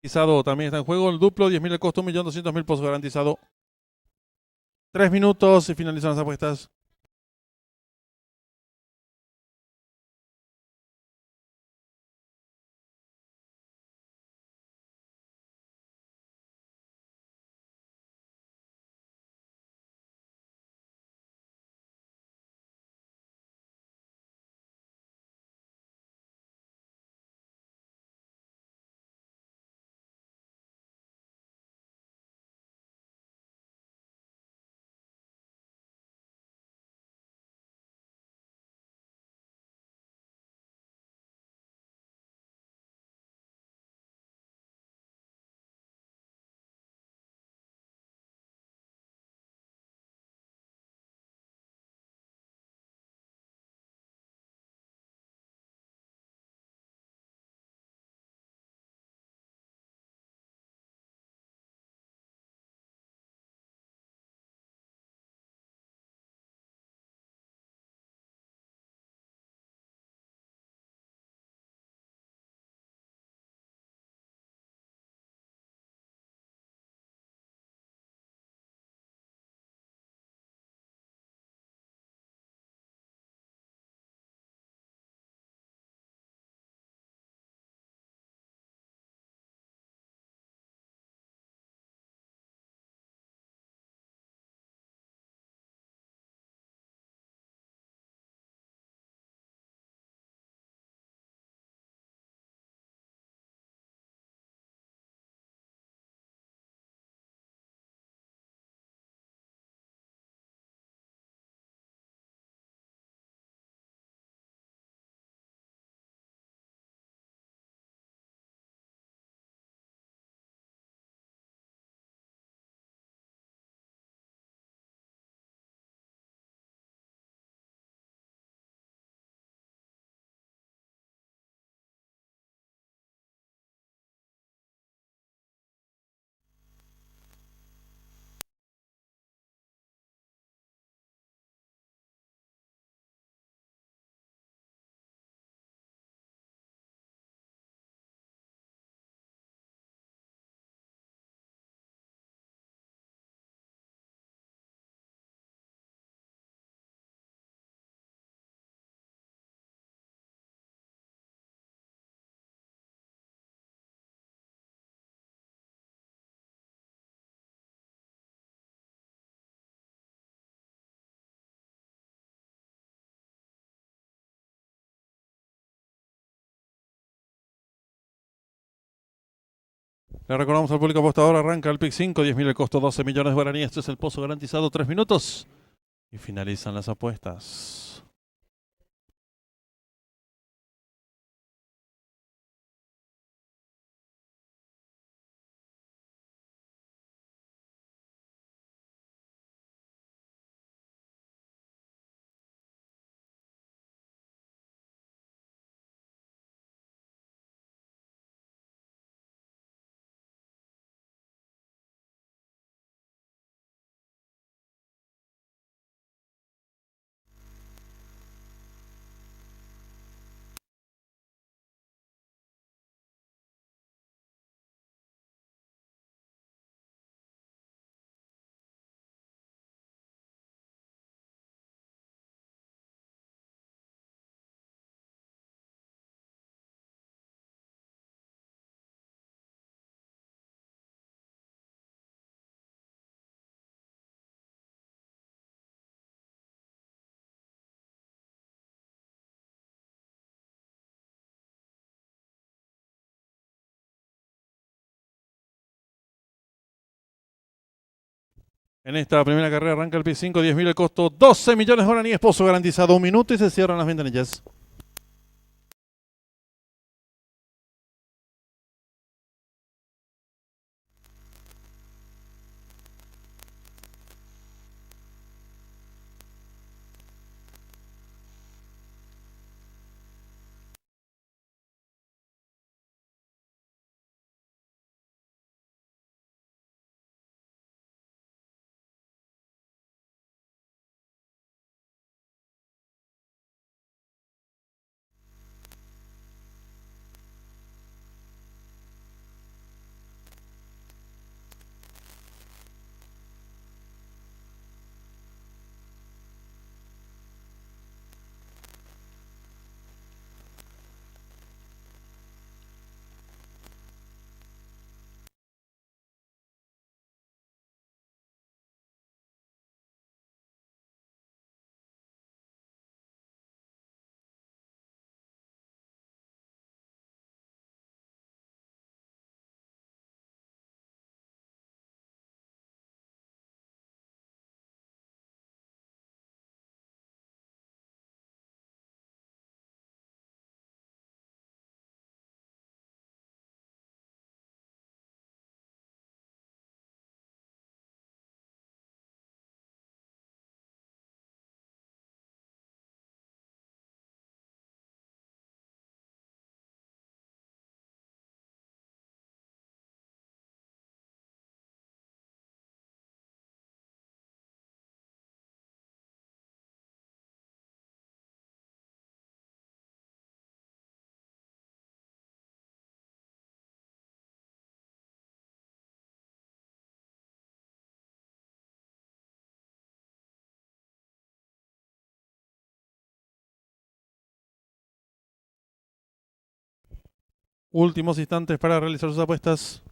Garantizado también está en juego. El duplo, 10.000 el costo, 1.200.000 pozo garantizado. 3 minutos y finalizan las apuestas. Le recordamos al público apostador, arranca el pick 5, 10.000 el costo, 12 millones de guaraníes. Este es el pozo garantizado, 3 minutos. Y finalizan las apuestas. En esta primera carrera arranca el pick 5, 10.000 el costo, 12 millones de guaraníes. Pozo garantizado, 1 minuto y se cierran las ventanillas. Últimos instantes para realizar sus apuestas.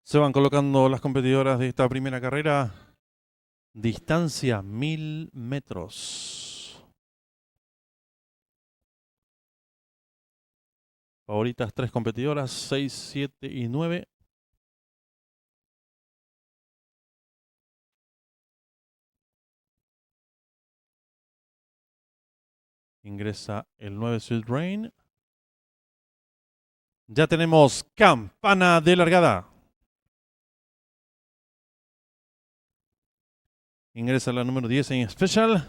Se van colocando las competidoras de esta primera carrera. Distancia 1000 metros. Favoritas 3 competidoras, 6, 7 y 9. Ingresa el 9 Sweet Rain. Ya tenemos campana de largada. Ingresa la número 10 en Special.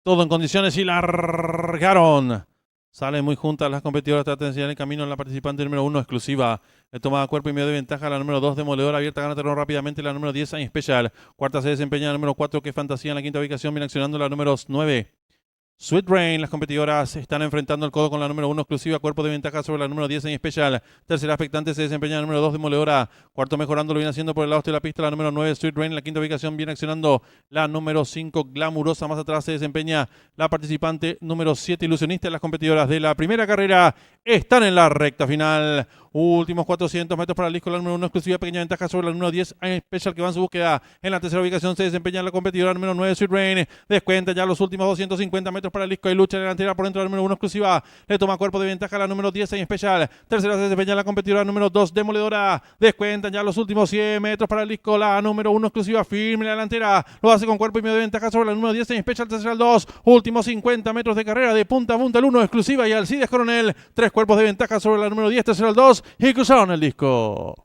Todo en condiciones y largaron. Salen muy juntas las competidoras. Traten de enseñar el camino en la participante número 1 exclusiva. Le toma cuerpo y medio de ventaja la número 2 Demoledora abierta. Gana terreno rápidamente la número 10 en Special. Cuarta se desempeña la número 4 que es Fantasía en la quinta ubicación. Viene accionando la número 9. Sweet Rain, las competidoras están enfrentando el codo con la número 1 exclusiva, cuerpo de ventaja sobre la número 10 en Special. Tercera expectante se desempeña la número 2 Demoledora. Cuarto mejorando lo viene haciendo por el lado de la pista la número 9 Sweet Rain. En la quinta ubicación viene accionando la número 5 Glamurosa. Más atrás se desempeña la participante número 7 Ilusionista. Las competidoras de la primera carrera están en la recta final. Últimos 400 metros para el disco, la número 1 exclusiva, pequeña ventaja sobre la número 10 en Special que va en su búsqueda. En la tercera ubicación se desempeña la competidora número 9 Sweet Rain. Descuenta ya los últimos 250 metros para el disco y lucha delantera por dentro de la número 1 exclusiva. Le toma cuerpo de ventaja la número 10 en Special. Tercera se desempeña la competidora número 2 Demoledora. Descuenta ya los últimos 100 metros para el disco, la número 1 exclusiva, firme la delantera. Lo hace con cuerpo y medio de ventaja sobre la número 10 en Special. Tercera el 2. Últimos 50 metros de carrera de punta a punta el 1 exclusiva y Alcides Coronel. 3 cuerpos de ventaja sobre la número 10. Tercera el 2 y cruzaron el disco.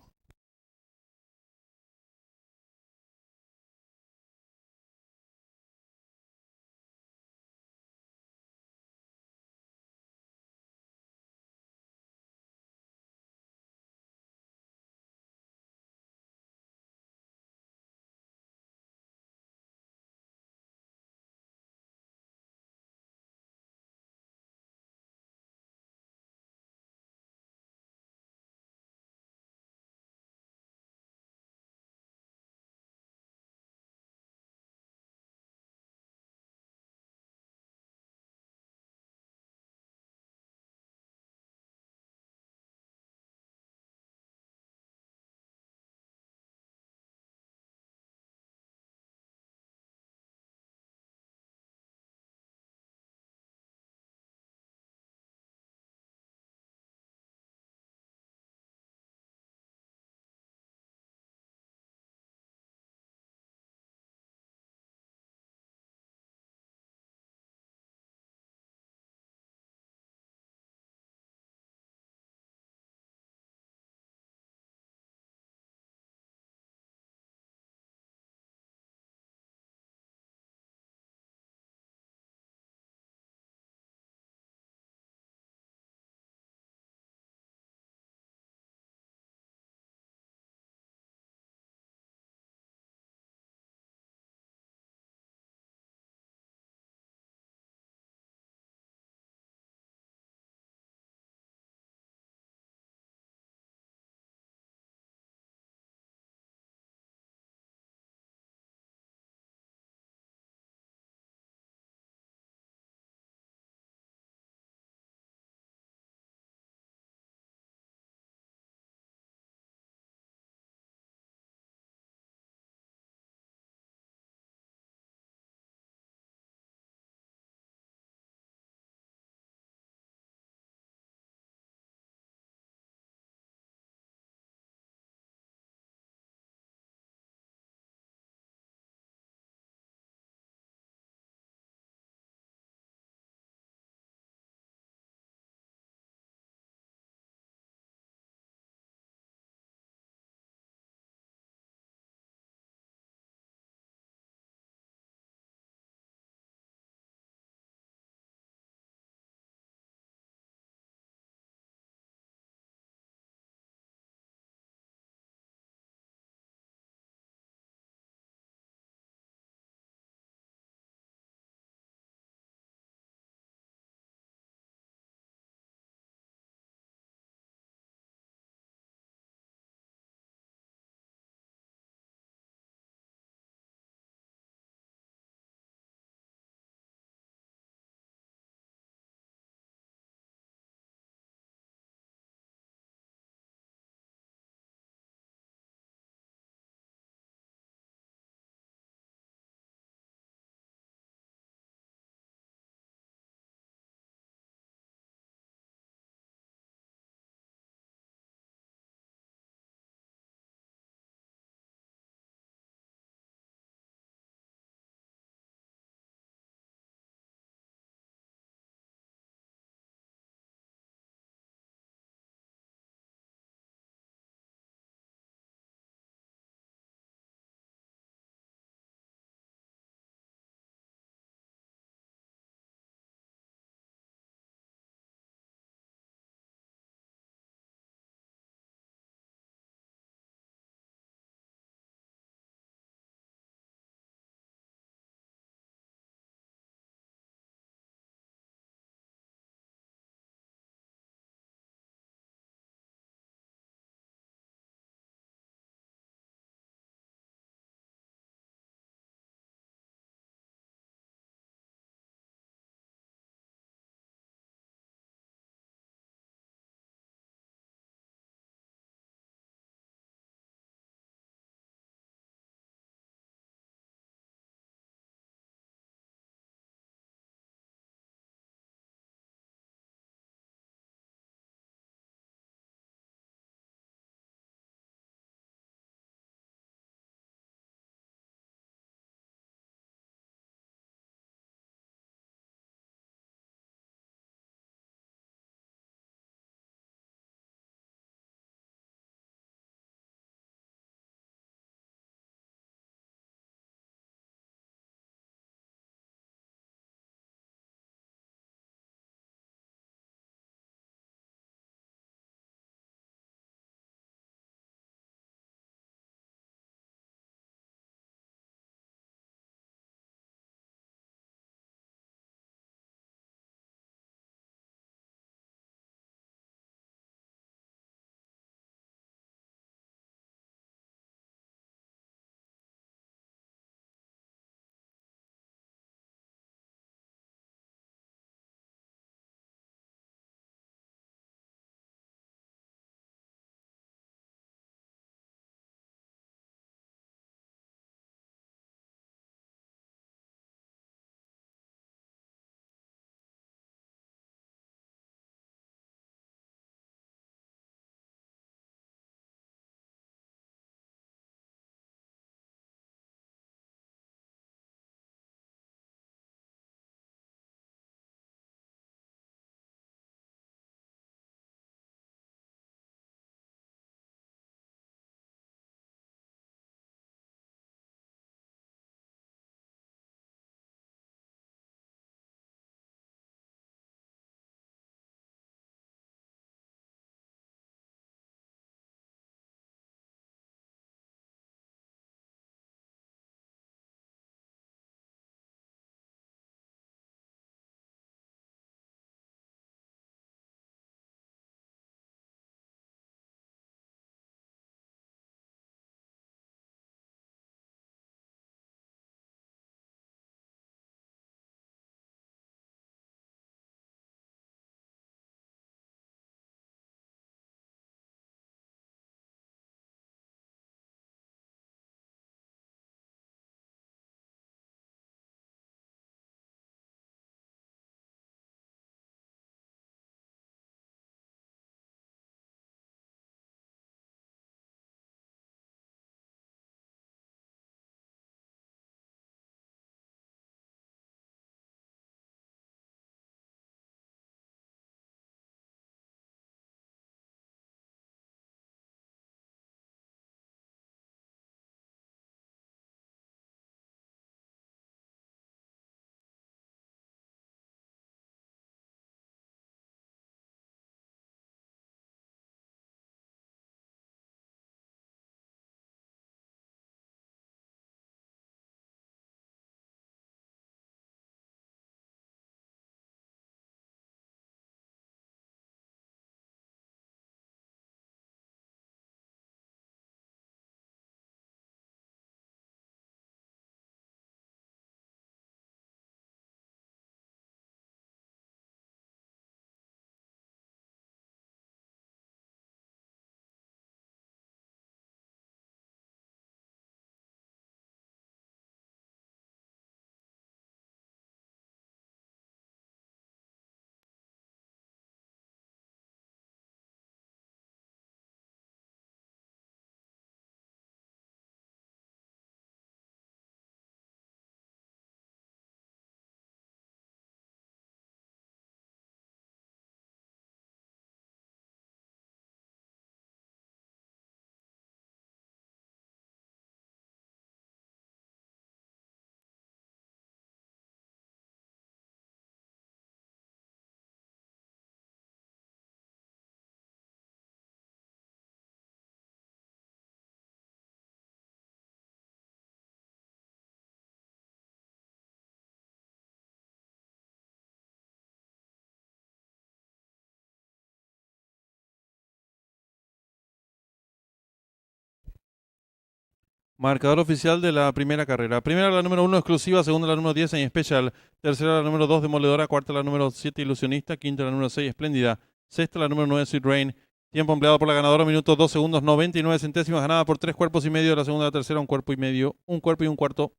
Marcador oficial de la primera carrera. Primera la número 1 exclusiva, segunda la número 10 en Special, tercera la número 2 demoledora, cuarta la número 7 ilusionista, quinta la número 6 espléndida, sexta la número 9 Sweet Rain. Tiempo empleado por la ganadora, minutos 2 segundos 99 centésimas, ganada por 3 cuerpos y medio, la segunda, la tercera, un cuerpo y medio, un cuerpo y un cuarto.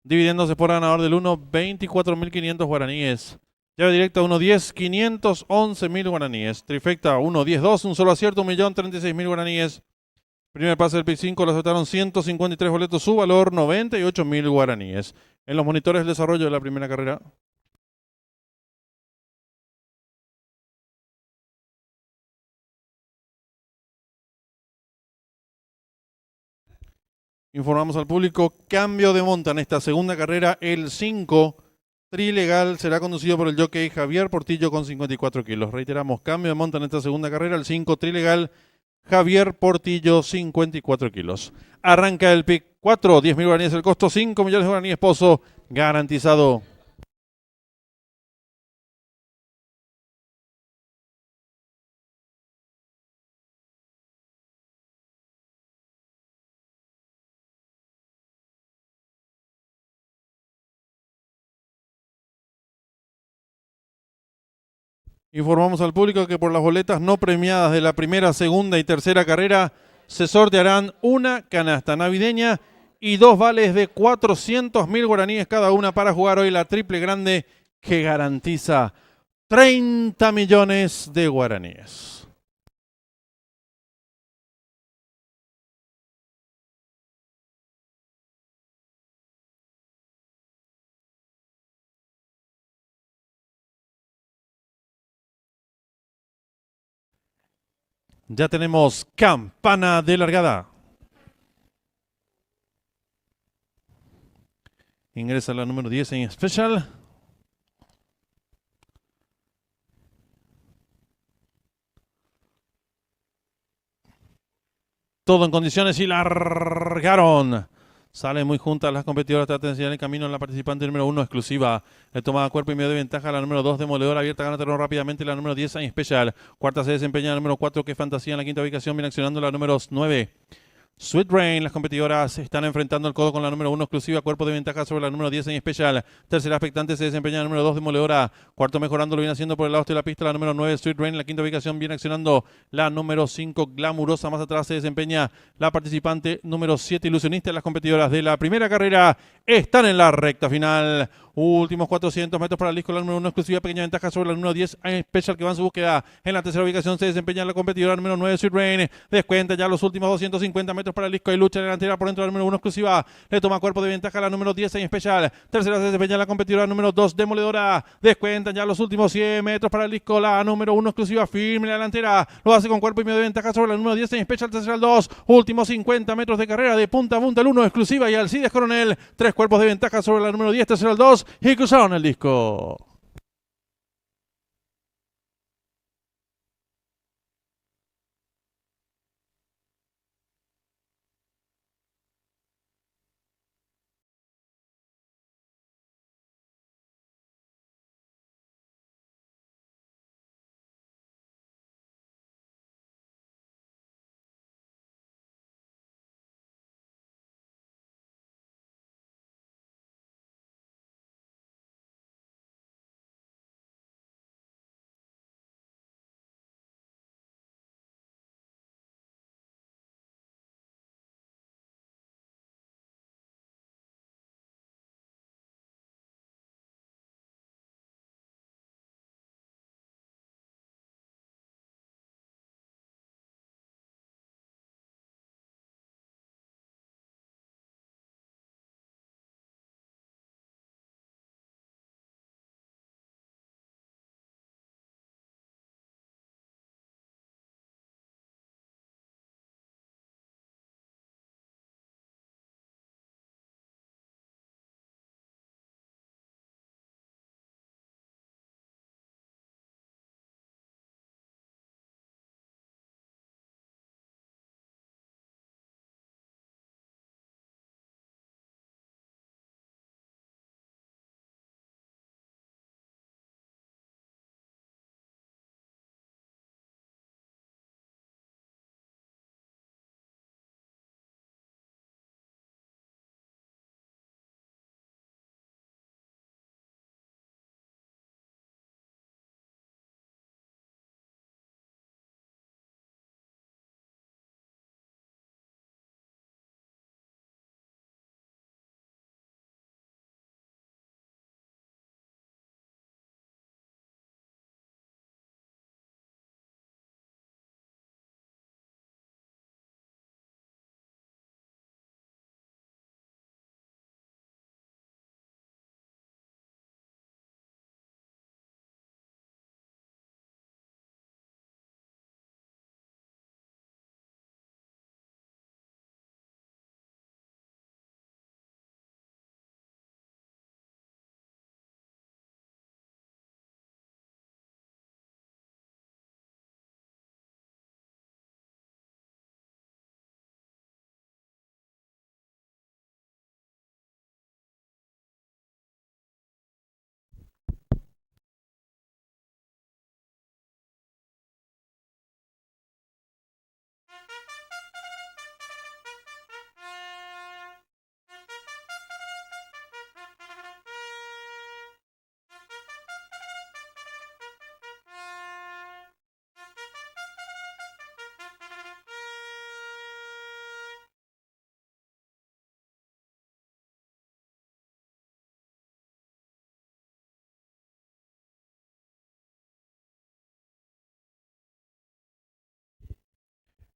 Dividiéndose por ganador del 1, 24.500 guaraníes. Llave directa 1, 10, 511.000 guaraníes. Trifecta 1, 10, 2, un solo acierto, 1.036.000 guaraníes. Primer pase del PIC 5 lo aceptaron 153 boletos, su valor 98.000 guaraníes. En los monitores el desarrollo de la primera carrera. Informamos al público, cambio de monta en esta segunda carrera, el 5 trilegal será conducido por el jockey Javier Portillo con 54 kilos. Reiteramos, cambio de monta en esta segunda carrera, el 5 trilegal Javier Portillo, 54 kilos. Arranca el PIC 4, 10.000 guaraníes el costo, 5 millones de guaraníes pozo, garantizado. Informamos al público que por las boletas no premiadas de la primera, segunda y tercera carrera se sortearán una canasta navideña y 2 vales de 400.000 guaraníes cada una para jugar hoy la triple grande que garantiza 30 millones de guaraníes. Ya tenemos campana de largada. Ingresa la número 10 en Special. Todo en condiciones y largaron. Salen muy juntas las competidoras, traten de enseñar el camino en la participante número 1 exclusiva. Le toma cuerpo y medio de ventaja la número 2 demoledora abierta, gana terreno rápidamente la número 10 en Special. Cuarta se desempeña la número 4 que es Fantasía en la quinta ubicación, viene accionando la número 9. Sweet Rain, las competidoras están enfrentando el codo con la número 1 exclusiva, cuerpo de ventaja sobre la número 10 en Special. Tercera expectante se desempeña la número 2 demoledora. Cuarto mejorando lo viene haciendo por el lado de la pista la número 9 Sweet Rain, en la quinta ubicación viene accionando la número 5 glamurosa. Más atrás se desempeña la participante número 7 ilusionista. Las competidoras de la primera carrera están en la recta final. Últimos 400 metros para el disco, la número 1 exclusiva, pequeña ventaja sobre la número 10 en Special que va en su búsqueda. En la tercera ubicación se desempeña la competidora número 9 Sweet Rain. Descuenta ya los últimos 250 metros para el disco y lucha delantera por dentro de la número 1 exclusiva. Le toma cuerpo de ventaja la número 10 en Special. Tercera se desempeña la competidora número 2 demoledora. Descuentan ya los últimos 100 metros para el disco, la número 1 exclusiva, firme la delantera. Lo hace con cuerpo y medio de ventaja sobre la número 10 en Special. Tercera al 2. Últimos 50 metros de carrera de punta a punta el 1 exclusiva y Alcides Coronel. 3 cuerpos de ventaja sobre la número 10. Tercera al 2 y cruzaron el disco.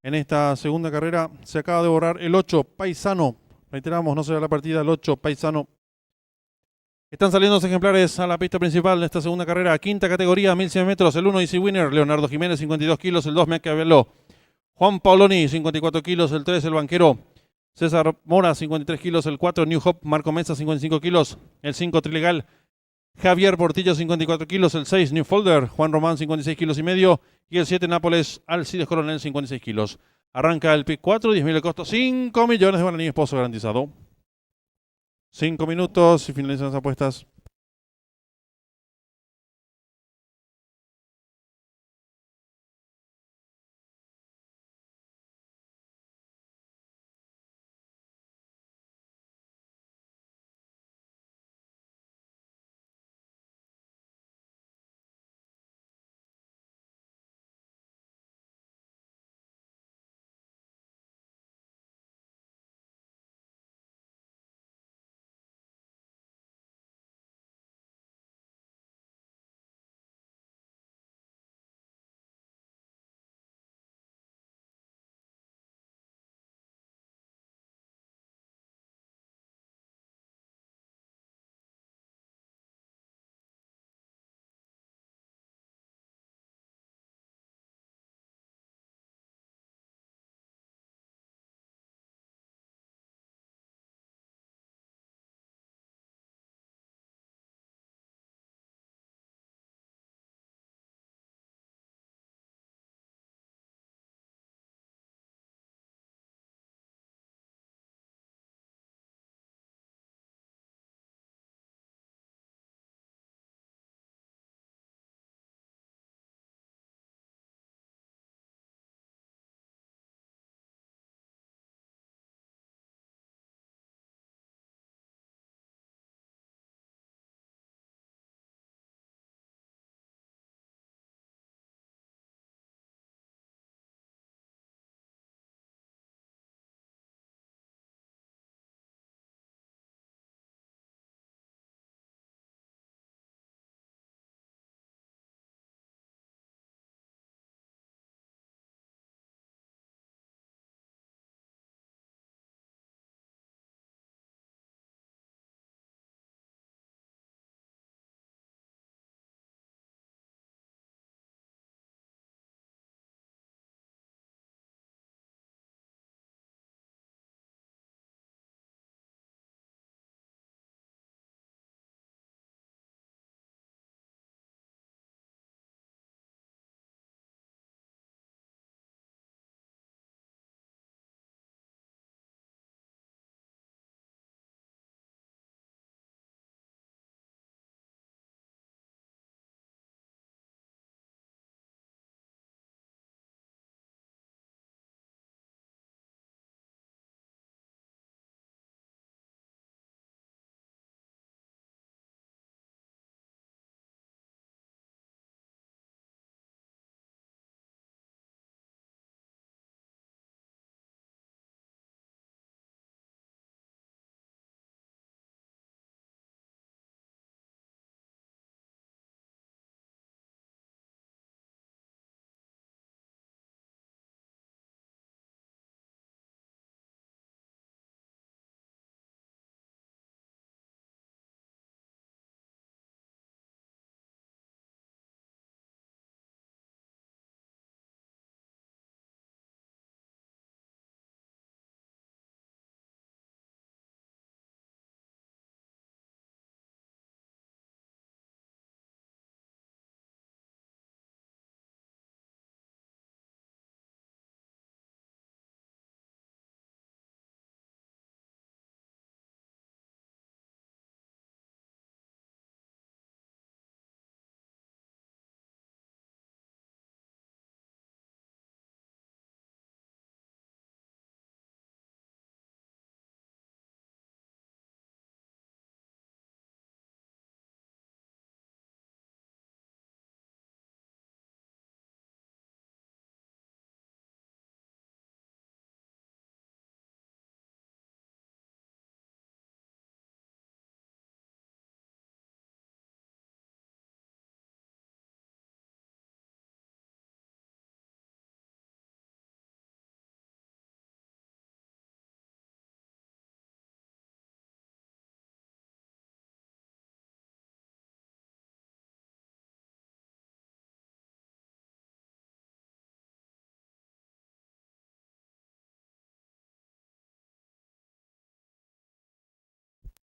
En esta segunda carrera se acaba de borrar el 8, Paisano. Reiteramos, no será la partida el 8, Paisano. Están saliendo los ejemplares a la pista principal de esta segunda carrera. Quinta categoría, 1100 metros. El 1, Easy Winner. Leonardo Jiménez, 52 kilos. El 2, Maquiavelo. Juan Paoloni, 54 kilos. El 3, El Banquero. César Mora, 53 kilos. El 4, New Hope. Marco Mesa, 55 kilos. El 5, Trilegal. Javier Portillo, 54 kilos. El 6, New Folder. Juan Román, 56 kilos y medio. Y el 7, Nápoles, Alcides Coronel, 56 kilos. Arranca el pick 4, 10.000 de costo, 5 millones de guaraníes, esposo garantizado. 5 minutos y finalizan las apuestas.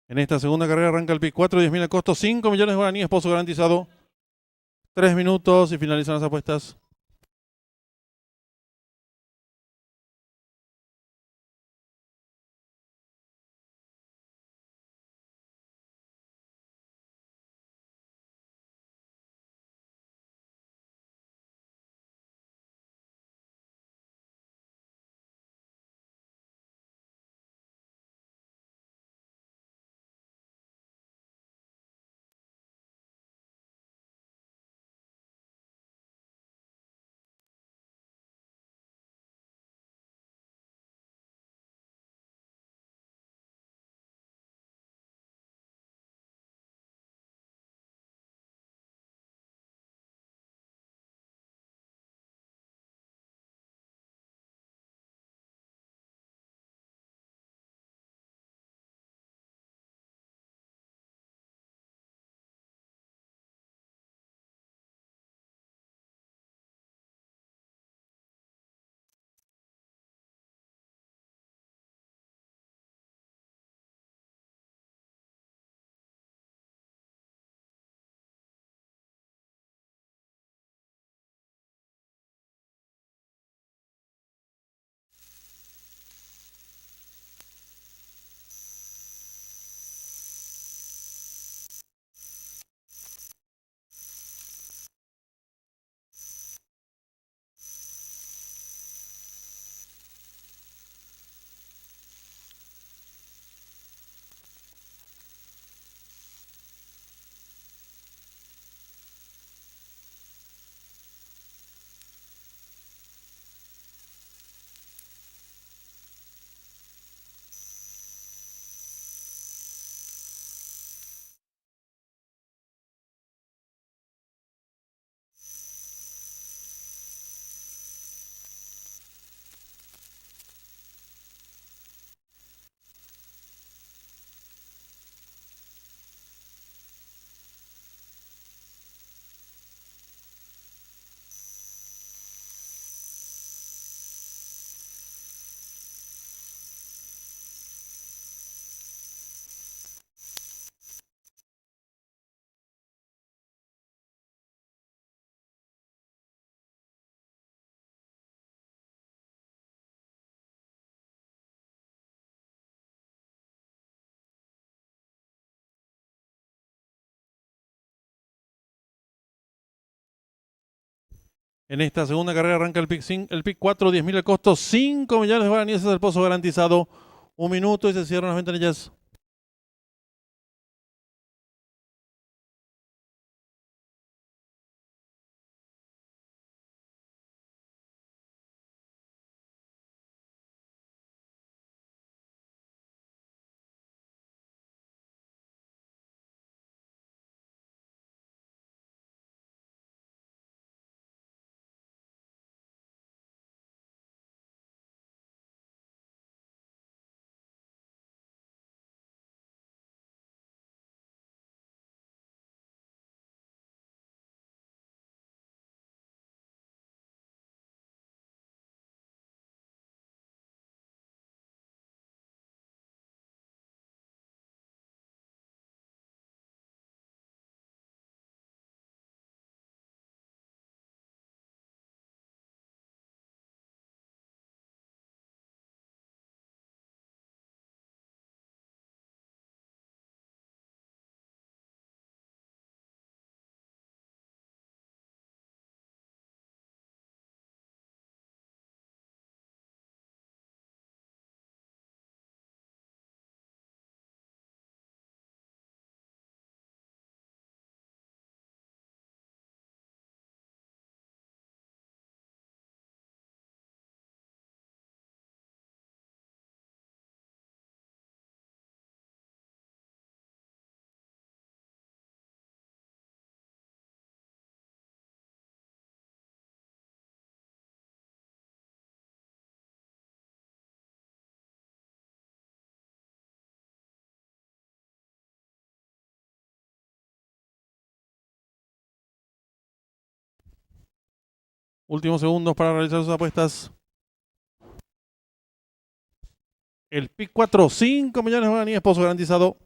En esta segunda carrera arranca el pick 4, 10.000 el costo, 5 millones de guaraníes, pozo garantizado. 3 minutos y finalizan las apuestas. En esta segunda carrera arranca el pick 4, 10.000 el costo, 5 millones de guaraníes es el pozo garantizado. 1 minuto y se cierran las ventanillas. Últimos segundos para realizar sus apuestas. El pick 4, 5 millones de guaraníes, pozo garantizado.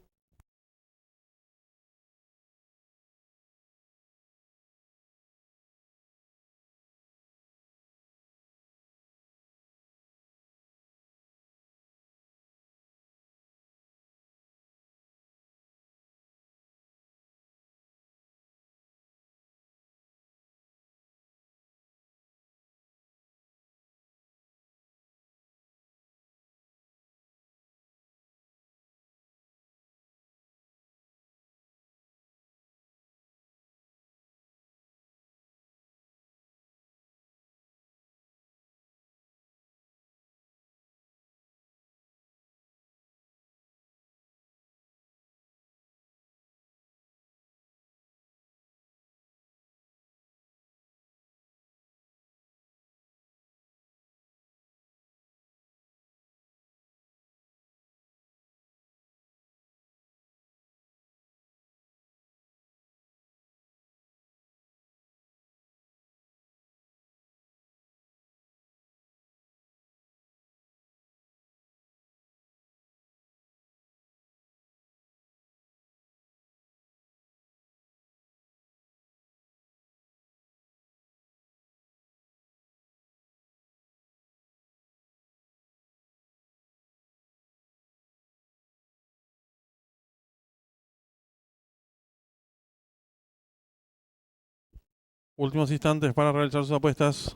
Últimos instantes para realizar sus apuestas.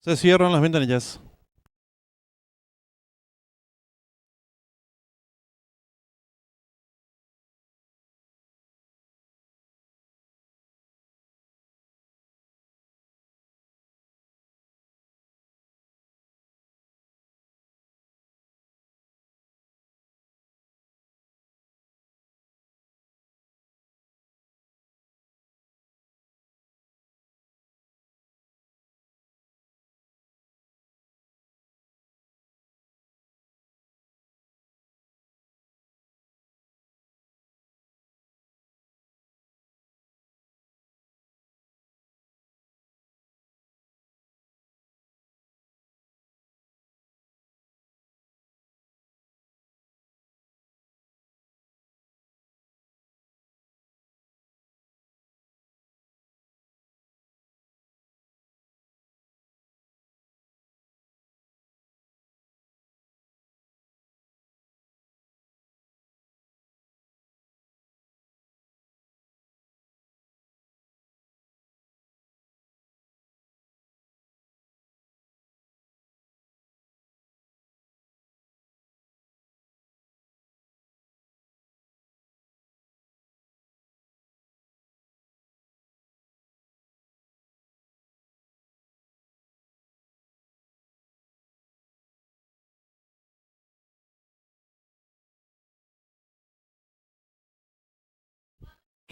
Se cierran las ventanillas.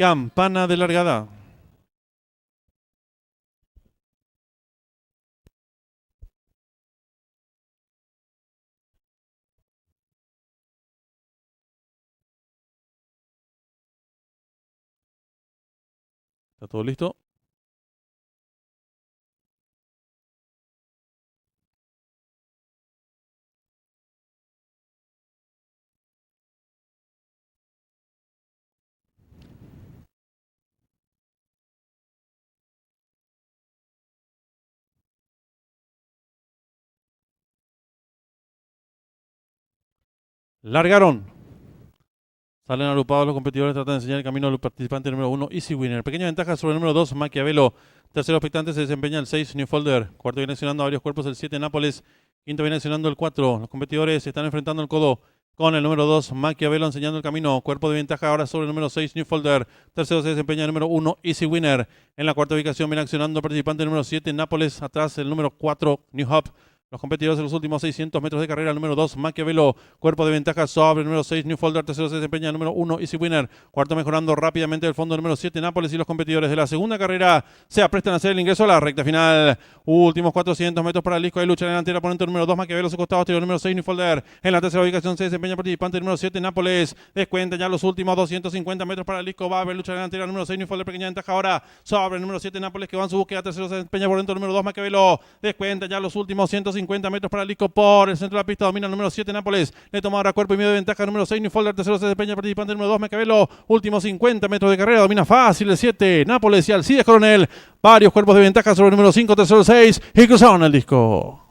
Campana de largada. ¿Está todo listo? Largaron. Salen agrupados los competidores, tratan de enseñar el camino al participante número 1, Easy Winner. Pequeña ventaja sobre el número 2, Maquiavelo. Tercero expectante se desempeña el 6, Newfolder. Cuarto viene accionando a varios cuerpos el 7, Nápoles. Quinto viene accionando el 4. Los competidores se están enfrentando el codo con el número 2, Maquiavelo, enseñando el camino. Cuerpo de ventaja ahora sobre el número 6, Newfolder. Tercero se desempeña el número 1, Easy Winner. En la cuarta ubicación viene accionando el participante número 7, Nápoles. Atrás el número 4, New Hope. Los competidores en los últimos 600 metros de carrera, el número 2, Maquiavelo, cuerpo de ventaja sobre el número 6, Newfolder, tercero se desempeña el número 1, Easy Winner, cuarto mejorando rápidamente el fondo, el número 7, Nápoles, y los competidores de la segunda carrera se aprestan a hacer el ingreso a la recta final. Últimos 400 metros para el disco de lucha en la delantera, ponente número 2, Maquiavelo, su costado exterior, número 6, Newfolder. En la tercera ubicación se desempeña el participante número 7, Nápoles. Descuenta ya los últimos 250 metros para el disco, va a haber lucha en la delantera, número 6, Newfolder, pequeña ventaja ahora sobre el número 7, Nápoles, que va en su búsqueda, tercero se desempeña por dentro, número 2, Maquiavelo. Descuenta ya los últimos 150 metros para el disco por el centro de la pista, domina el número 7, Nápoles, le toma ahora cuerpo y medio de ventaja, número 6, Newfolder, tercero se desempeña el participante número 2, Maquiavelo, últimos 50 metros de carrera, domina fácil el 7, Nápoles, y Alcides Coronel, varios cuerpos de ventaja sobre el número 5, tercero 6, y cruzaron el disco.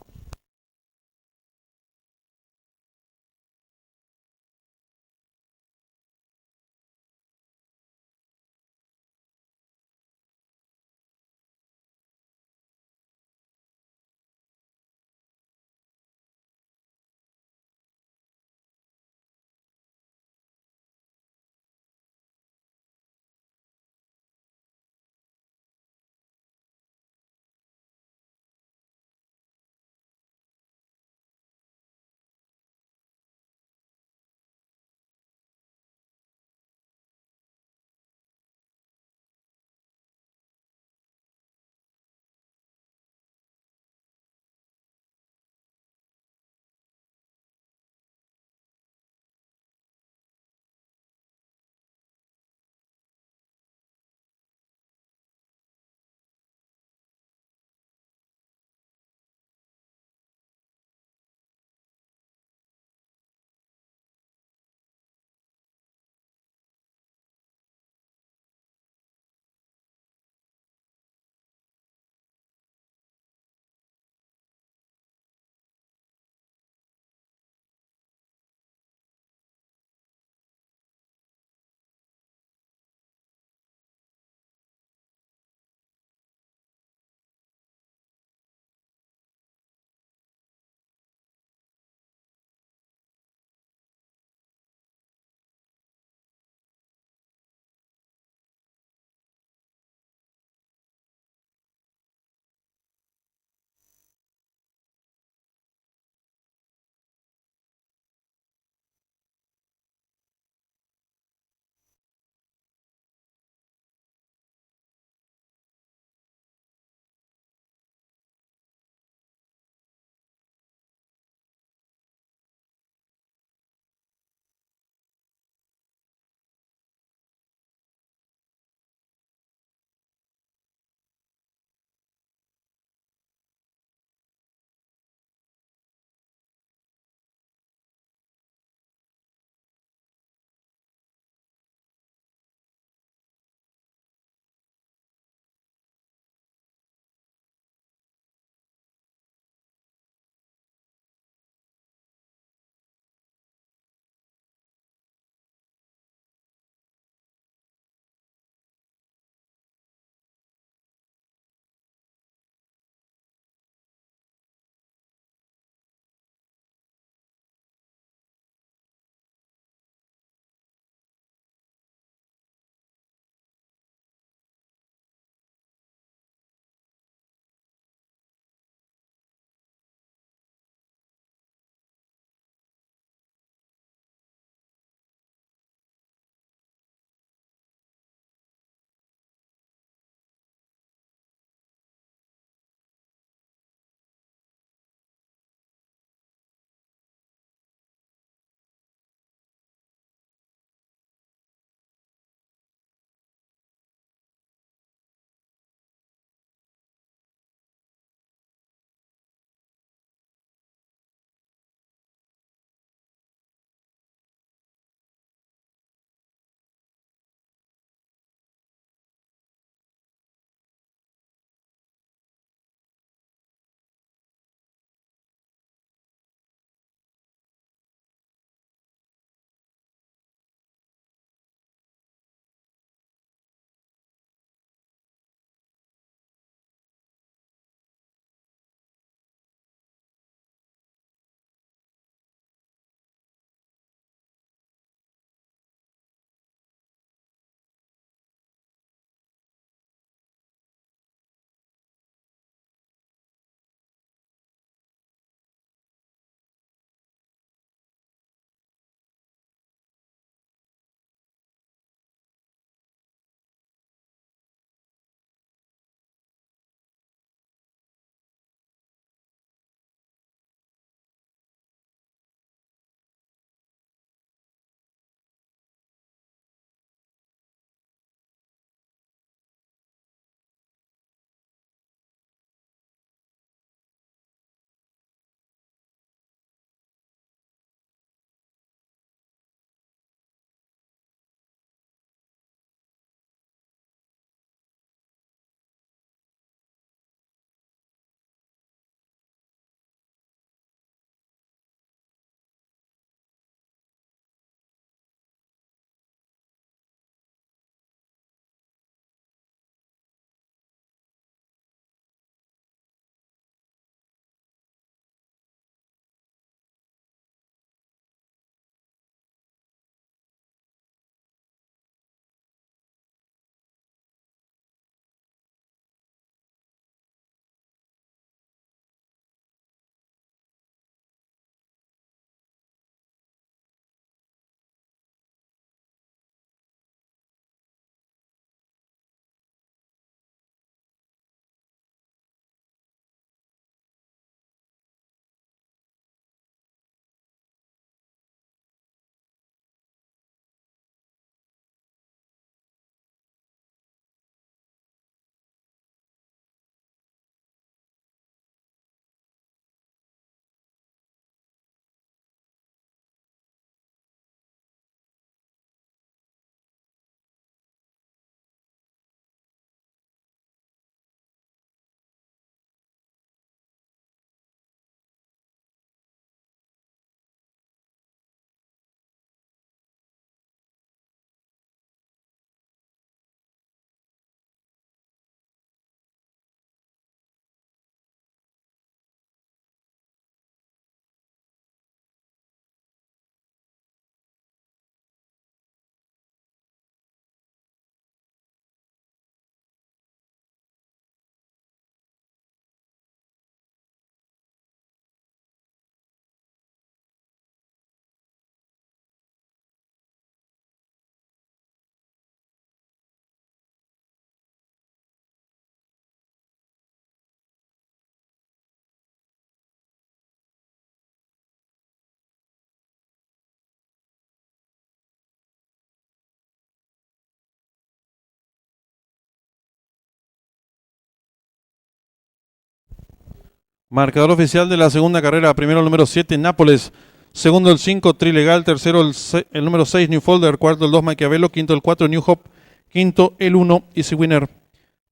Marcador oficial de la segunda carrera. Primero el número 7, Nápoles. Segundo el 5, Trilegal. Tercero el número 6, New Folder. Cuarto el 2, Maquiavelo. Quinto el 4, New Hope. Quinto el 1, Easy Winner.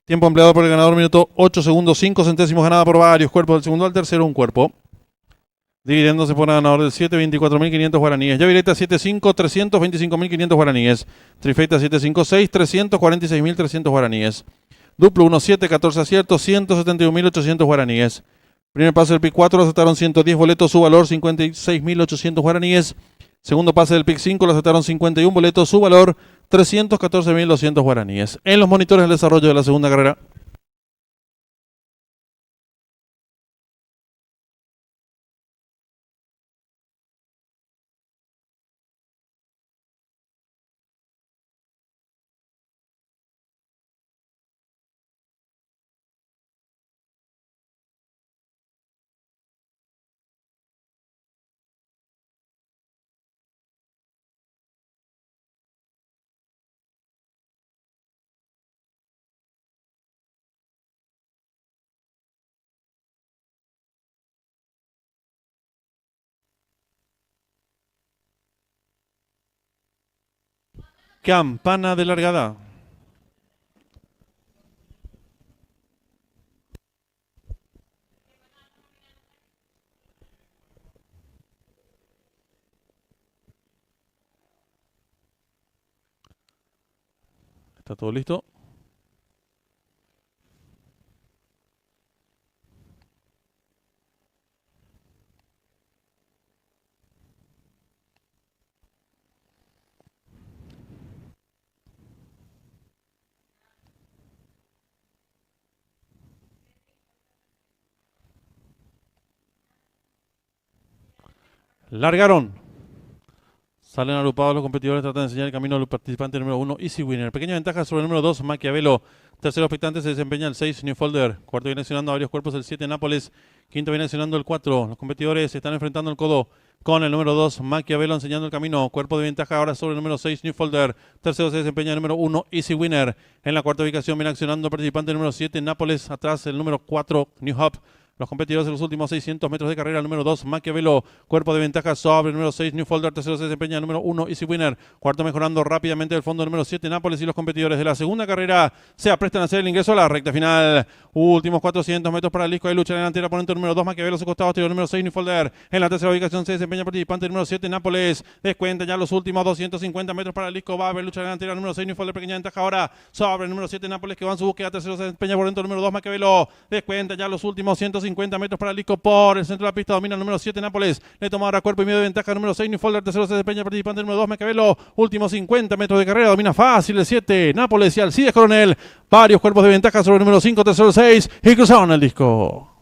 Tiempo empleado por el ganador, minuto 8 segundos 5 centésimos, ganada por varios cuerpos. Del segundo al tercero, un cuerpo. Dividiéndose por ganador del 7, 24.500 guaraníes. Llavireta 7-5, 325.500 guaraníes. Trifecta 7-5-6, 346.300 guaraníes. Duplo 1-7, 14 aciertos, 171.800 guaraníes. Primer pase del PIC 4, lo aceptaron 110 boletos, su valor 56.800 guaraníes. Segundo pase del PIC 5, lo aceptaron 51 boletos, su valor 314.200 guaraníes. En los monitores del desarrollo de la segunda carrera. Campana de largada. Está todo listo. Largaron. Salen agrupados los competidores, tratan de enseñar el camino al participante número 1, Easy Winner. Pequeña ventaja sobre el número 2, Maquiavelo. Tercero expectante se desempeña el 6, New Folder. Cuarto viene accionando a varios cuerpos el 7, Nápoles. Quinto viene accionando el 4. Los competidores se están enfrentando el codo con el número 2, Maquiavelo, enseñando el camino. Cuerpo de ventaja ahora sobre el número 6, New Folder. Tercero se desempeña el número 1, Easy Winner. En la cuarta ubicación viene accionando el participante número 7, Nápoles. Atrás el número 4, New Hub. Los competidores en los últimos 600 metros de carrera, el número 2, Maquiavelo, cuerpo de ventaja sobre el número 6, New Folder, tercero se desempeña el número 1, Easy Winner, cuarto mejorando rápidamente el fondo, número 7, Nápoles, y los competidores de la segunda carrera se aprestan a hacer el ingreso a la recta final. Últimos 400 metros para el disco de lucha delantera, ponente número 2, Maquiavelo, a su costado, exterior, número 6, New Folder. En la tercera ubicación se desempeña el participante número 7, Nápoles. Descuenta ya los últimos 250 metros para el disco, va a haber lucha delantera, número 6, New Folder, pequeña ventaja ahora sobre el número 7, Nápoles, que va en su búsqueda, tercero se desempeña por dentro, número 2, Maquiavelo. Descuenta ya los últimos 150 metros para el disco por el centro de la pista, domina el número 7, Nápoles. Le toma ahora cuerpo y medio de ventaja, número 6, New Folder, tercero se desempeña el participante número 2, Maquiavelo. Últimos 50 metros de carrera, domina fácil el 7, Nápoles, y Alcides Coronel. Varios cuerpos de ventaja sobre el número 5, tercero 6, y cruzaron el disco.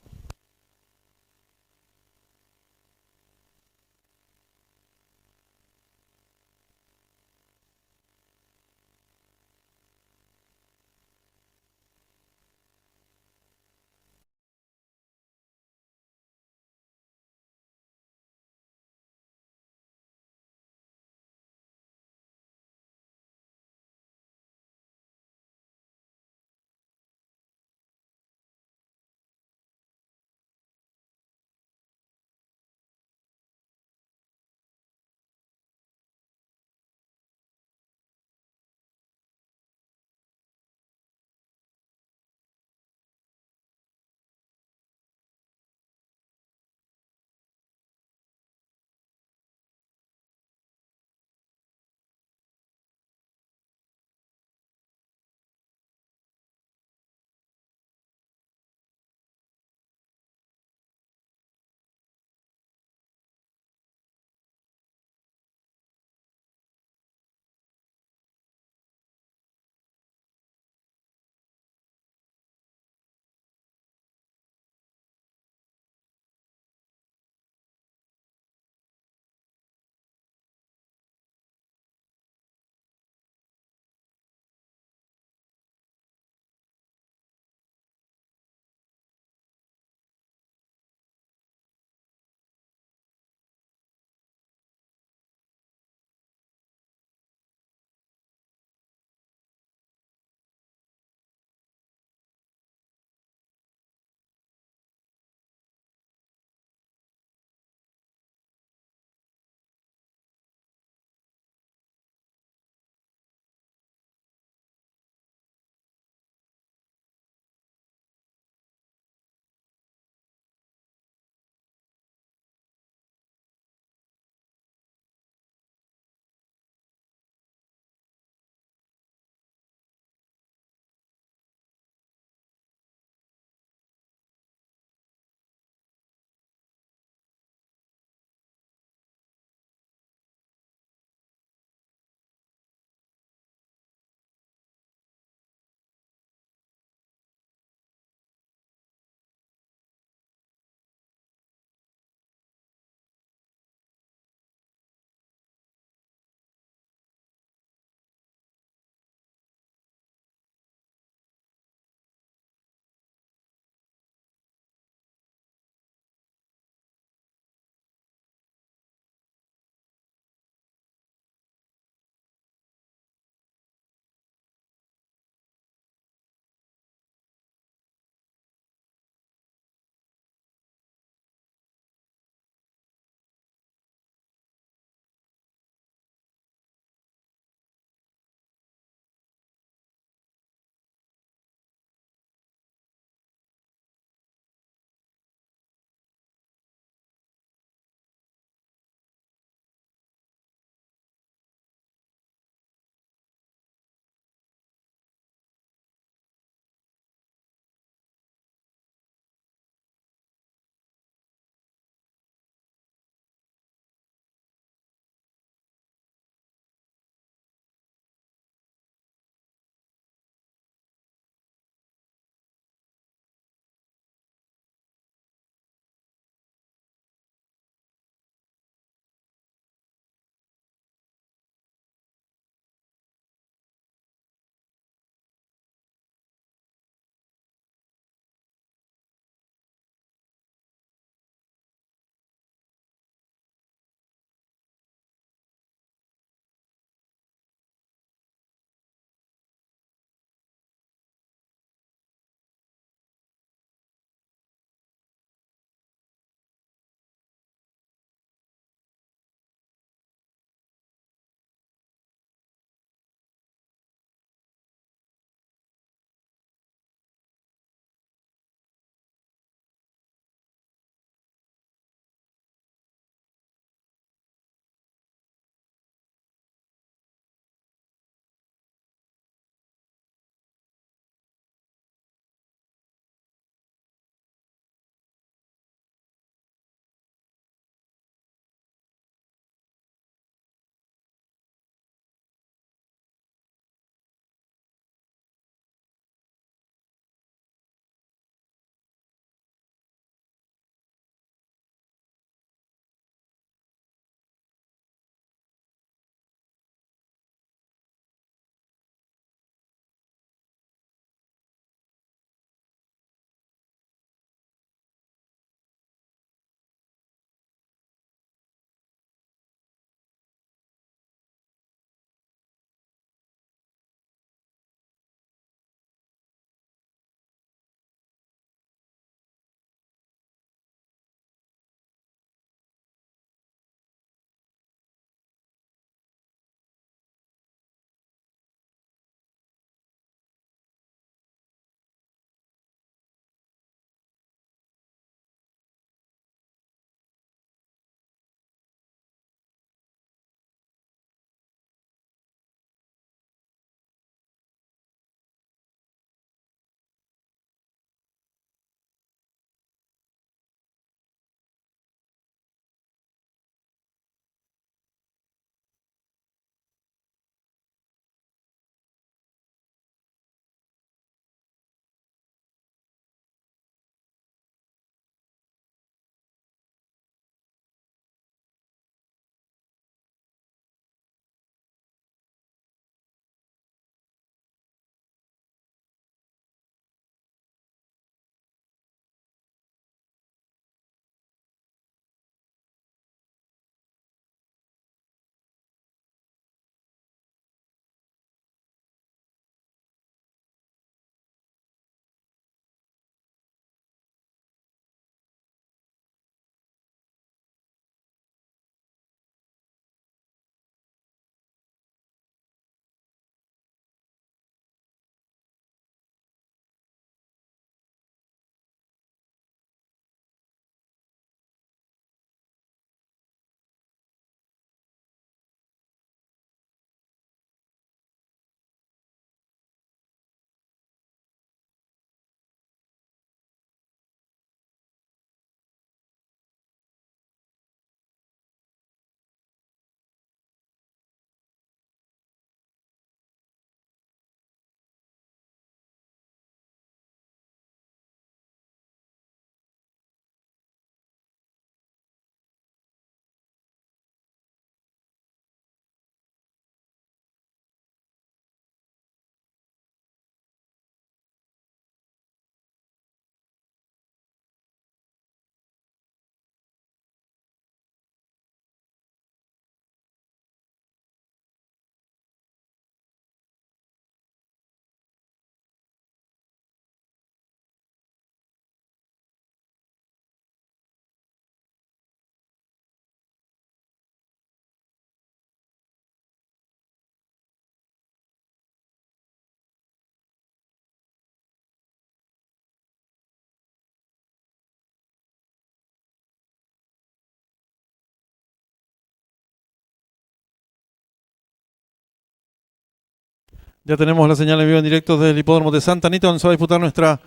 Ya tenemos la señal en vivo en directo desde el hipódromo de Santa Anita, donde se va a disputar nuestra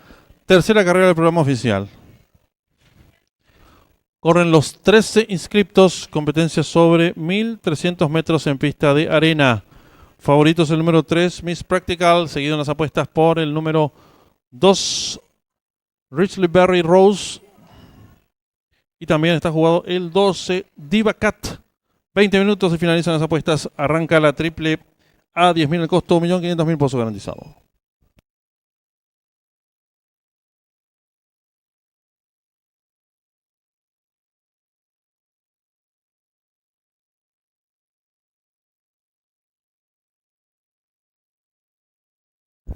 tercera carrera del programa oficial. Corren los 13 inscriptos, competencia sobre 1300 metros en pista de arena. Favoritos el número 3, Miss Practical, seguido en las apuestas por el número 2, Richley Berry Rose. Y también está jugado el 12, Diva Cat. 20 minutos y finalizan las apuestas. Arranca la triple a 10.000 el costo, 1.500.000 pesos garantizado.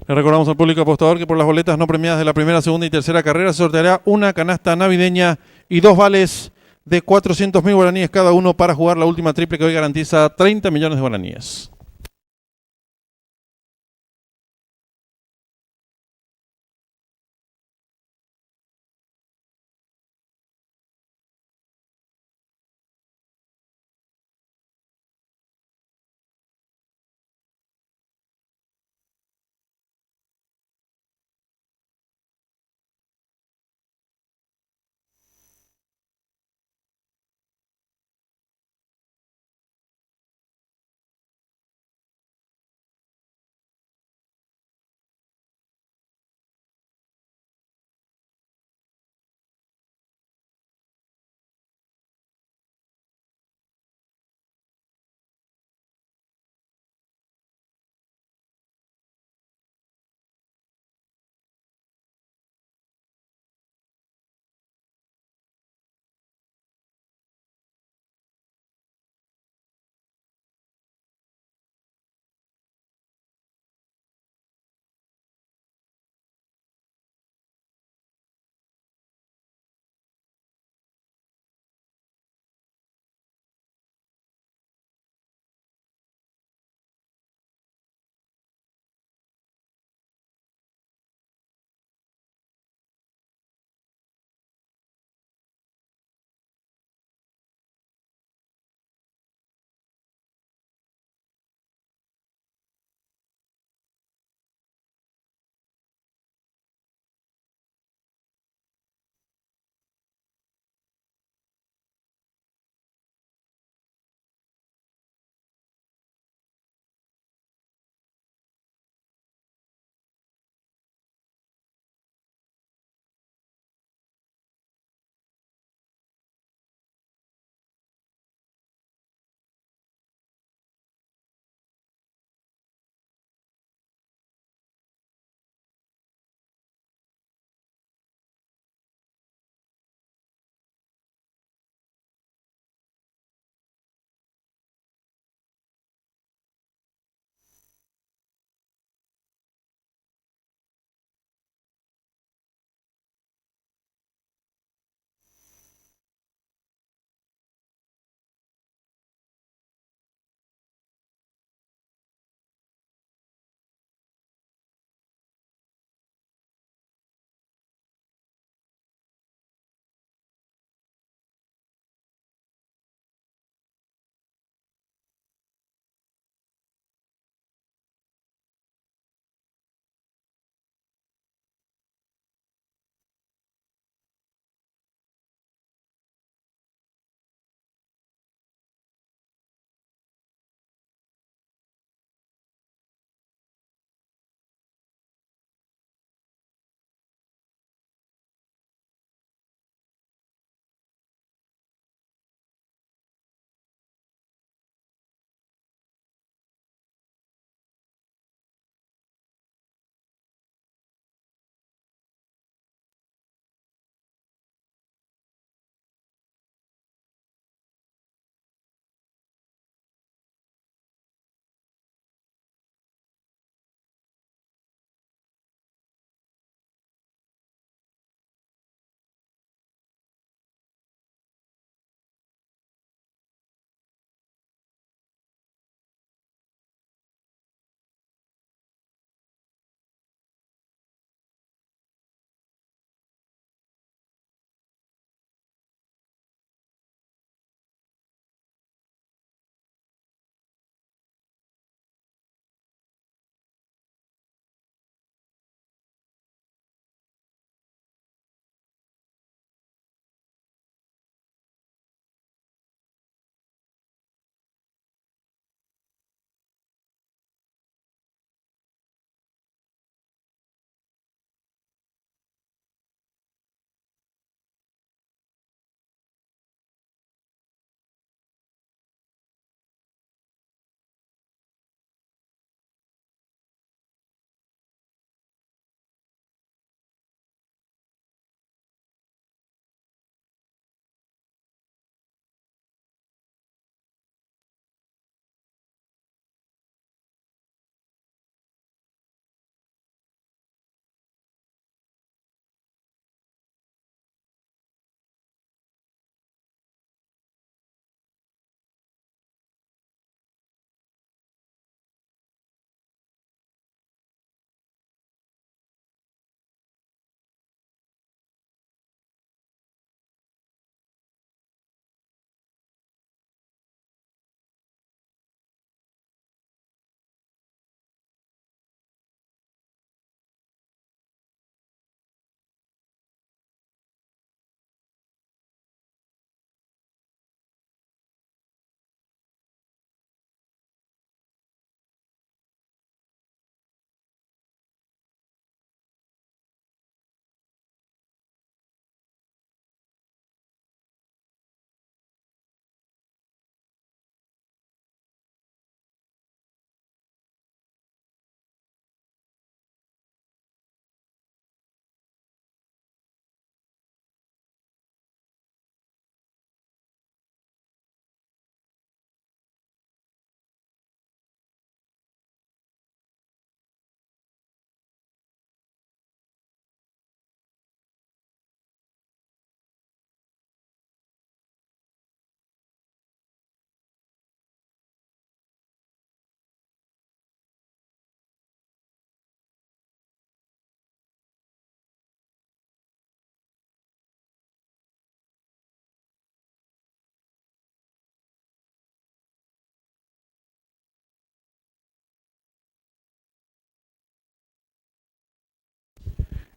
Le recordamos al público apostador que por las boletas no premiadas de la primera, segunda y tercera carrera se sorteará una canasta navideña y 2 vales de 400.000 guaraníes cada uno para jugar la última triple que hoy garantiza 30 millones de guaraníes.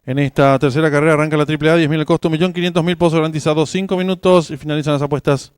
En esta tercera carrera arranca la AAA, 10.000 el costo, 1.500.000 pozo garantizado, 5 minutos y finalizan las apuestas.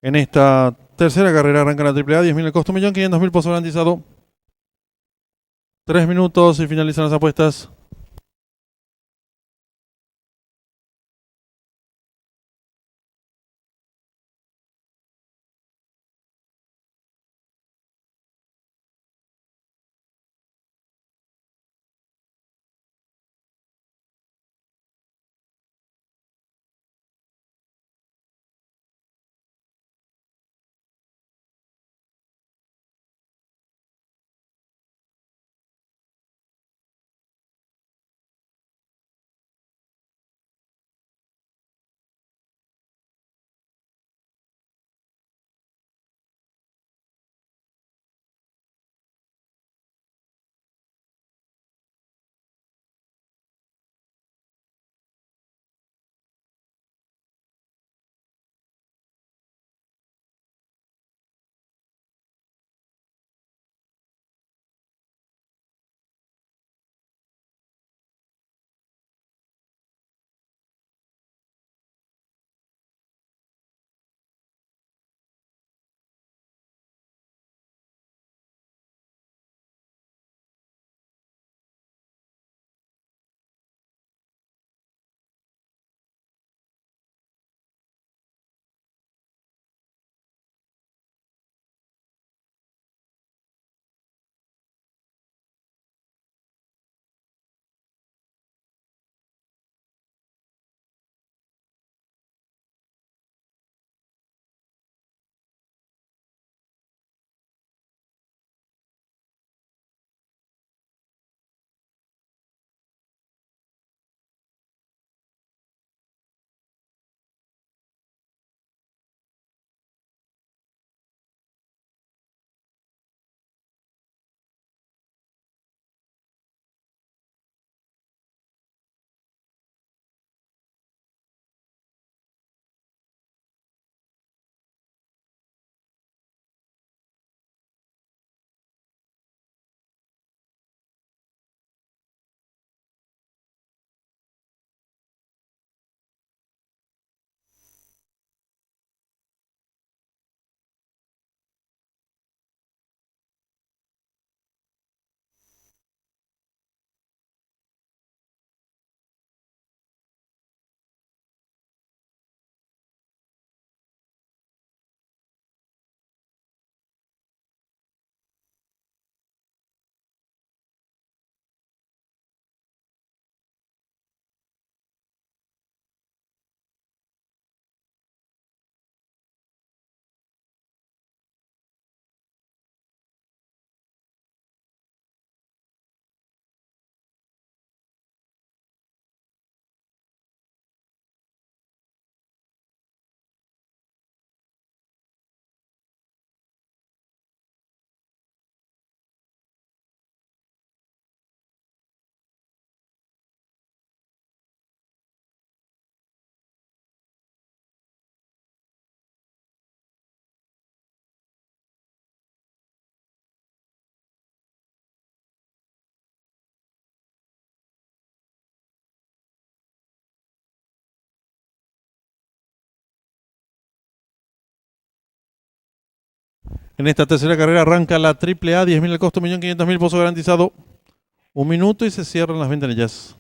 En esta tercera carrera arranca la AAA, 10.000 el costo, 1.500.000 pozo garantizado. 3 minutos y finalizan las apuestas. En esta tercera carrera arranca la triple A, 10.000 el costo, 1.500.000 pozo garantizado. 1 minuto y se cierran las ventanillas.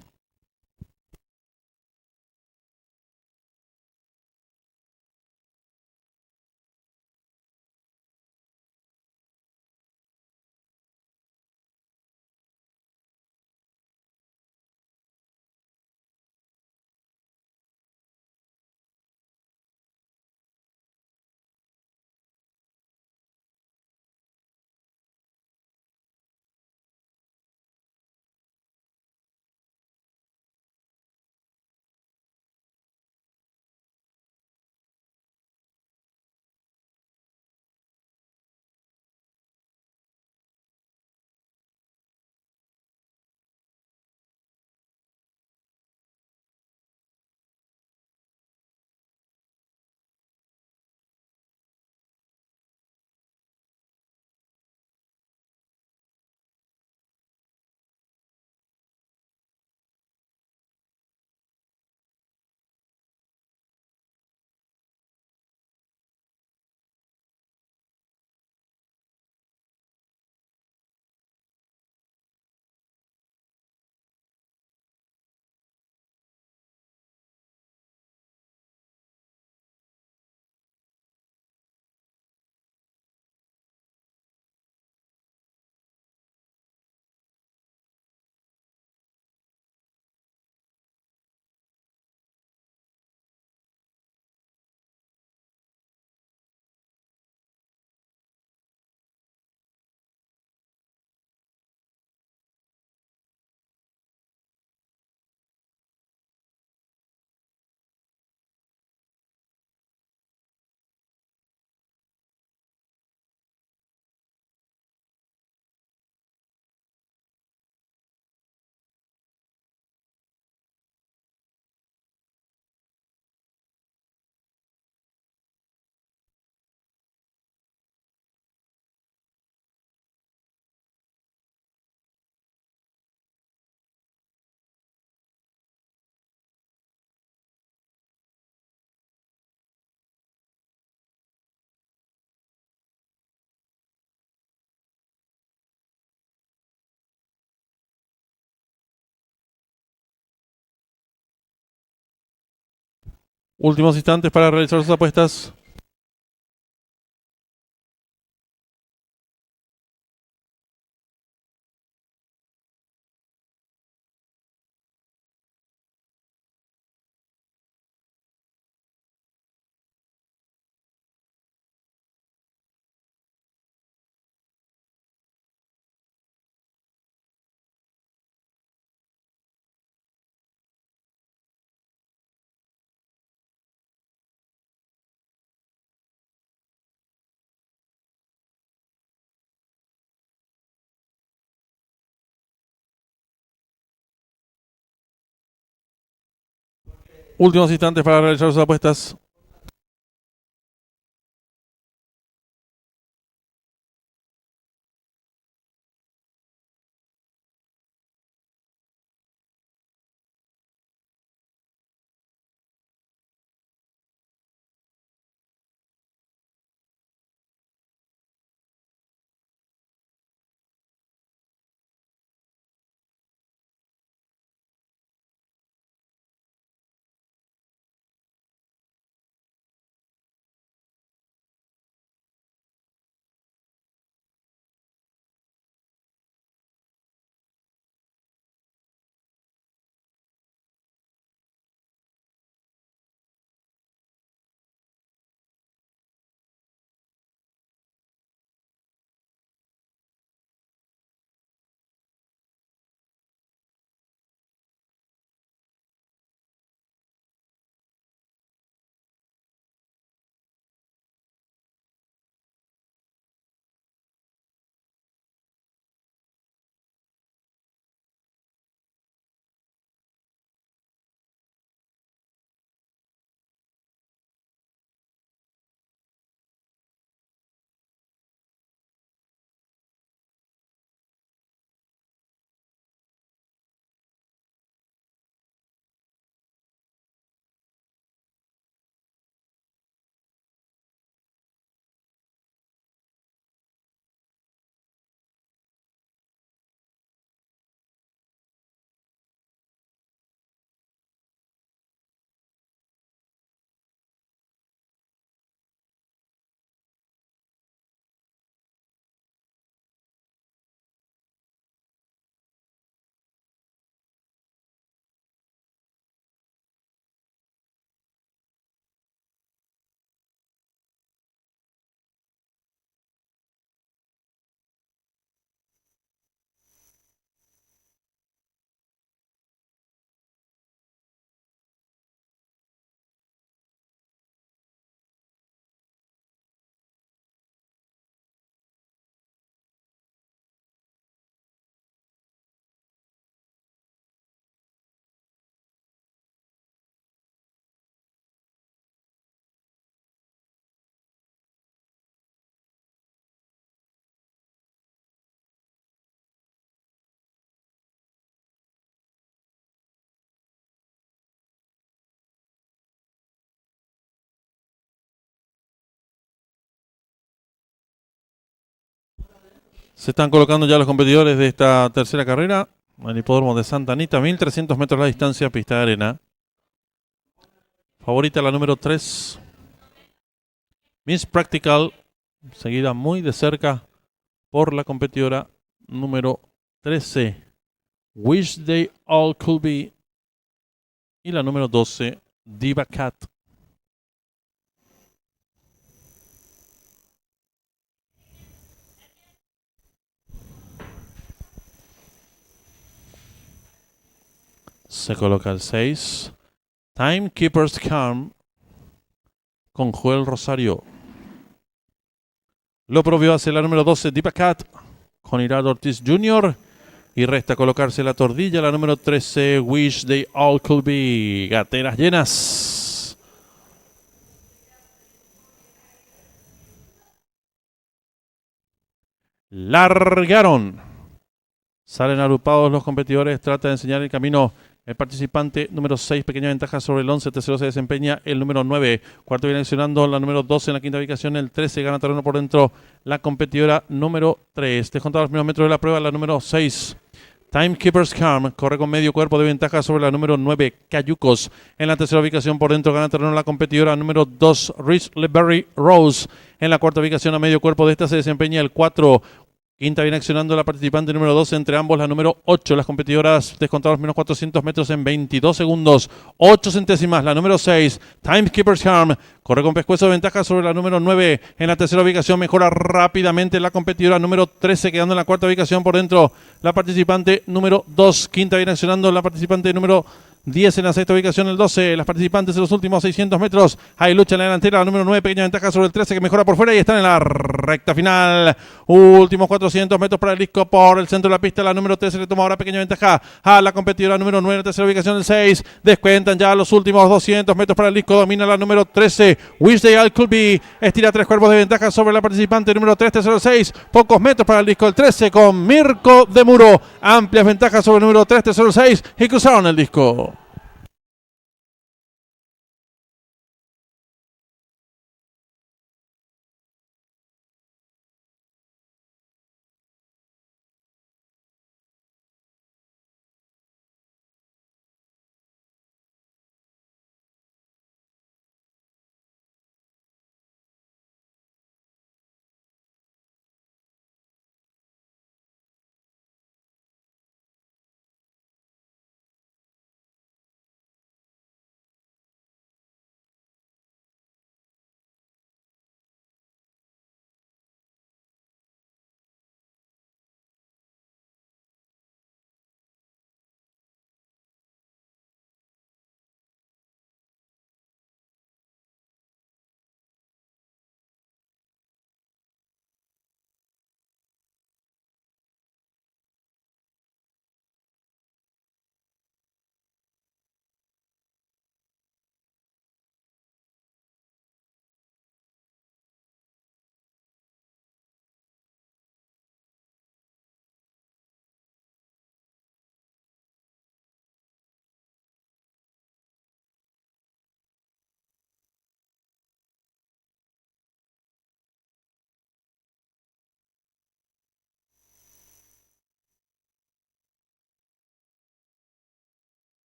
Últimos instantes para realizar sus apuestas. Últimos instantes para realizar sus apuestas. Se están colocando ya los competidores de esta tercera carrera. El hipódromo de Santa Anita, 1300 metros la distancia, pista de arena. Favorita la número 3. Miss Practical, seguida muy de cerca por la competidora número 13. Wish They All Could Be. Y la número 12, Diva Cat. Se coloca el 6. Timekeeper's Calm con Joel Rosario. Lo propio hace la número 12, Diva Cat, con Irado Ortiz Jr. Y resta colocarse la tordilla, la número 13, Wish They All Could Be. Gateras llenas. Largaron. Salen agrupados los competidores. Trata de enseñar el camino el participante número 6, pequeña ventaja sobre el 11. Tercero se desempeña el número 9. Cuarto viene accionando la número 12 en la quinta ubicación. El 13 gana terreno por dentro la competidora número 3. Descontado los primeros metros de la prueba, la número 6. Timekeeper's Calm corre con medio cuerpo de ventaja sobre la número 9, Cayucos. En la tercera ubicación por dentro gana terreno la competidora número 2, Rich LeBerry Rose. En la cuarta ubicación a medio cuerpo de esta se desempeña el 4. Quinta viene accionando la participante número 12, entre ambos la número 8. Las competidoras descontados menos 400 metros en 22 segundos. 8 centésimas, la número 6, Timekeeper's Calm. Corre con pescuezo de ventaja sobre la número 9. En la tercera ubicación mejora rápidamente la competidora número 13, quedando en la cuarta ubicación por dentro la participante número 2. Quinta viene accionando la participante número 10 en la sexta ubicación, el 12. Las participantes en los últimos 600 metros. Hay lucha en la delantera, la número 9, pequeña ventaja sobre el 13 que mejora por fuera y están en la recta final. Últimos 400 metros para el disco por el centro de la pista. La número 13 le toma ahora pequeña ventaja a la competidora número 9 en la tercera ubicación, el 6. Descuentan ya los últimos 200 metros para el disco. Domina la número 13. Wish They All Could Be. Estira 3 cuerpos de ventaja sobre la participante número 3, tercero 6. Pocos metros para el disco, el 13 con Mirko de Muro. Amplias ventajas sobre el número 3, tercero 6 y cruzaron el disco.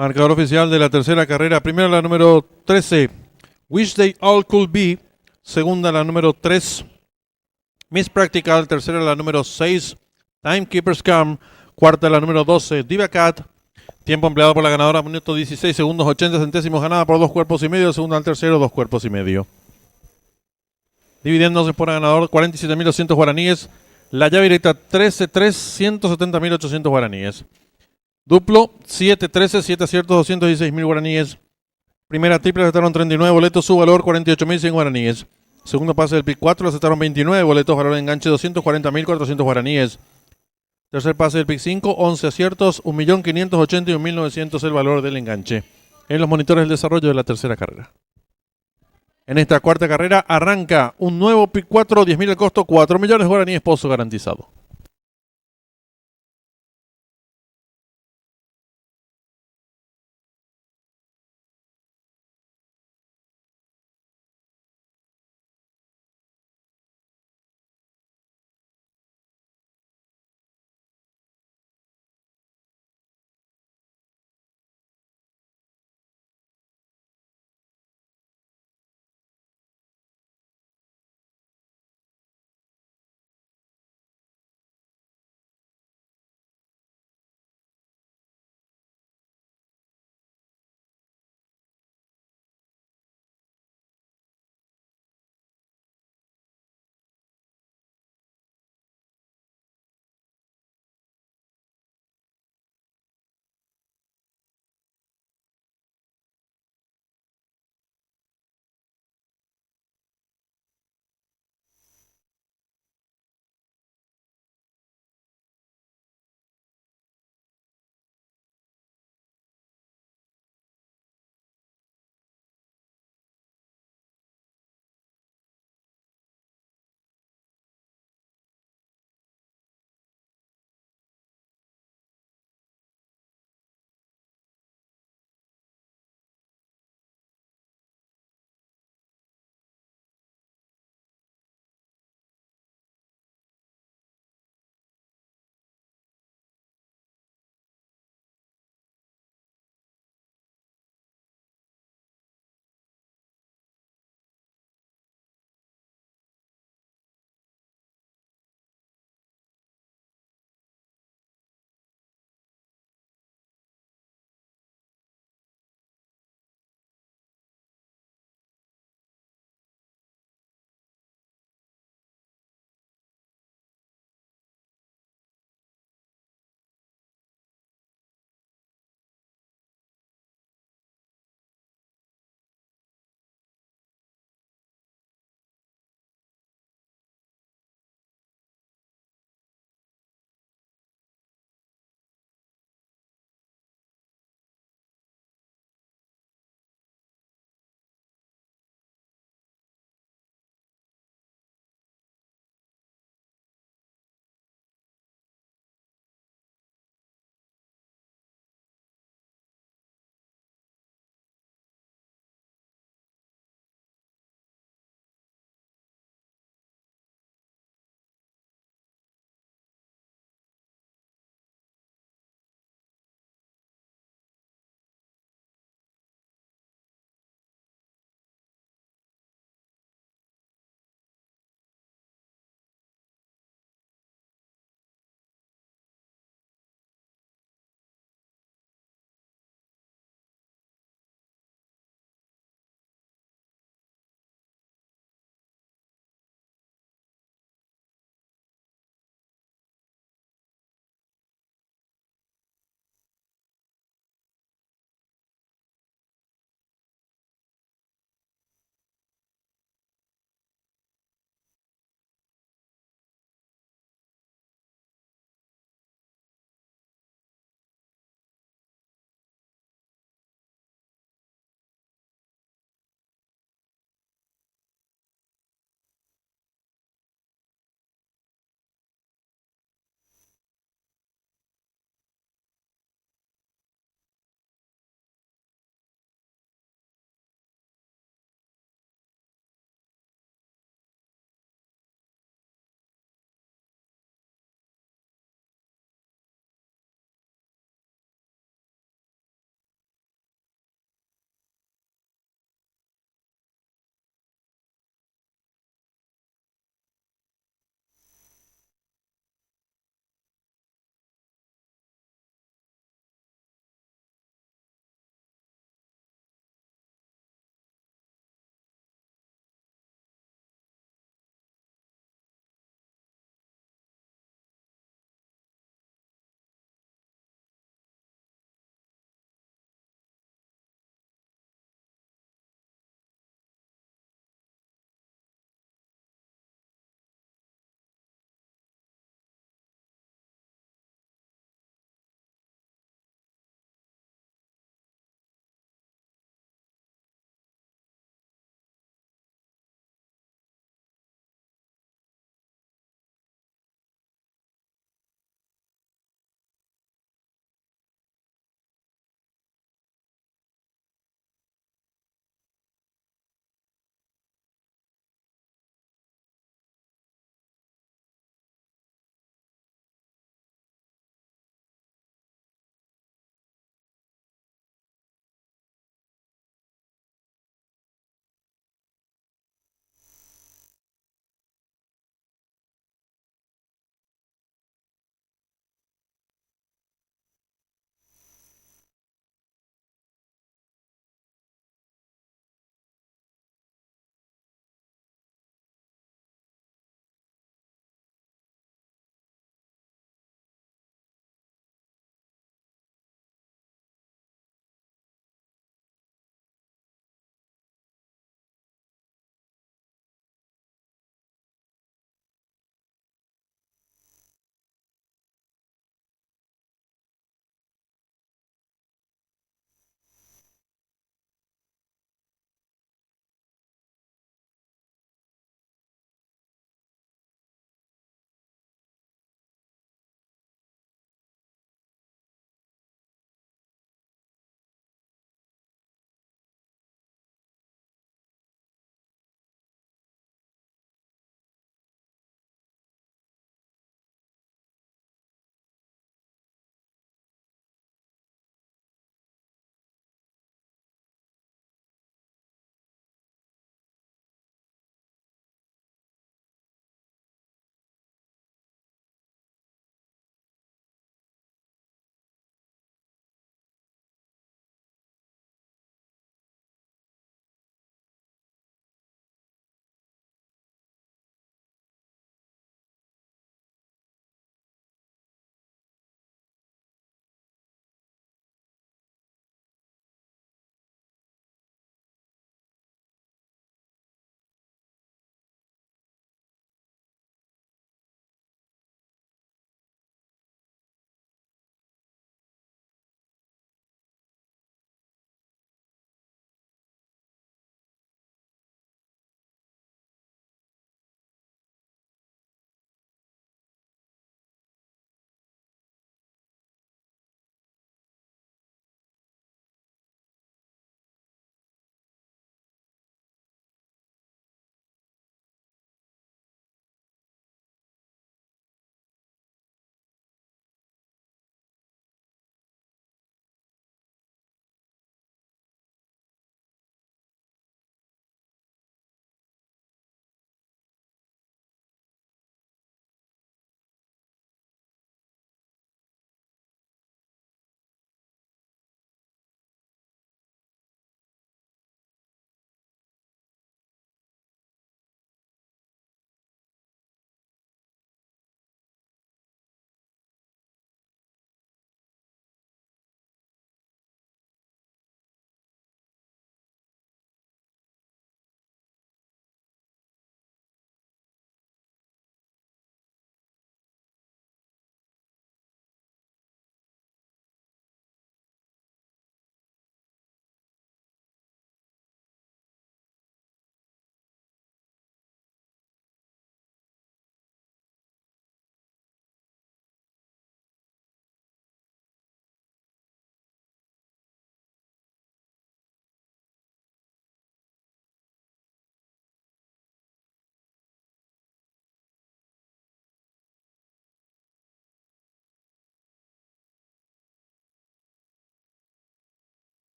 Marcador oficial de la tercera carrera. Primera la número 13, Wish They All Could Be. Segunda la número 3, Miss Practical. Tercera la número 6, Timekeeper's Calm. Cuarta la número 12, Diva Cat. Tiempo empleado por la ganadora, minuto 16 segundos 80 centésimos, ganada por 2 cuerpos y medio. Segunda al tercero, 2 cuerpos y medio. Dividiéndose por ganador 47.200 guaraníes. La llave directa 13-3, 170.800 guaraníes. Duplo 7-13, 7 aciertos, 216.000 guaraníes. Primera triple aceptaron 39 boletos, su valor 48.100 guaraníes. Segundo pase del pick 4 aceptaron 29 boletos, valor de enganche 240.400 guaraníes. Tercer pase del pick 5, 11 aciertos, 1.581.900 el valor del enganche. En los monitores del desarrollo de la tercera carrera. En esta cuarta carrera arranca un nuevo pick 4, 10.000 el costo, 4 millones de guaraníes, pozo garantizado.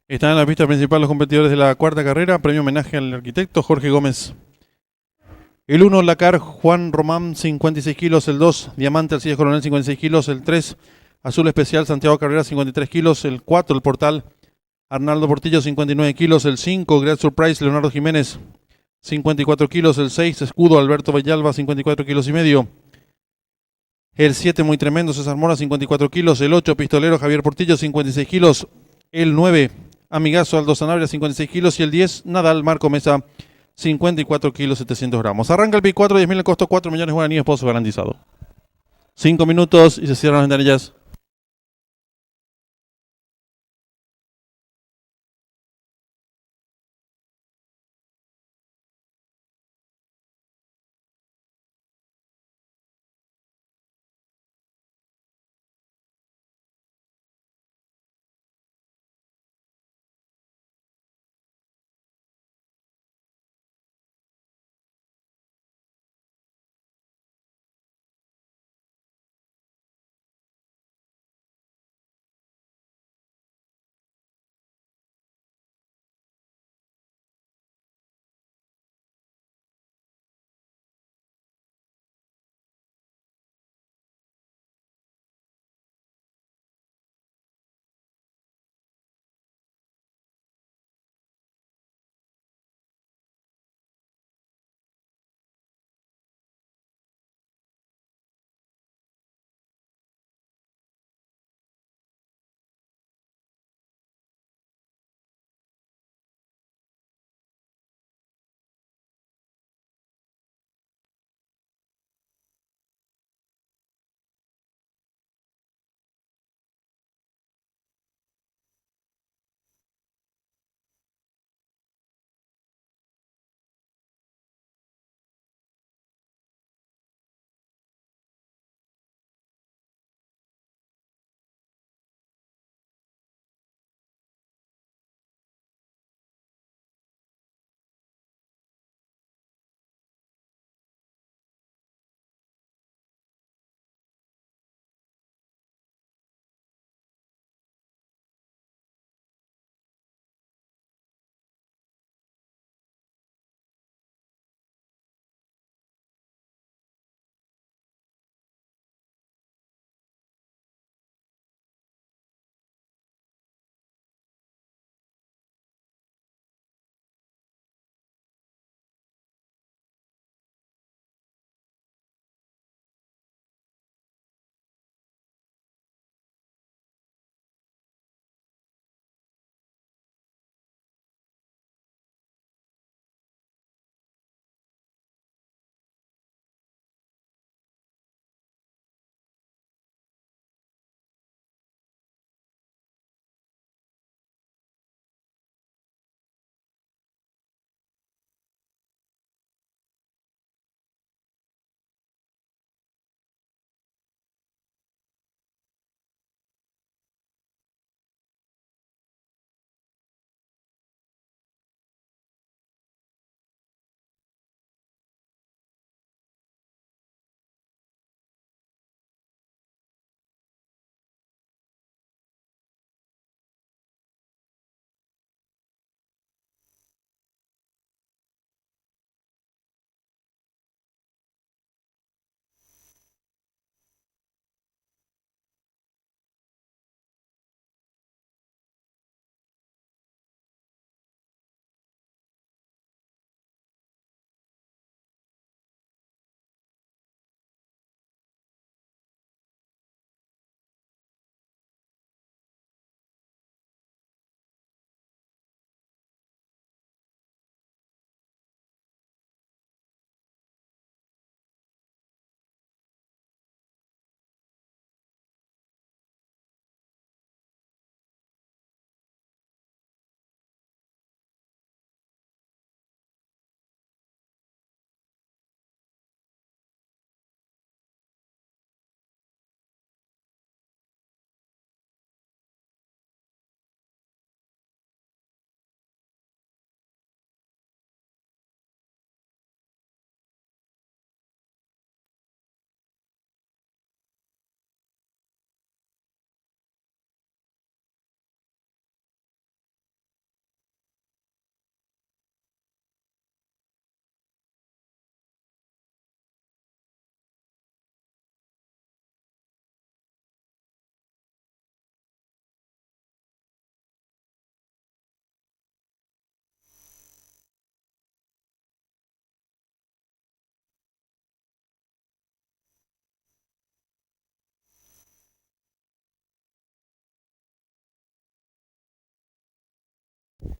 Están en la pista principal los competidores de la cuarta carrera. Premio homenaje al arquitecto Jorge Gómez. El 1, Lacar Juan Román, 56 kilos. El 2, Diamante Alcides Coronel, 56 kilos. El 3, Azul Especial Santiago Carrera, 53 kilos. El 4, El Portal Arnaldo Portillo, 59 kilos. El 5, Great Surprise Leonardo Jiménez, 54 kilos. El 6, Escudo Alberto Villalba, 54 kilos y medio. El 7, Muy Tremendo César Mora, 54 kilos. El 8, Pistolero Javier Portillo, 56 kilos. El 9, Amigazo Aldo Sanabria, 56 kilos. Y el 10, Nadal Marco Mesa, 54 kilos 700 gramos. Arranca el P4, 10.000 el costo, 4 millones de guaraníes, pozo garantizado. 5 minutos y se cierran las ventanillas.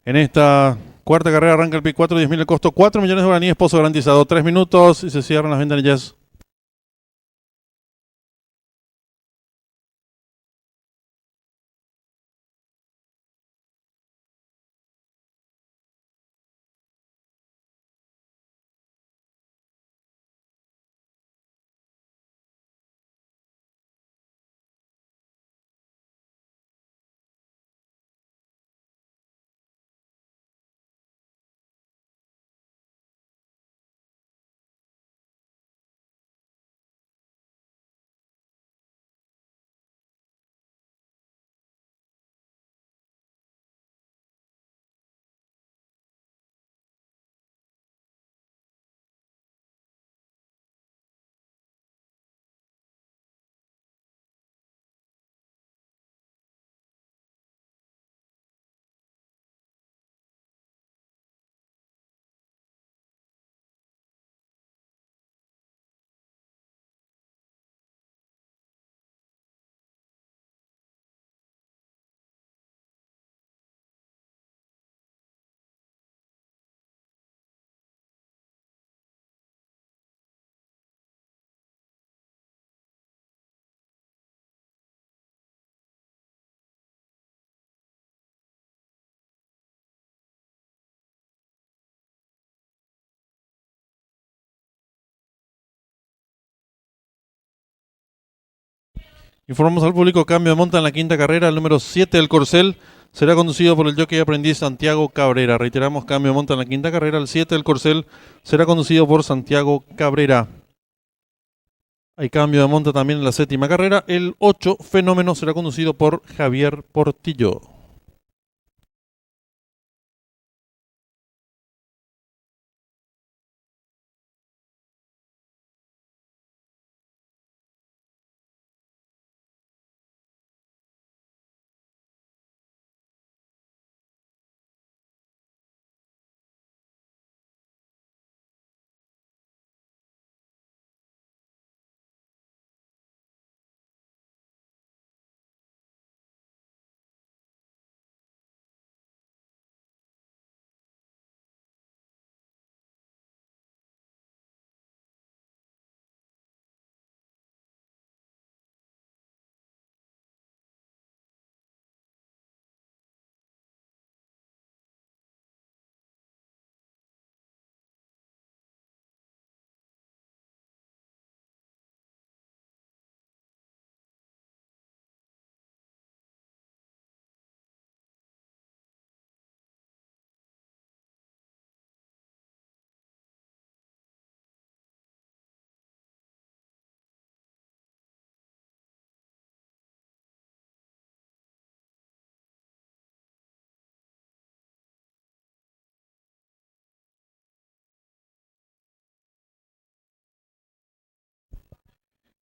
En esta cuarta carrera arranca el P4, 10.000 el costo, 4 millones de guaraníes, pozo garantizado, 3 minutos y se cierran las ventanillas. Informamos al público, cambio de monta en la quinta carrera, el número 7 del Corcel será conducido por el jockey aprendiz Santiago Cabrera. Reiteramos, cambio de monta en la quinta carrera, el 7 del Corcel será conducido por Santiago Cabrera. Hay cambio de monta también en la séptima carrera, el 8 Fenómeno será conducido por Javier Portillo.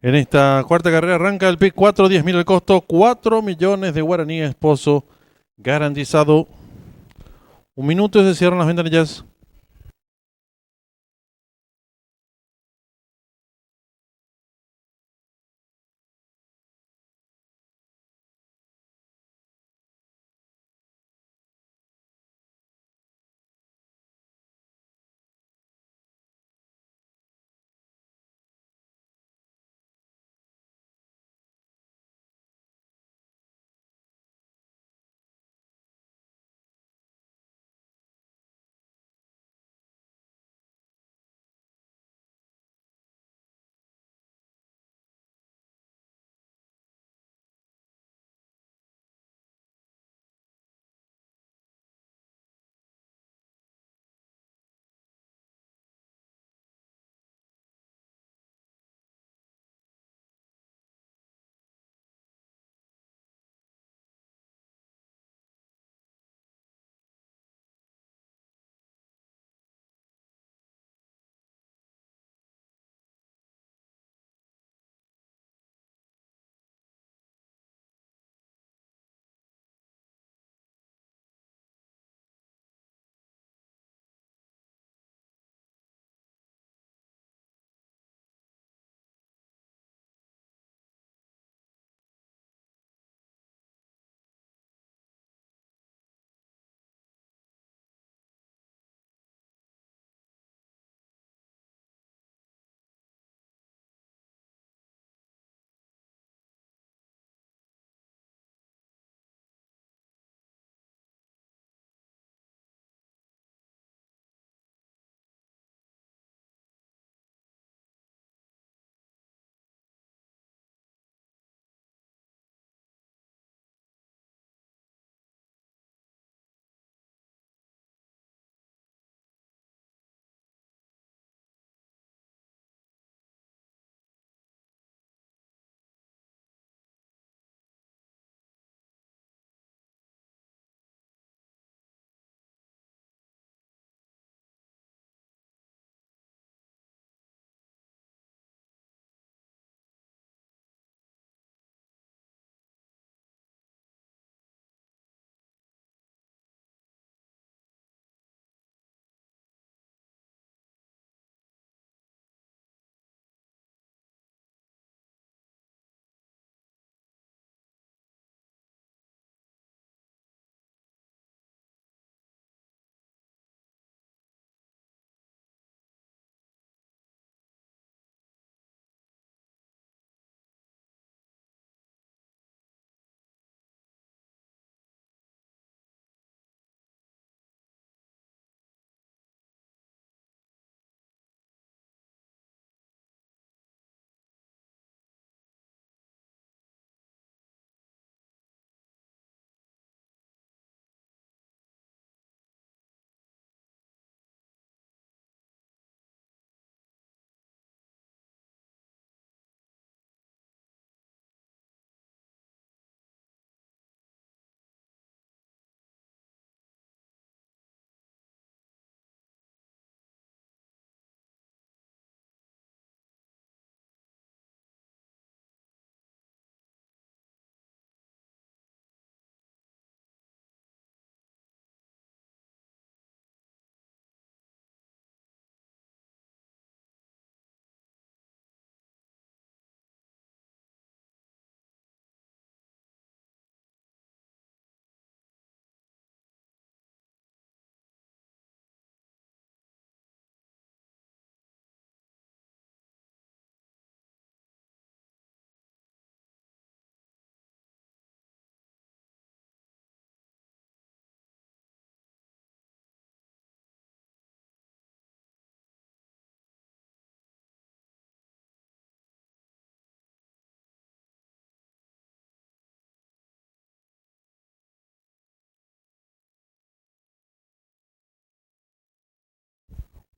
En esta cuarta carrera arranca el P4, 10.000 el costo, 4 millones de guaraníes, pozo garantizado. Un minuto y se cierran las ventanillas.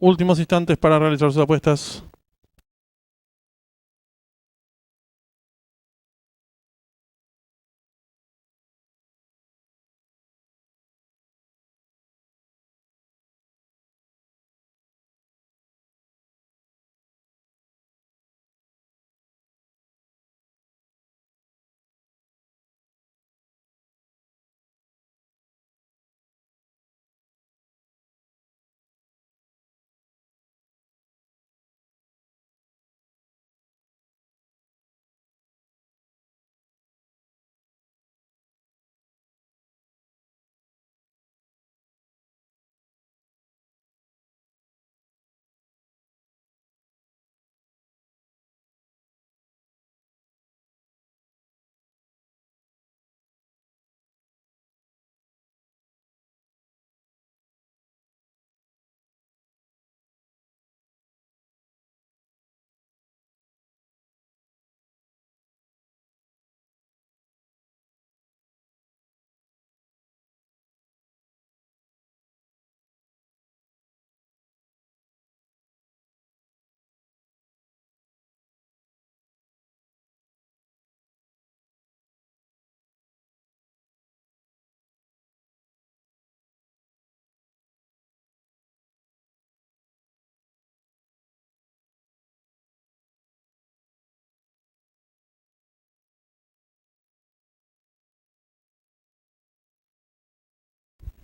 Últimos instantes para realizar sus apuestas.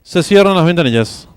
Se cierran las ventanillas.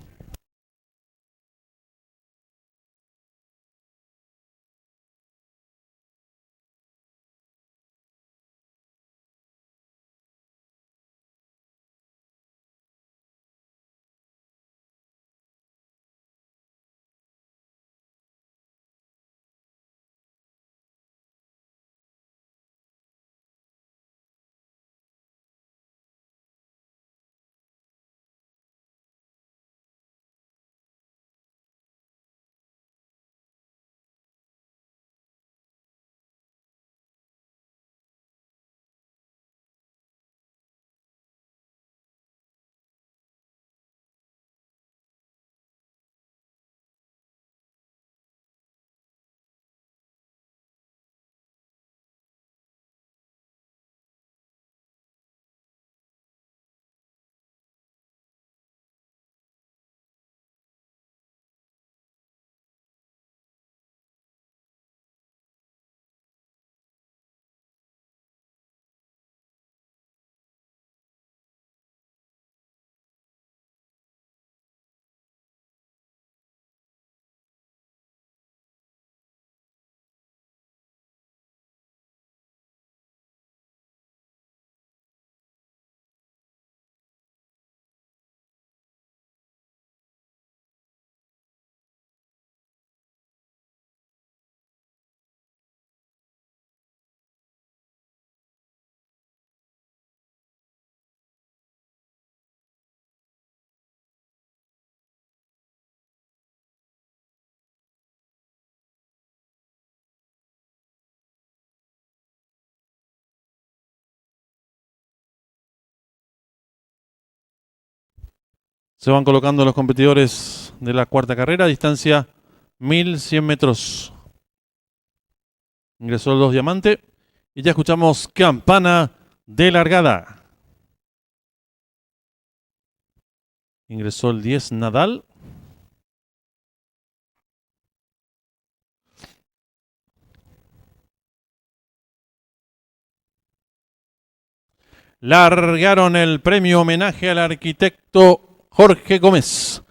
Se van colocando los competidores de la cuarta carrera, distancia 1100 metros. Ingresó el 2 Diamante y ya escuchamos campana de largada. Ingresó el 10 Nadal. Largaron el premio homenaje al arquitecto Jorge Gómez.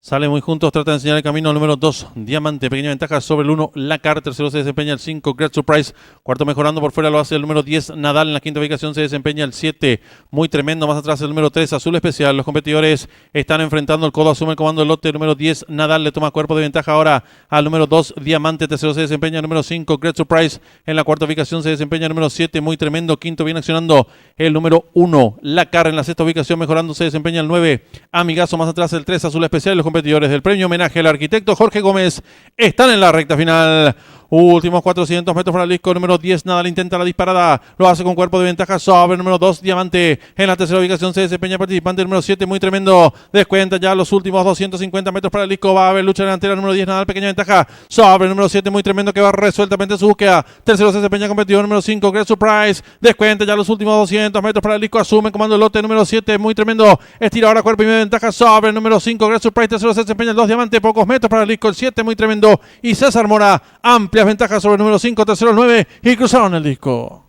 Sale muy juntos, trata de enseñar el camino al número 2, Diamante, pequeña ventaja sobre el 1, Lacar, tercero se desempeña el 5, Great Surprise, cuarto mejorando por fuera lo hace el número 10, Nadal, en la quinta ubicación se desempeña el 7, muy tremendo, más atrás el número 3, Azul Especial, los competidores están enfrentando el codo, asume el comando del lote, el número 10, Nadal le toma cuerpo de ventaja ahora al número 2, Diamante, tercero se desempeña el número 5, Great Surprise, en la cuarta ubicación se desempeña el número 7, muy tremendo, quinto viene accionando el número 1, Lacar, en la sexta ubicación mejorando se desempeña el 9, Amigazo, más atrás el 3, Azul Especial, los competidores del premio homenaje al arquitecto Jorge Gómez están en la recta final. Últimos 400 metros para el disco número 10. Nadal intenta la disparada. Lo hace con cuerpo de ventaja sobre el número 2, Diamante. En la tercera ubicación se desempeña participante número 7, muy tremendo. Descuenta ya los últimos 250 metros para el disco. Va a haber lucha delantera número 10. Nadal, pequeña ventaja sobre el número 7, muy tremendo, que va resueltamente su búsqueda. Tercero se desempeña competidor número 5, Great Surprise. Descuenta ya los últimos 200 metros para el disco. Asume comando el lote número 7, muy tremendo. Estira ahora cuerpo y media ventaja sobre el número 5, Great Surprise. Tercero se desempeña el 2, Diamante. Pocos metros para el disco. El 7, muy tremendo. Y César Mora, amplias ventajas sobre el número 5, tercero el 9 y cruzaron el disco.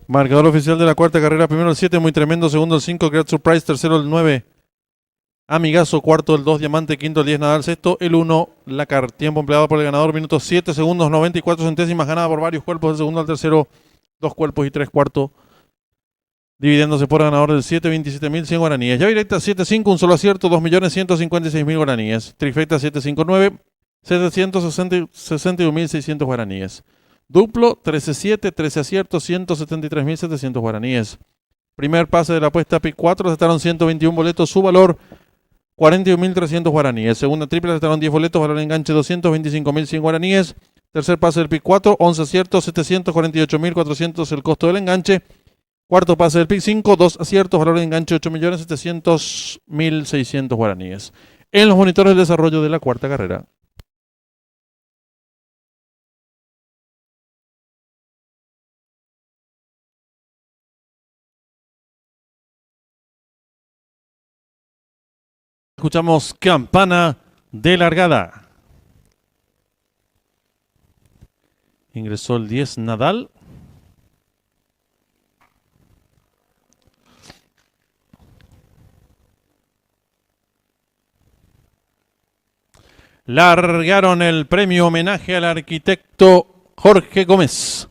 Marcador oficial de la cuarta carrera. Primero el 7, muy tremendo. Segundo el 5, Great Surprise. Tercero el 9, Amigazo. Cuarto el 2, Diamante. Quinto el 10, Nadal. Sexto el 1, Lacar. Tiempo empleado por el ganador. Minutos 7 segundos 94 centésimas. Ganada por varios cuerpos. Del segundo al tercero, 2 cuerpos y 3 cuartos. Dividiéndose por ganador del 7, 27.100 guaraníes. Llave directa 7-5, un solo acierto, 2.156.000 guaraníes. Trifecta 7-5-9, 761.600 guaraníes. Duplo 13-7, 13 aciertos, 173.700 guaraníes. Primer pase de la apuesta PIC 4, aceptaron 121 boletos, su valor 41.300 guaraníes. Segunda triple, aceptaron 10 boletos, valor de enganche 225.100 guaraníes. Tercer pase del PIC 4, 11 aciertos, 748.400 el costo del enganche. Cuarto pase del PIC 5, 2 aciertos, valor de enganche 8.700.600 guaraníes. En los monitores de desarrollo de la cuarta carrera. Escuchamos campana de largada. Ingresó el 10, Nadal. Largaron el premio homenaje al arquitecto Jorge Gómez.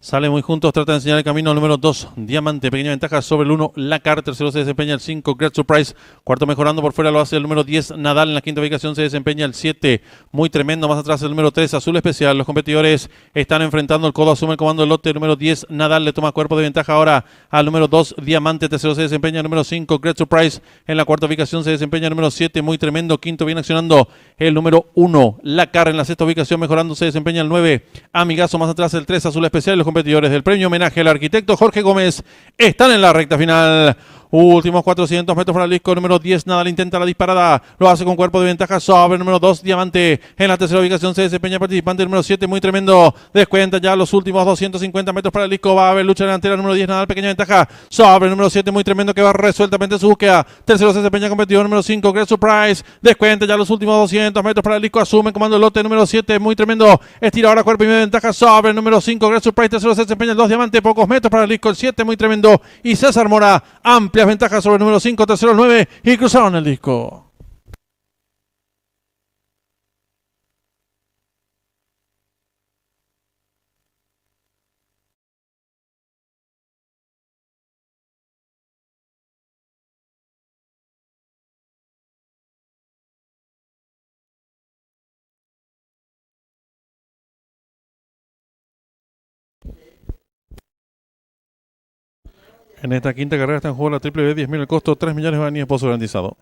Sale muy juntos, trata de enseñar el camino al número 2, Diamante, pequeña ventaja sobre el 1, Lacar. Tercero se desempeña el 5, Great Surprise. Cuarto mejorando por fuera lo hace el número 10, Nadal. En la quinta ubicación se desempeña el 7, muy tremendo. Más atrás el número 3, Azul Especial. Los competidores están enfrentando el codo, asume el comando del lote. El número 10, Nadal, le toma cuerpo de ventaja ahora al número 2, Diamante. Tercero se desempeña el número 5, Great Surprise. En la cuarta ubicación se desempeña el número 7, muy tremendo. Quinto viene accionando el número 1, Lacar. En la sexta ubicación mejorando se desempeña el 9, Amigazo. Más atrás el 3, Azul Especial. Los competidores del premio homenaje al arquitecto Jorge Gómez están en la recta final. Últimos 400 metros para el disco. Número 10, Nadal intenta la disparada. Lo hace con cuerpo de ventaja sobre el número 2, Diamante. En la tercera ubicación se desempeña el participante número 7, muy tremendo. Descuenta ya los últimos 250 metros para el disco. Va a haber lucha delantera. Número 10, Nadal, pequeña ventaja sobre el número 7, muy tremendo, que va resueltamente su búsqueda. Tercero se desempeña competidor número 5, Great Surprise. Descuenta ya los últimos 200 metros para el disco. Asume comando el lote número 7, muy tremendo. Estira ahora cuerpo y media ventaja sobre el número 5, Great Surprise. Tercero se desempeña el 2, Diamante. Pocos metros para el disco. El 7, muy tremendo. Y César Mora, amplias ventajas sobre el número 5, tercero el 9 y cruzaron el disco. En esta quinta carrera está en juego la triple B, 10.000 el costo, 3 millones de guaraníes, pozo garantizado.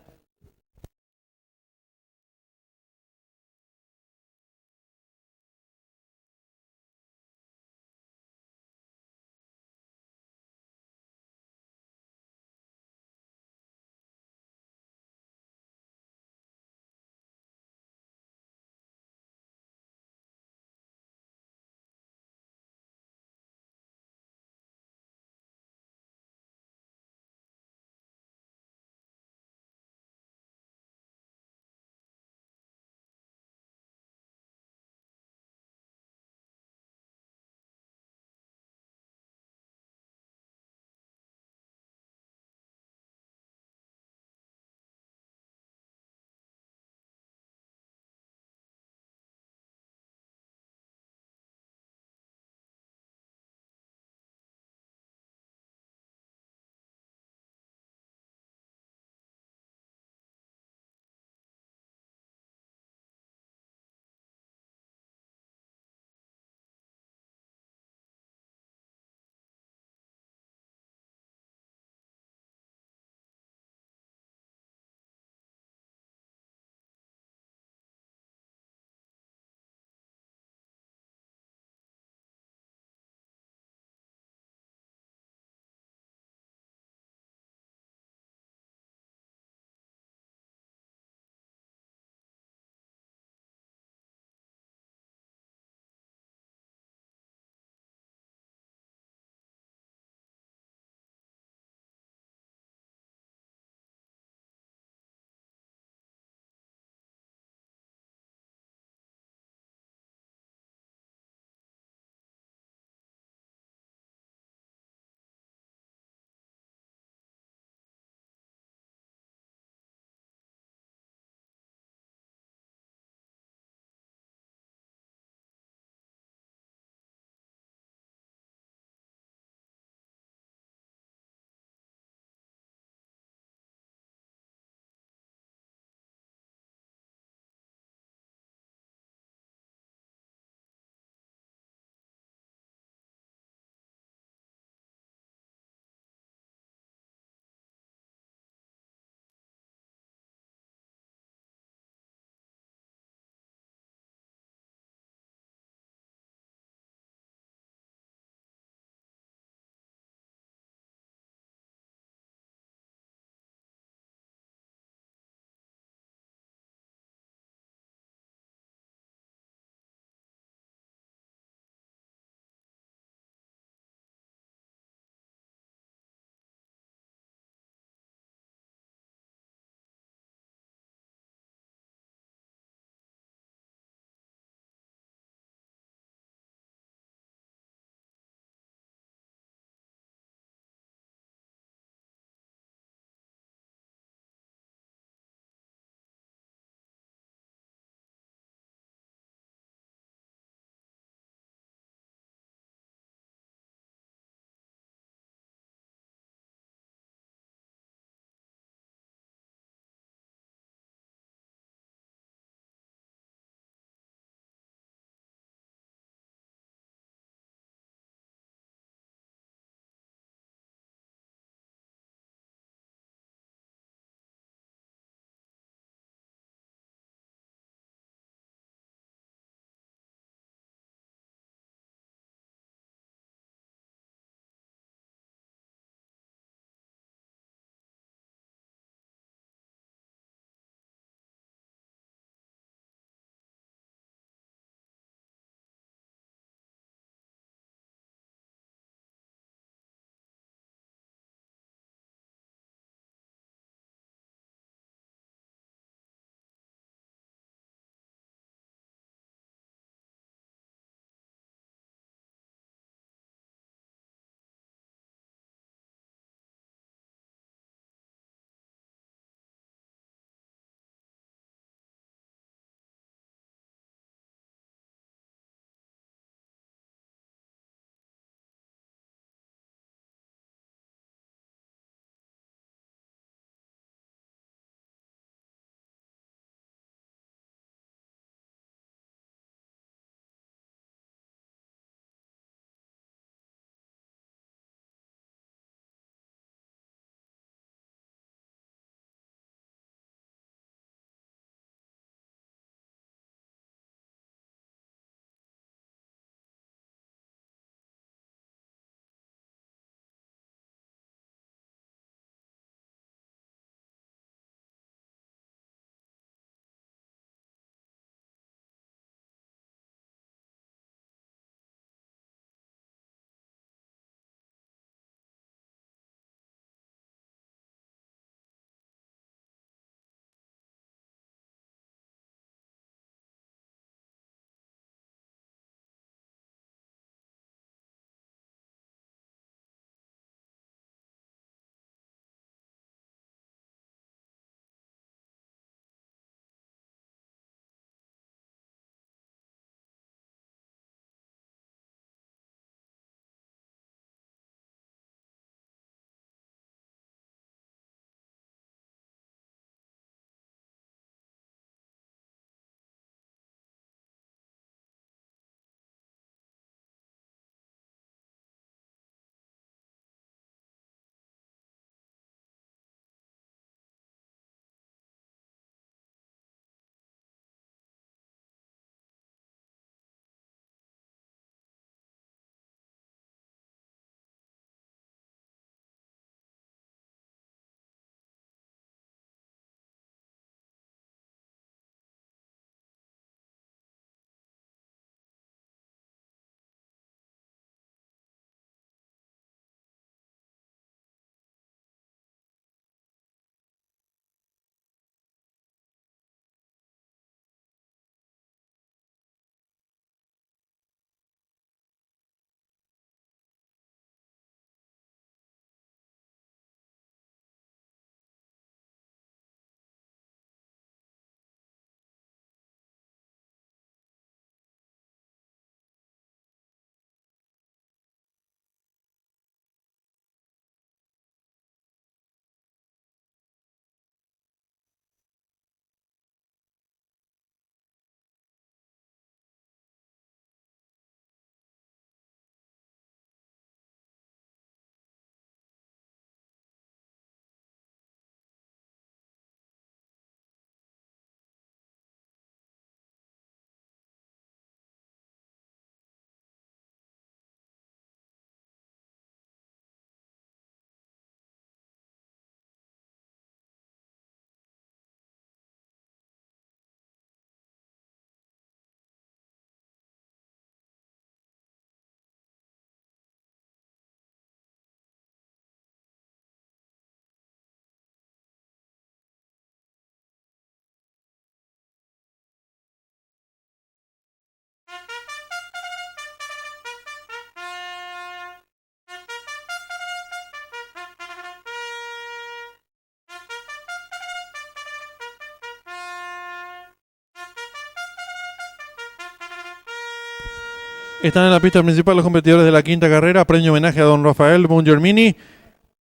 Están en la pista principal los competidores de la quinta carrera. Premio homenaje a don Rafael Buongiormini.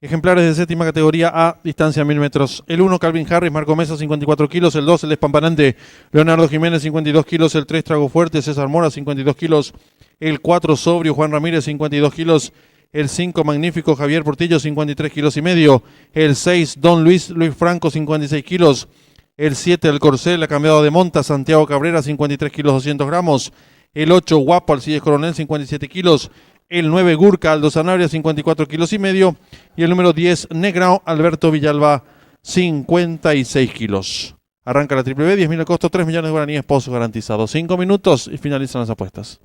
Ejemplares de séptima categoría A, distancia 1000 metros. El 1, Calvin Harris, Marco Mesa, 54 kilos. El 2, el despampanante, Leonardo Jiménez, 52 kilos. El 3, Trago Fuerte, César Mora, 52 kilos. El 4, Sobrio, Juan Ramírez, 52 kilos. El 5, Magnífico, Javier Portillo, 53 kilos y medio. El 6, Don Luis Franco, 56 kilos. El 7, el Corcel, ha cambiado de monta, Santiago Cabrera, 53 kilos 200 gramos. El 8, Guapo, Alcides Coronel, 57 kilos. El 9, Gurka, Aldo Sanabria, 54 kilos y medio. Y el número 10, Negrao, Alberto Villalba, 56 kilos. Arranca la Triple B, 10.000 el costo, 3 millones de guaraníes, pozos garantizados. 5 minutos y finalizan las apuestas.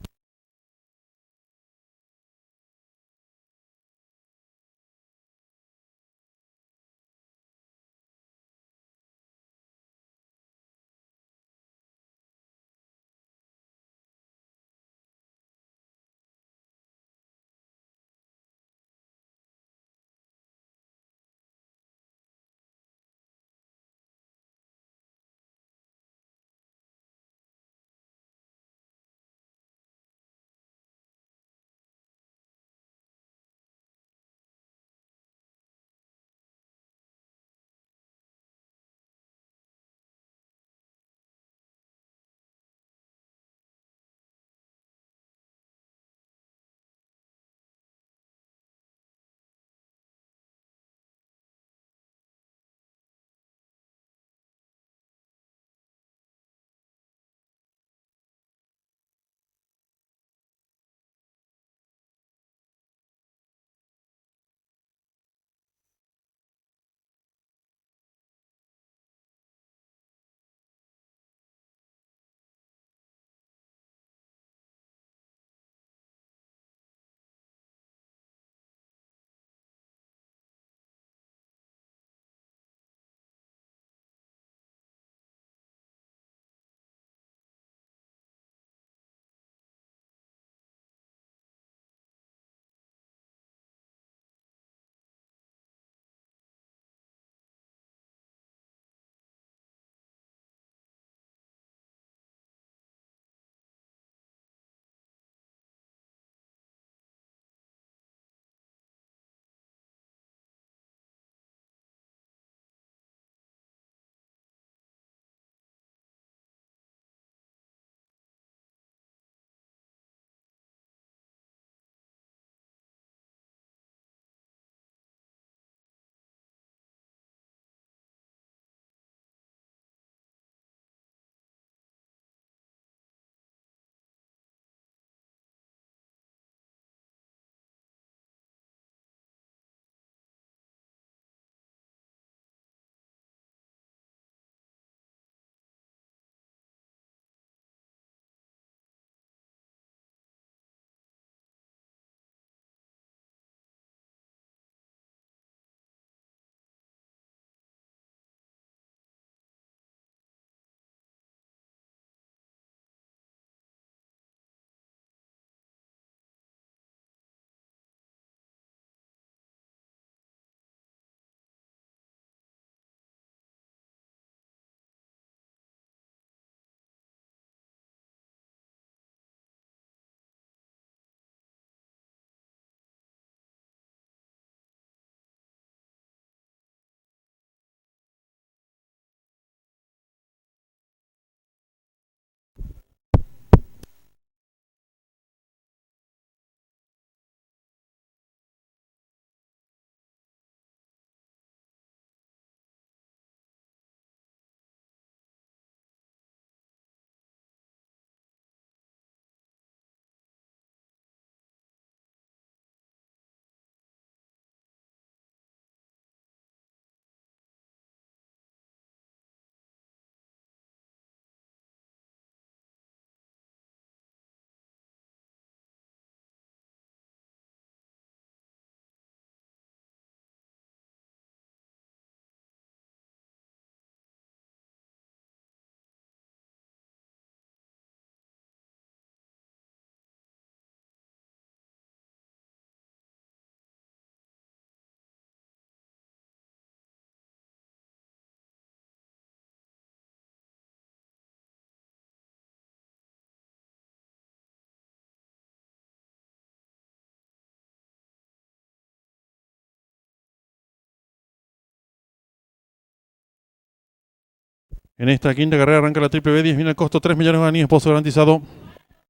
En esta quinta carrera arranca la Triple B, 10.000 el costo, 3 millones de guaraníes, pozo garantizado.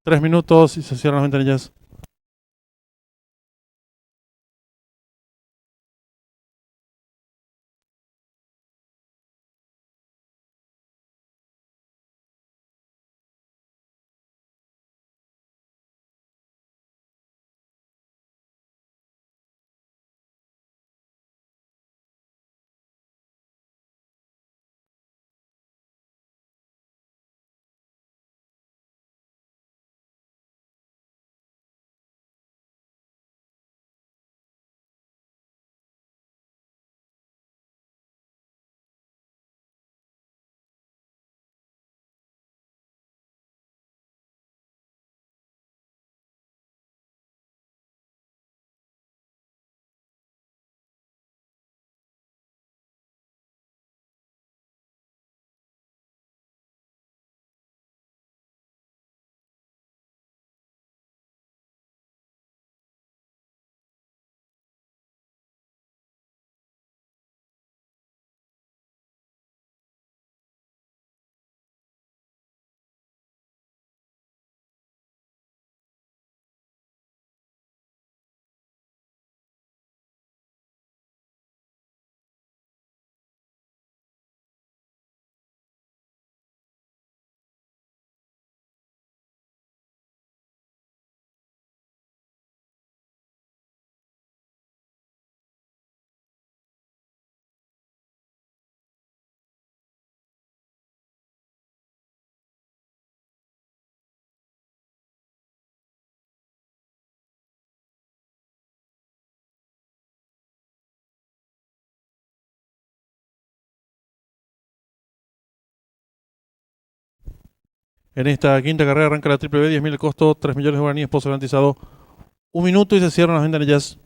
3 minutos y se cierran las ventanillas. En esta quinta carrera arranca la Triple B, 10.000 el costo, 3 millones de guaraníes, pozo garantizado. 1 minuto y se cierran las ventanillas.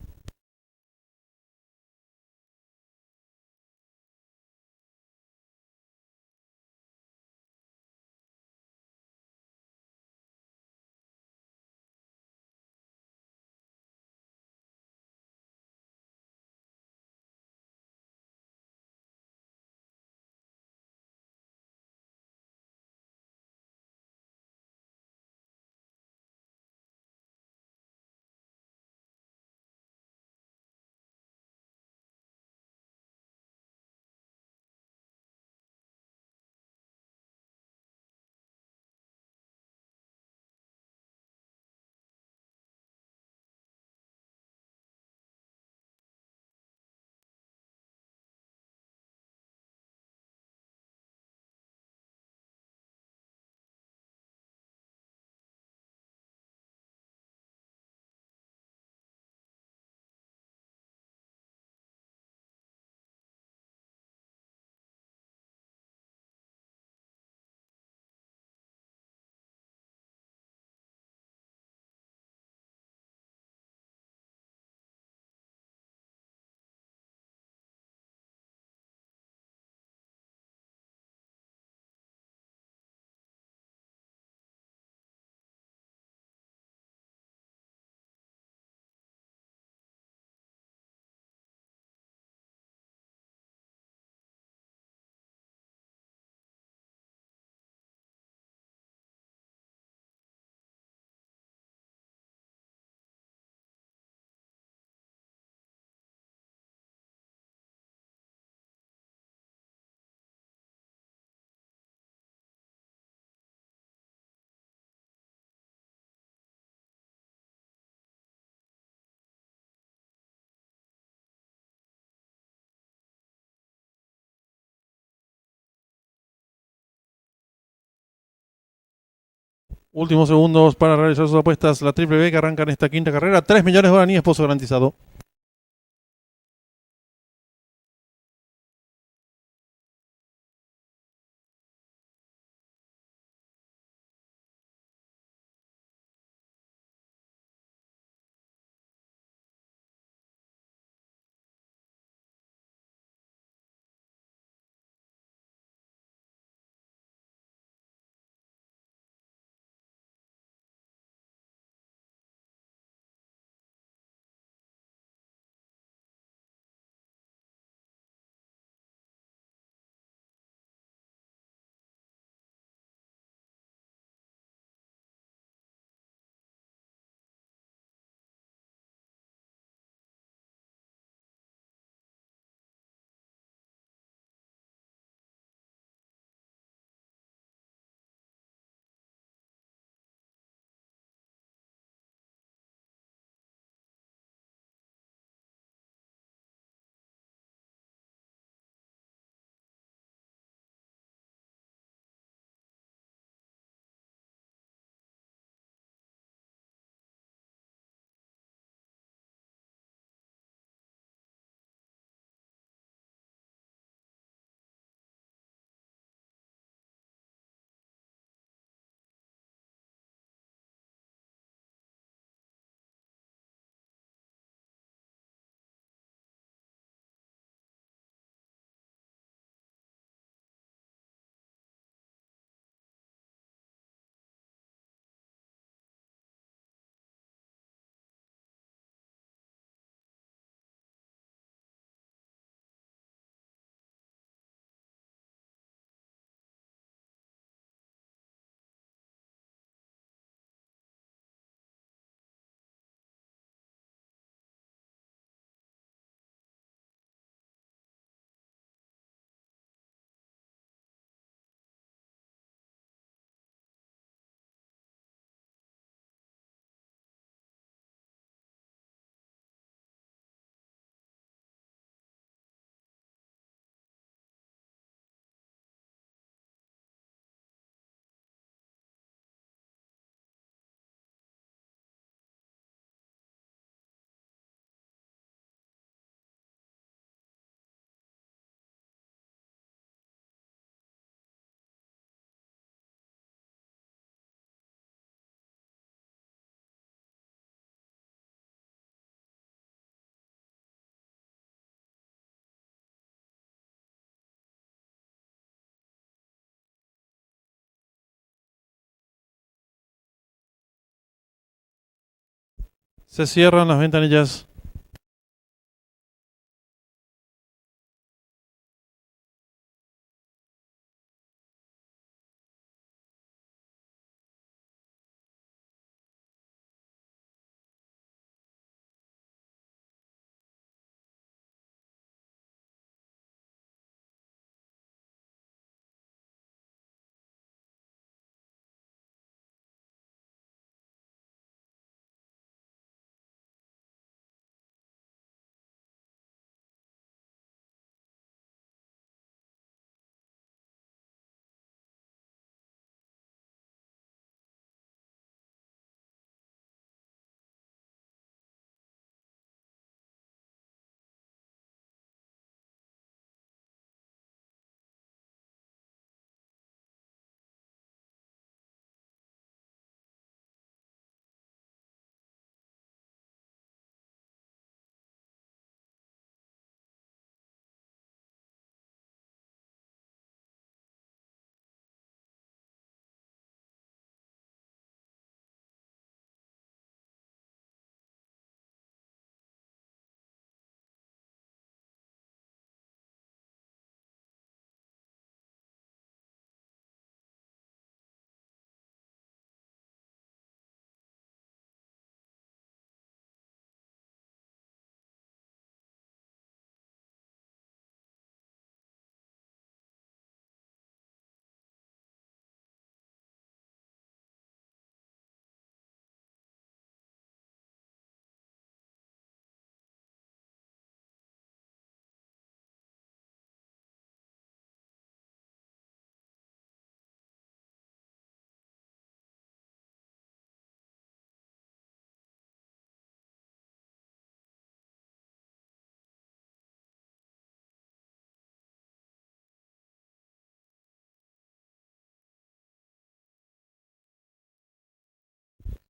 Últimos segundos para realizar sus apuestas. La Triple B que arranca en esta quinta carrera. 3 millones de guaraníes, pozo garantizado. Se cierran las ventanillas.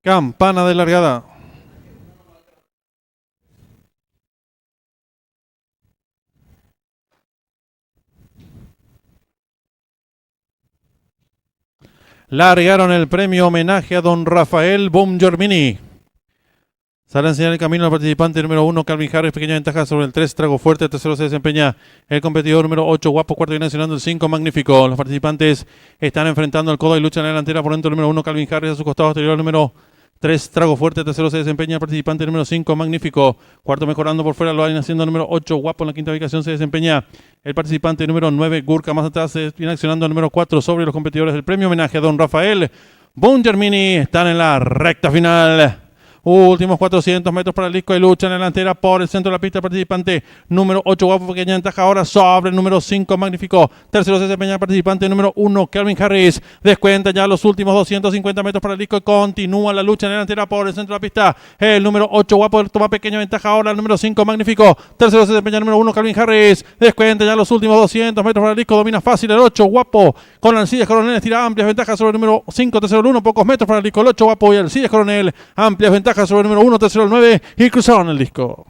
Campana de largada. Largaron el premio homenaje a don Rafael Bomgiormini. Sale a enseñar el camino al participante número 1, Calvin Harris, pequeña ventaja sobre el 3, Trago Fuerte. Tercero se desempeña el competidor número 8, Guapo. Cuarto viene accionando el 5, Magnífico. Los participantes están enfrentando el codo y lucha en la delantera por dentro el número 1, Calvin Harris. A su costado exterior el número 3, Trago Fuerte. Tercero se desempeña el participante número 5, Magnífico. Cuarto mejorando por fuera, lo viene haciendo el número 8, Guapo. En la quinta ubicación se desempeña el participante número 9, Gurka. Más atrás se viene accionando el número 4 sobre los competidores del premio homenaje a don Rafael Bomgiormini. Están en la recta final. Últimos 400 metros para el disco de lucha en la delantera por el centro de la pista. Participante número 8, Guapo, pequeña ventaja ahora sobre el número 5, Magnífico. Tercero se desempeña el participante número 1, Calvin Harris. Descuenta ya los últimos 250 metros para el disco y continúa la lucha en la delantera por el centro de la pista. El número 8, Guapo, toma pequeña ventaja ahora el número 5, Magnífico. Tercero se desempeña el número 1, Calvin Harris. Descuenta ya los últimos 200 metros para el disco. Domina fácil el 8, Guapo. Con Alcides Coronel tira amplias ventajas sobre el número 5, tercero el 1. Pocos metros para el disco. El 8, Guapo, y Alcides Coronel. Amplias ventajas sobre el número 1, tercero el 9 y cruzaron el disco.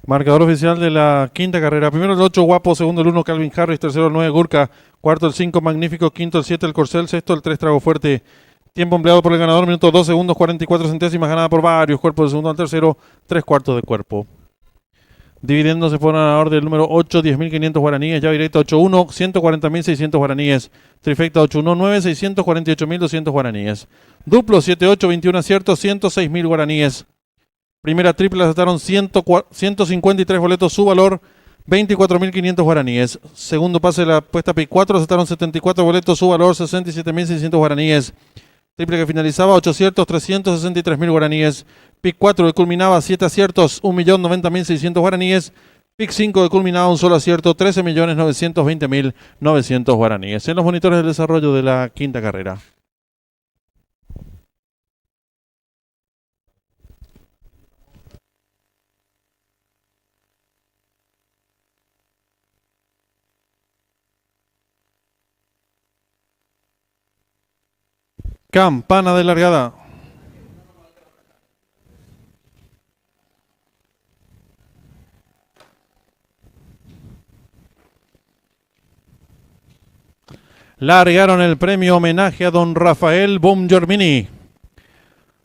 Marcador oficial de la quinta carrera. Primero el 8, Guapo. Segundo el 1, Calvin Harris. Tercero el 9, Gurka. Cuarto el 5, Magnífico. Quinto el 7, el Corcel. Sexto el 3, Trago Fuerte. Tiempo empleado por el ganador, minutos 2 segundos 44 centésimas, ganada por varios cuerpos del segundo al tercero, 3/4 de cuerpo. Dividendos se fueron a ganador del número 8, 10.500 guaraníes. Llave directa 8-1, 140.600 guaraníes. Trifecta 8-1-9, 648.200 guaraníes. Duplo 7-8, 21 aciertos, 106.000 guaraníes. Primera triple aceptaron 153 boletos, su valor 24.500 guaraníes. Segundo pase de la apuesta Pick 4 aceptaron 74 boletos, su valor 67.600 guaraníes. Triple que finalizaba 8 aciertos, 363.000 guaraníes. Pick 4 que culminaba 7 aciertos, 1.090.600 guaraníes. Pick 5 que culminaba un solo acierto, 13.920.900 guaraníes. En los monitores del desarrollo de la quinta carrera. Campana de largada. Largaron el premio homenaje a don Rafael Bomgermini.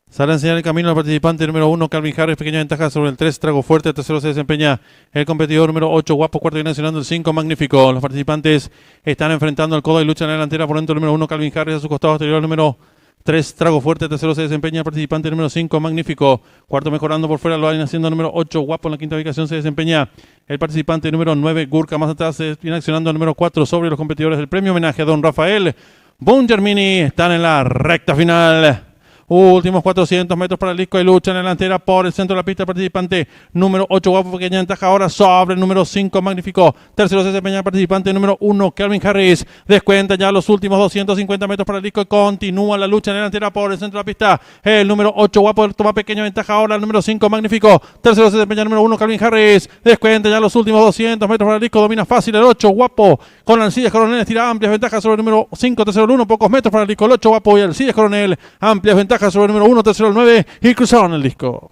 Sale a enseñar el camino al participante número 1, Calvin Harris, pequeña ventaja sobre el 3, Trago Fuerte. Tercero se desempeña el competidor número 8, Guapo. Cuarto viene accionando el 5, Magnífico. Los participantes están enfrentando el codo y luchan en la delantera por dentro el número 1, Calvin Harris, a su costado exterior el número 3, Trago Fuerte. Tercero se desempeña el participante número 5, Magnífico. Cuarto mejorando por fuera, lo van haciendo el número 8, Guapo. En la quinta ubicación se desempeña el participante número 9, Gurka. Más atrás se viene accionando el número 4 sobre los competidores del premio homenaje a don Rafael Bomgermini. Están en la recta final. Últimos 400 metros para el disco y lucha en la delantera por el centro de la pista. Participante número 8, Guapo, pequeña ventaja ahora sobre el número 5, Magnífico. Tercero se desempeña el participante número 1, Calvin Harris. Descuenta ya los últimos 250 metros para el disco y continúa la lucha en la delantera por el centro de la pista. El número 8, Guapo, toma pequeña ventaja ahora el número 5, Magnífico. Tercero se desempeña el número 1, Calvin Harris. Descuenta ya los últimos 200 metros para el disco. Domina fácil el 8, Guapo. Con Alcides Coronel tira amplias ventajas sobre el número 5, tercero el 1. Pocos metros para el disco. El 8, Guapo, y Alcides Coronel. Amplias ventajas sobre el número 1, tercero el 9 y cruzaron el disco.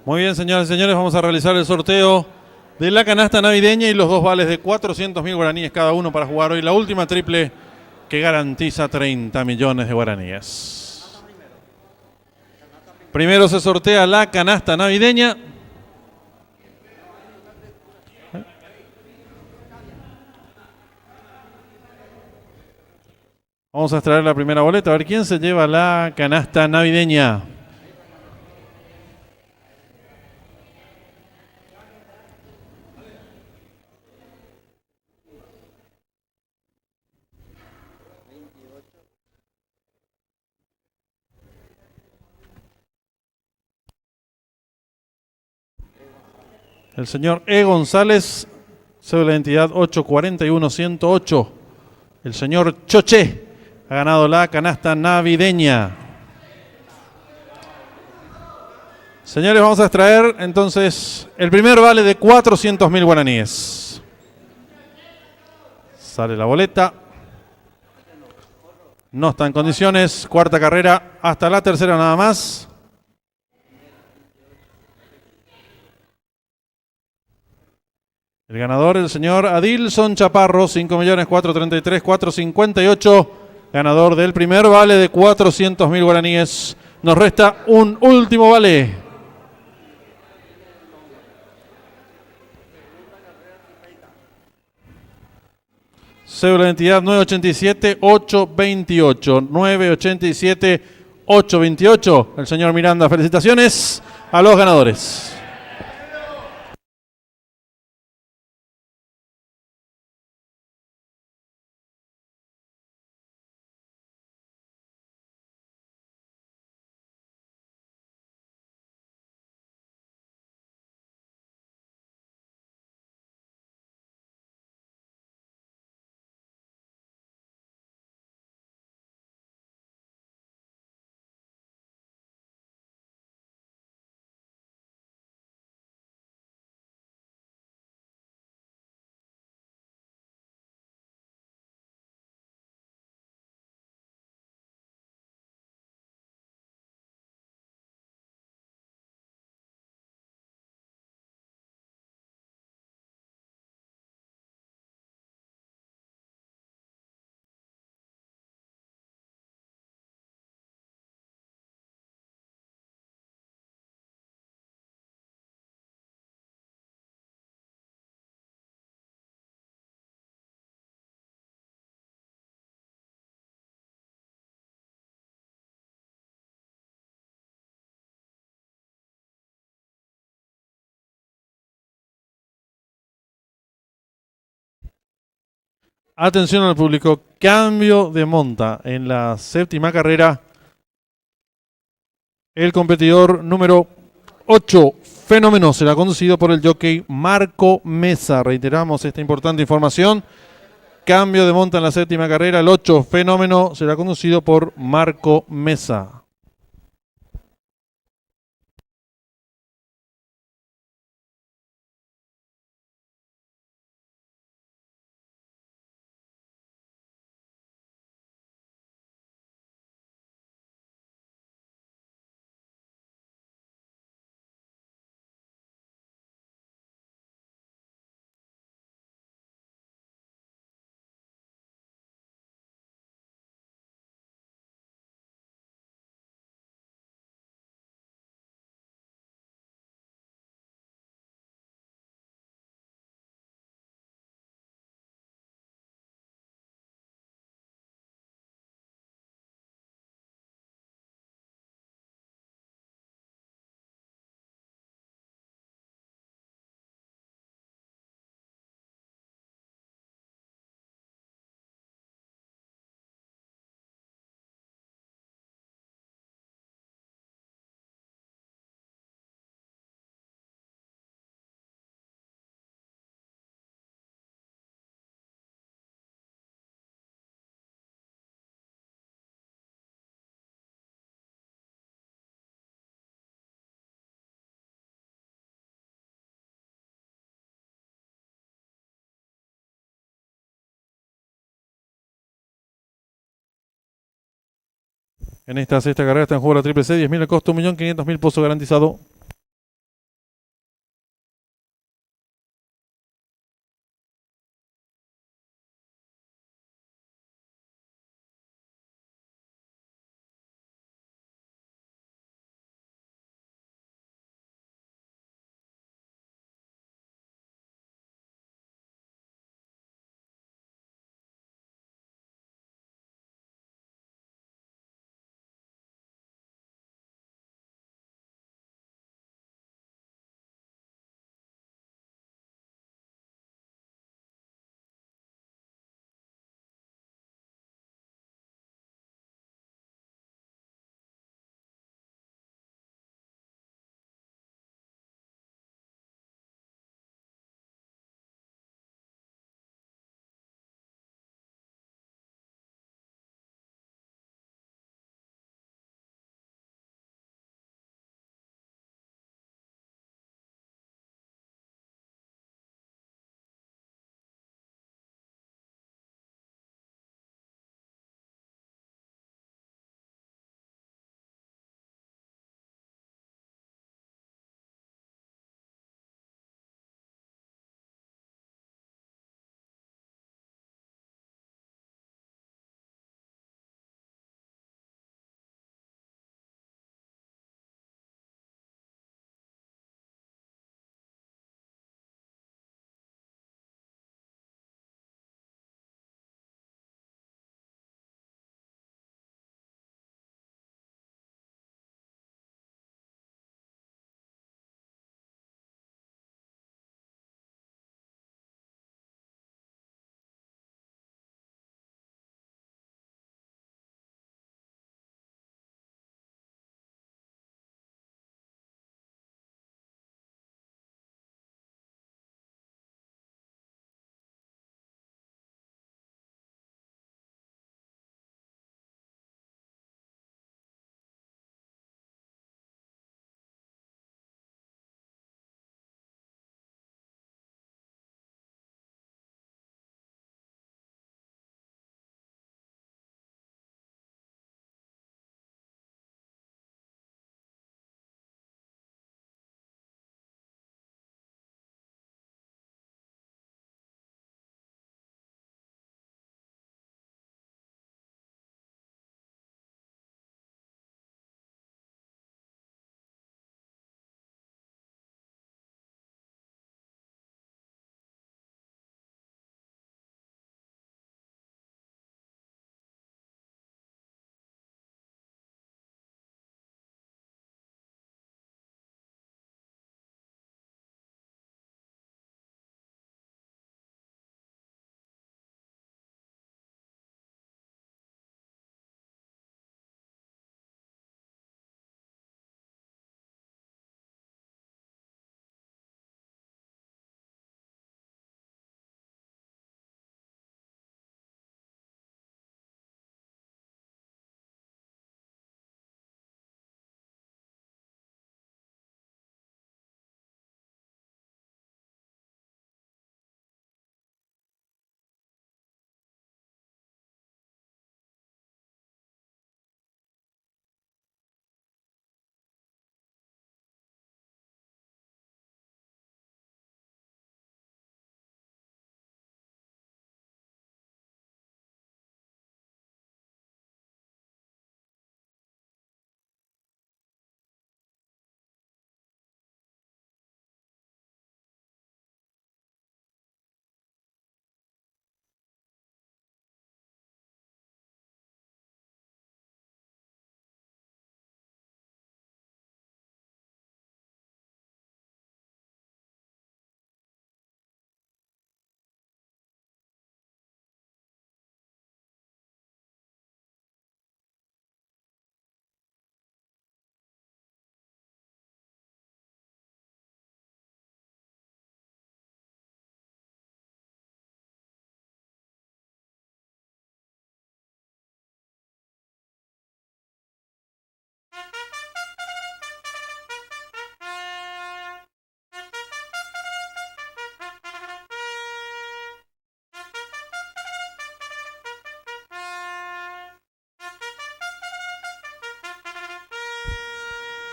Muy bien, señoras y señores, vamos a realizar el sorteo de la canasta navideña y los dos vales de 400.000 guaraníes cada uno para jugar hoy la última triple que garantiza 30 millones de guaraníes. Primero se sortea la canasta navideña. Vamos a extraer la primera boleta, a ver quién se lleva la canasta navideña. El señor E. González, cédula de identidad 841-108. El señor Choché ha ganado la canasta navideña. Señores, vamos a extraer entonces el primer vale de 400.000 guaraníes. Sale la boleta. No está en condiciones. Cuarta carrera hasta la tercera nada más. El ganador, el señor Adilson Chaparro, 5.433.458. Ganador del primer vale de 400.000 guaraníes. Nos resta un último vale. Cédula de identidad 987-828. 987-828. El señor Miranda, felicitaciones a los ganadores. Atención al público, cambio de monta en la séptima carrera. El competidor número 8, Fenómeno, será conducido por el jockey Marco Mesa. Reiteramos esta importante información. Cambio de monta en la séptima carrera. El 8, Fenómeno, será conducido por Marco Mesa. En esta sexta carrera está en juego la triple C, 10.000 el costo, 1.500.000 pozo garantizado.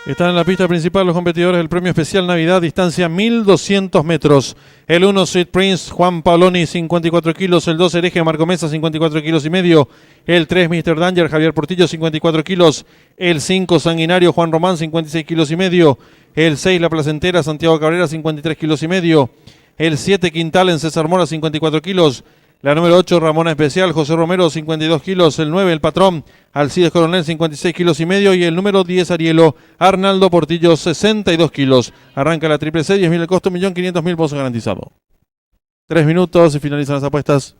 Están en la pista principal los competidores del premio especial Navidad, distancia 1200 metros. El 1 Sweet Prince, Juan Paoloni, 54 kilos. El 2 Hereje, Marco Mesa, 54 kilos y medio. El 3 Mr. Danger, Javier Portillo, 54 kilos. El 5 Sanguinario, Juan Román, 56 kilos y medio. El 6 La Placentera, Santiago Cabrera, 53 kilos y medio. El 7 Quintal en César Mora, 54 kilos. La número 8, Ramona Especial, José Romero, 52 kilos. El 9, El Patrón, Alcides Coronel, 56 kilos y medio. Y el número 10, Arielo, Arnaldo Portillo, 62 kilos. Arranca la triple C, 10.000 el costo, 1.500.000 pesos garantizado. 3 minutos y finalizan las apuestas.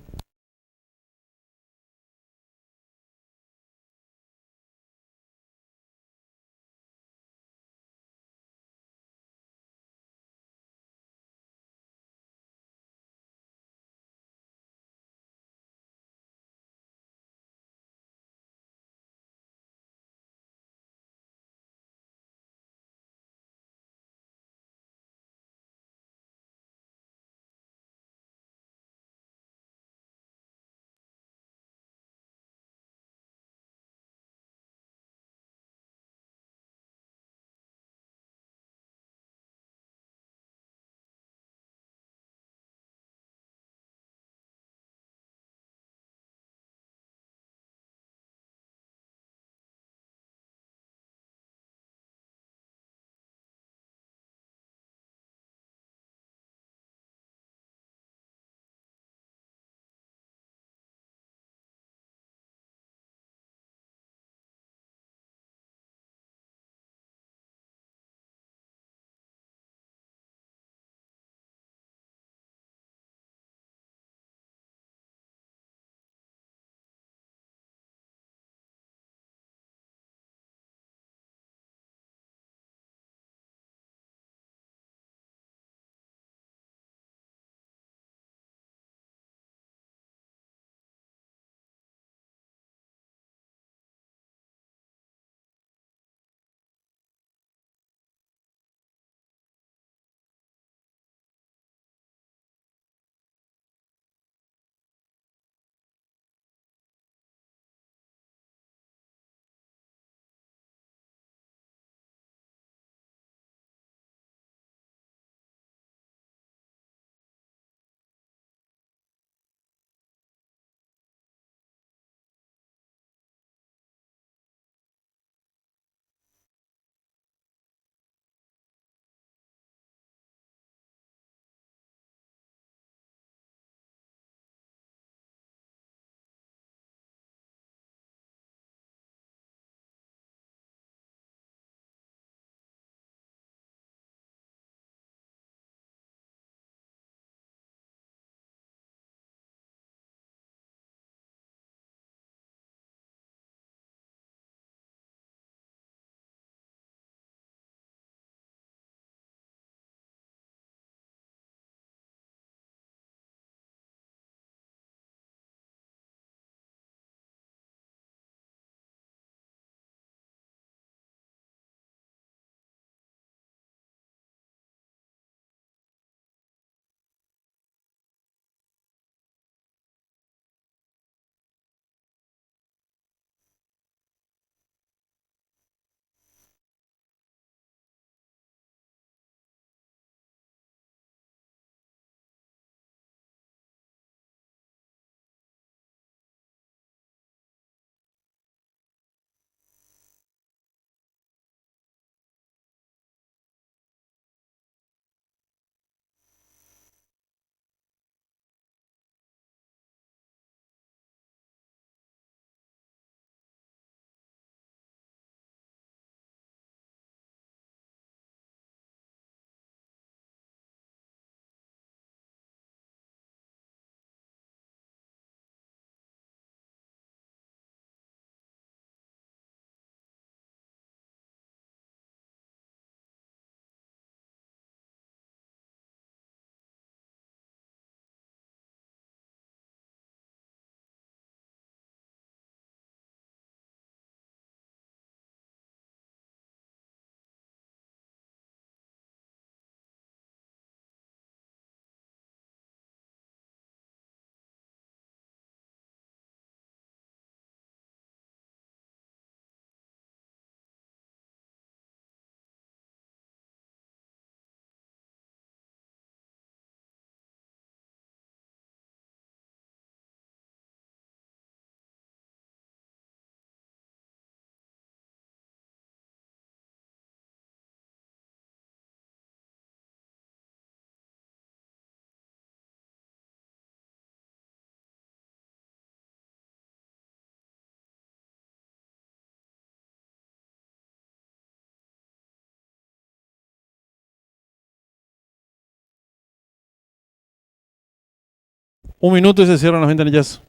Un minuto y se cierran las ventanillas.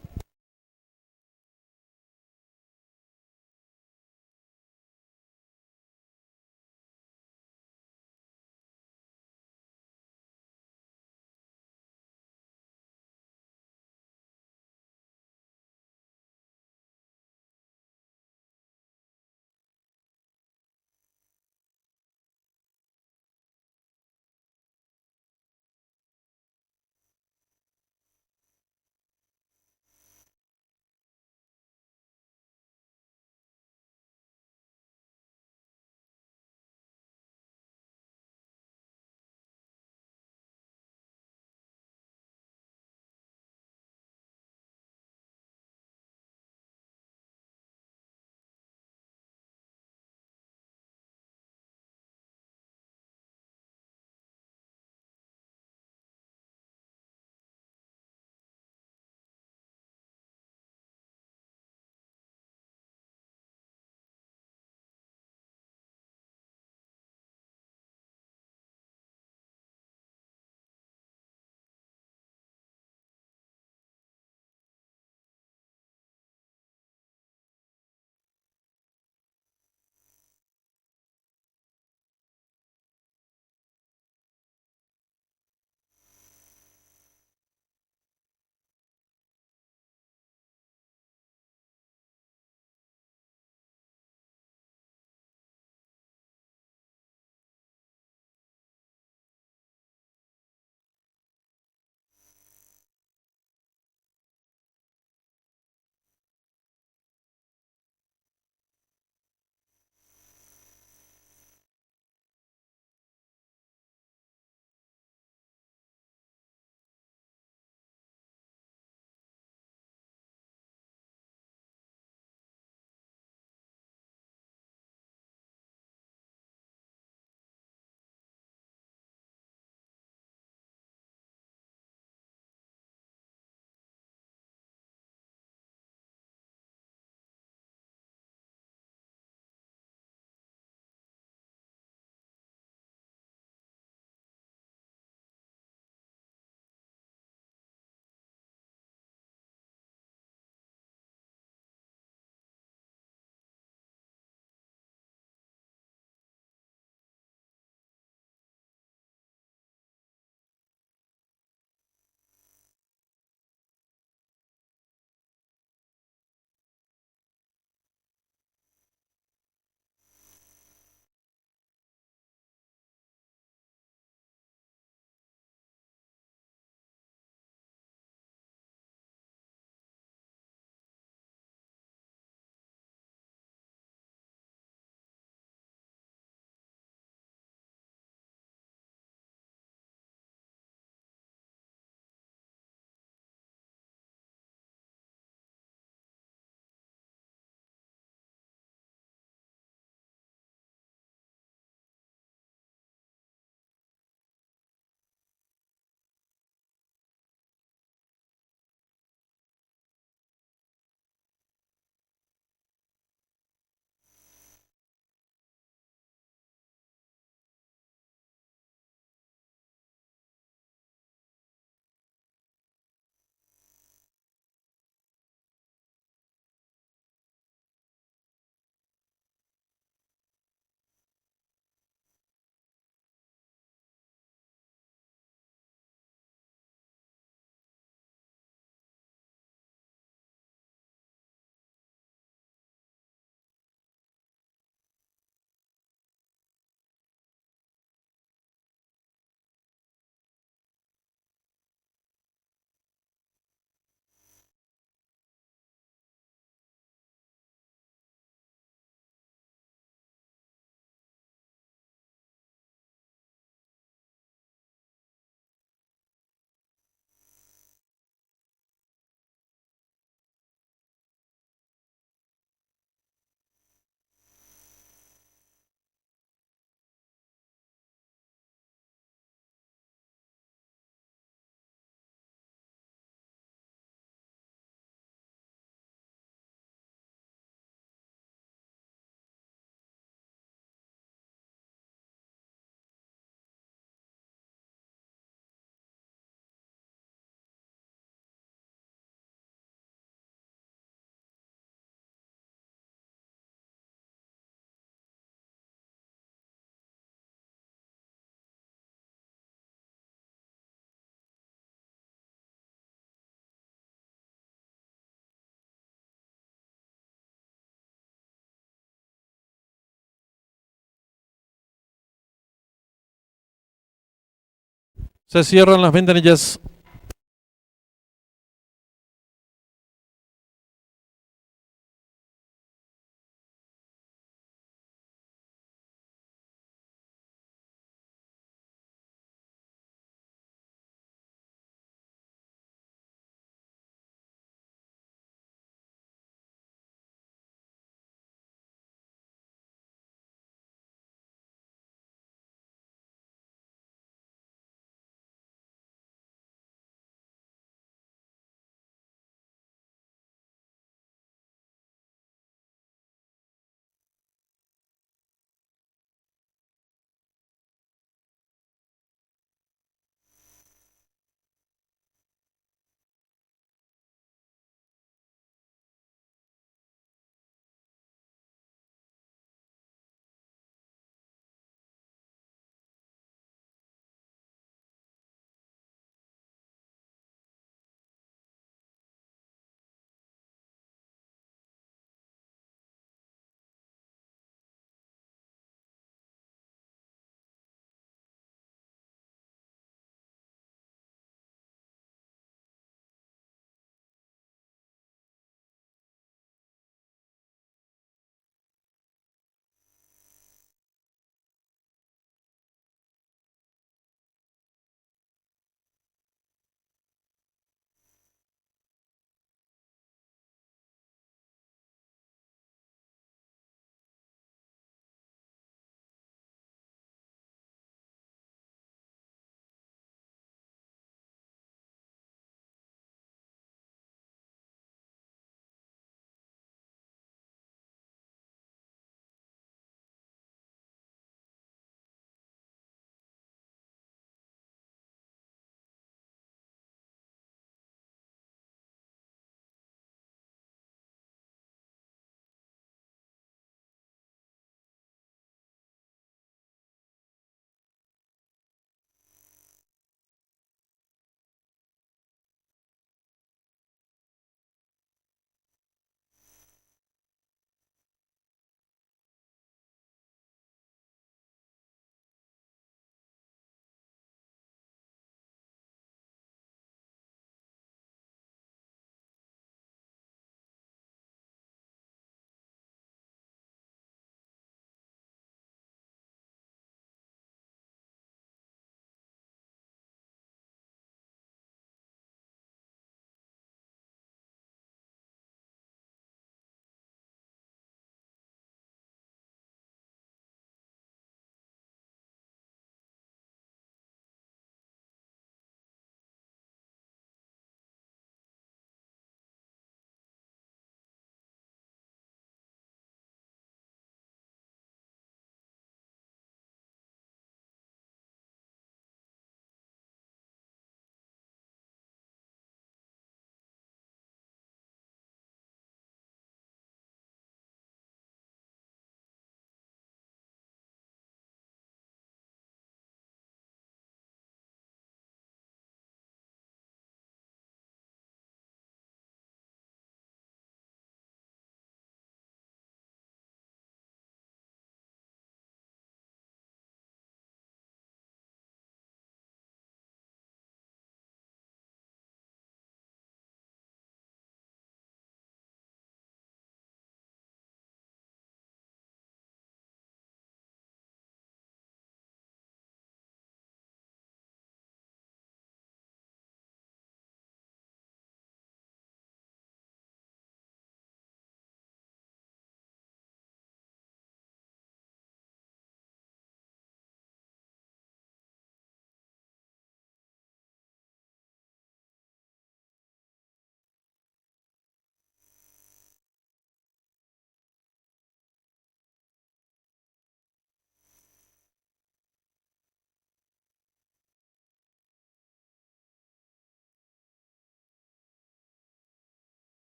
Se cierran las ventanillas.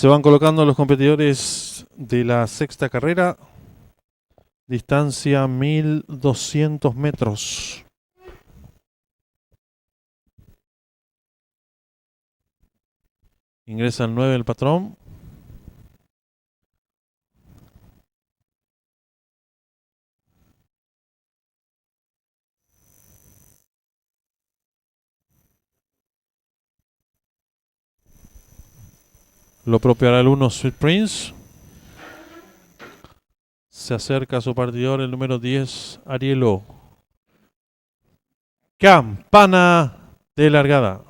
Se van colocando los competidores de la sexta carrera. Distancia 1200 metros. Ingresa el 9 el patrón. Lo propio hará el 1 Sweet Prince. Se acerca a su partidor el número 10 Arielo. Campana de largada.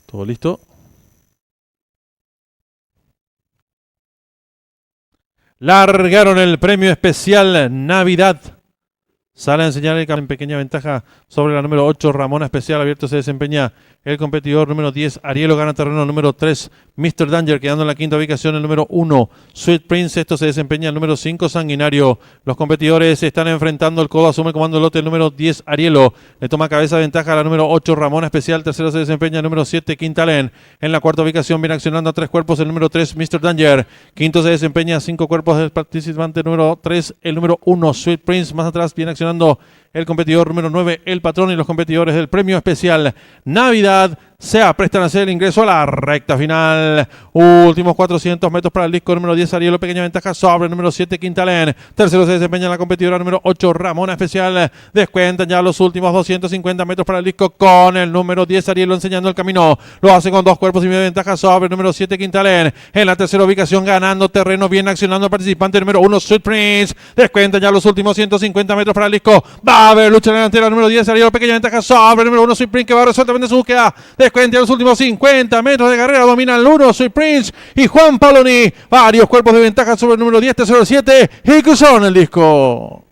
¿Todo listo? Largaron el premio especial Navidad. Sale a enseñar el en pequeña ventaja sobre la número 8, Ramona Especial. Abierto se desempeña el competidor número 10, Arielo. Gana terreno número 3, Mr. Danger, quedando en la quinta ubicación el número 1, Sweet Prince. Esto se desempeña el número 5, Sanguinario. Los competidores se están enfrentando. El codo asume el comando lote el número 10, Arielo. Le toma cabeza ventaja a la número 8, Ramona Especial. Tercero se desempeña el número 7, Quintalen. En la cuarta ubicación viene accionando a 3 cuerpos el número 3, Mr. Danger. Quinto se desempeña a 5 cuerpos del participante número 3, el número 1, Sweet Prince. Más atrás viene accionando el competidor número 9, el patrón, y los competidores del premio especial Navidad se aprestan a hacer el ingreso a la recta final. Últimos 400 metros para el disco número 10, Arielo. Pequeña ventaja sobre el número 7, Quintalen. Tercero se desempeña la competidora número 8, Ramona Especial. Descuentan ya los últimos 250 metros para el disco con el número 10, Arielo, enseñando el camino. Lo hace con 2 cuerpos y media ventaja sobre el número 7, Quintalen. En la tercera ubicación, ganando terreno, bien accionando el participante número 1, Sweet Prince. Descuentan ya los últimos 150 metros para el disco. Va a haber lucha en la delantera número 10, Arielo. Pequeña ventaja sobre el número 1, Sweet Prince, que va resueltamente su búsqueda. Descuenta los últimos 50 metros de carrera. Domina el 1, Sweet Prince y Juan Paoloni. Varios cuerpos de ventaja sobre el número 10, tercero 7 y cruzaron el disco.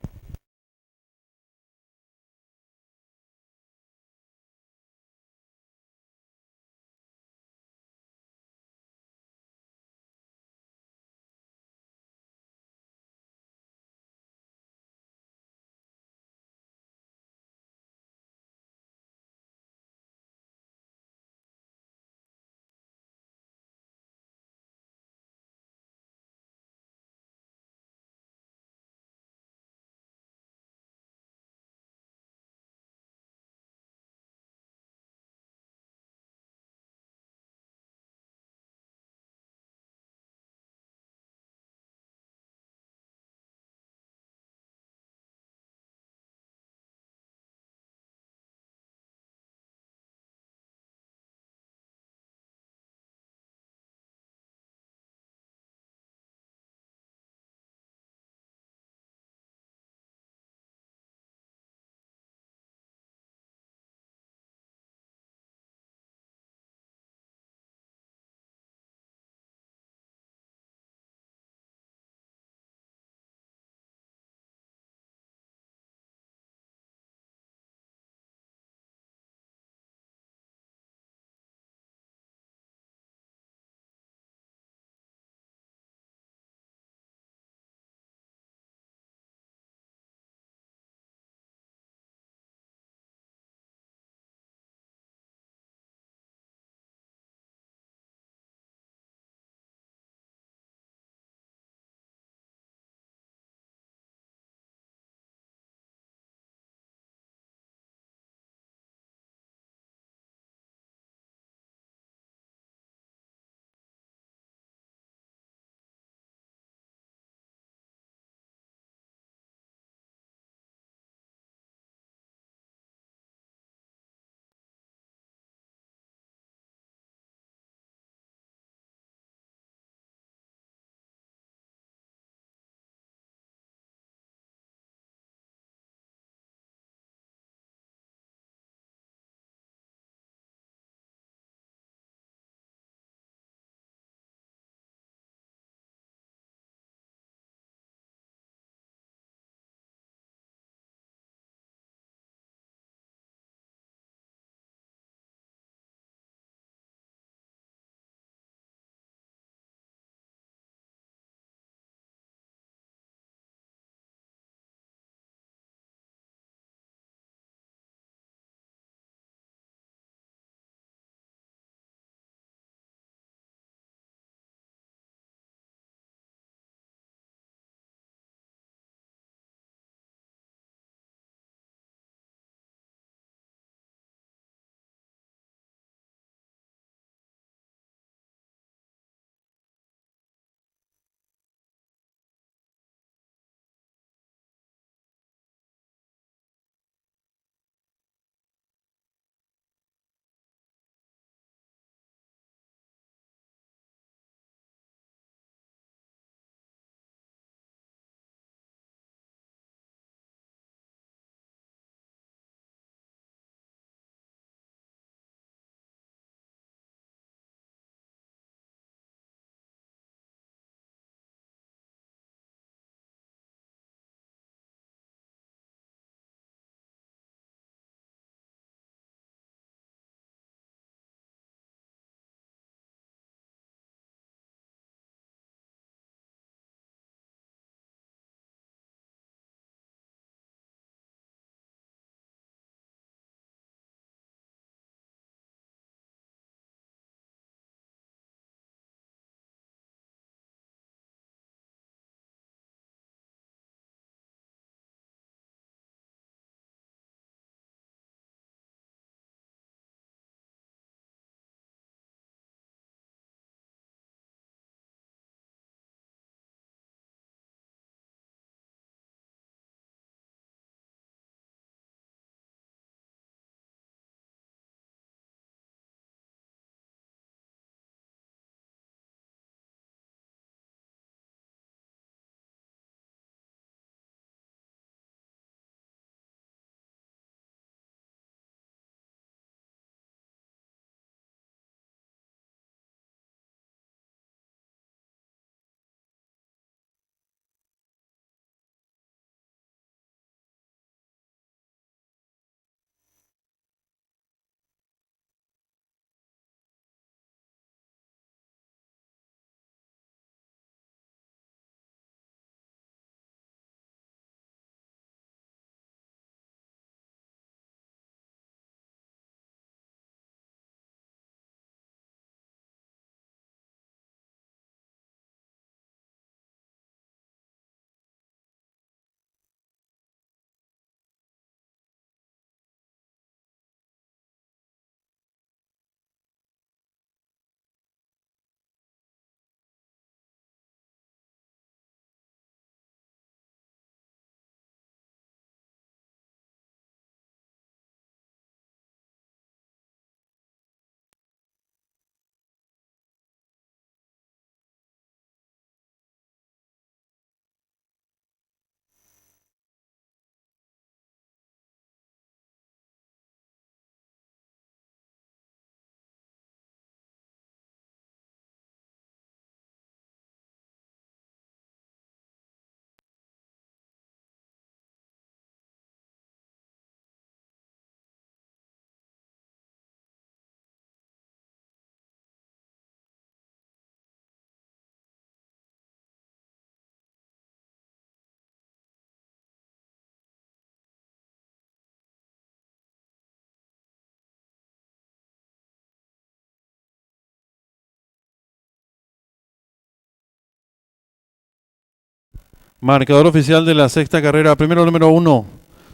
Marcador oficial de la sexta carrera. Primero el número 1,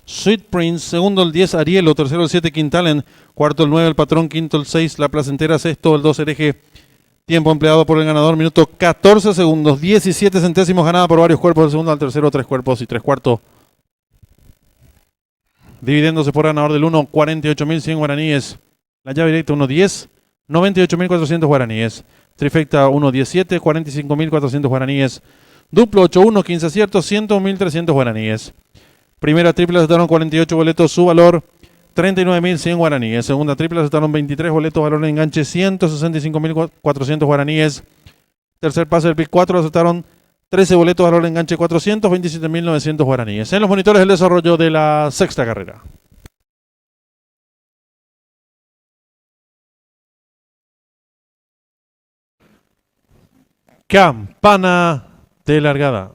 Sweet Prince. Segundo el 10, Arielo. Tercero el 7, Quintalen. Cuarto el 9, el Patrón. Quinto el 6, La Placentera. Sexto el 2, Hereje. Tiempo empleado por el ganador, minuto 14 segundos, 17 centésimos, ganada por varios cuerpos. Del segundo al tercero, 3 cuerpos y 3 cuartos. Dividiéndose por ganador del 1, 48.100 guaraníes. La llave directa 1.10, 98.400 guaraníes. Trifecta 1.17, 45.400 guaraníes. Duplo 8-1, 15 aciertos, 101.300 guaraníes. Primera triple aceptaron 48 boletos, su valor 39.100 guaraníes. Segunda triple aceptaron 23 boletos, valor de enganche 165.400 guaraníes. Tercer pase del pick 4 aceptaron 13 boletos, valor de enganche 427.900 guaraníes. En los monitores el desarrollo de la sexta carrera. Campana de largada.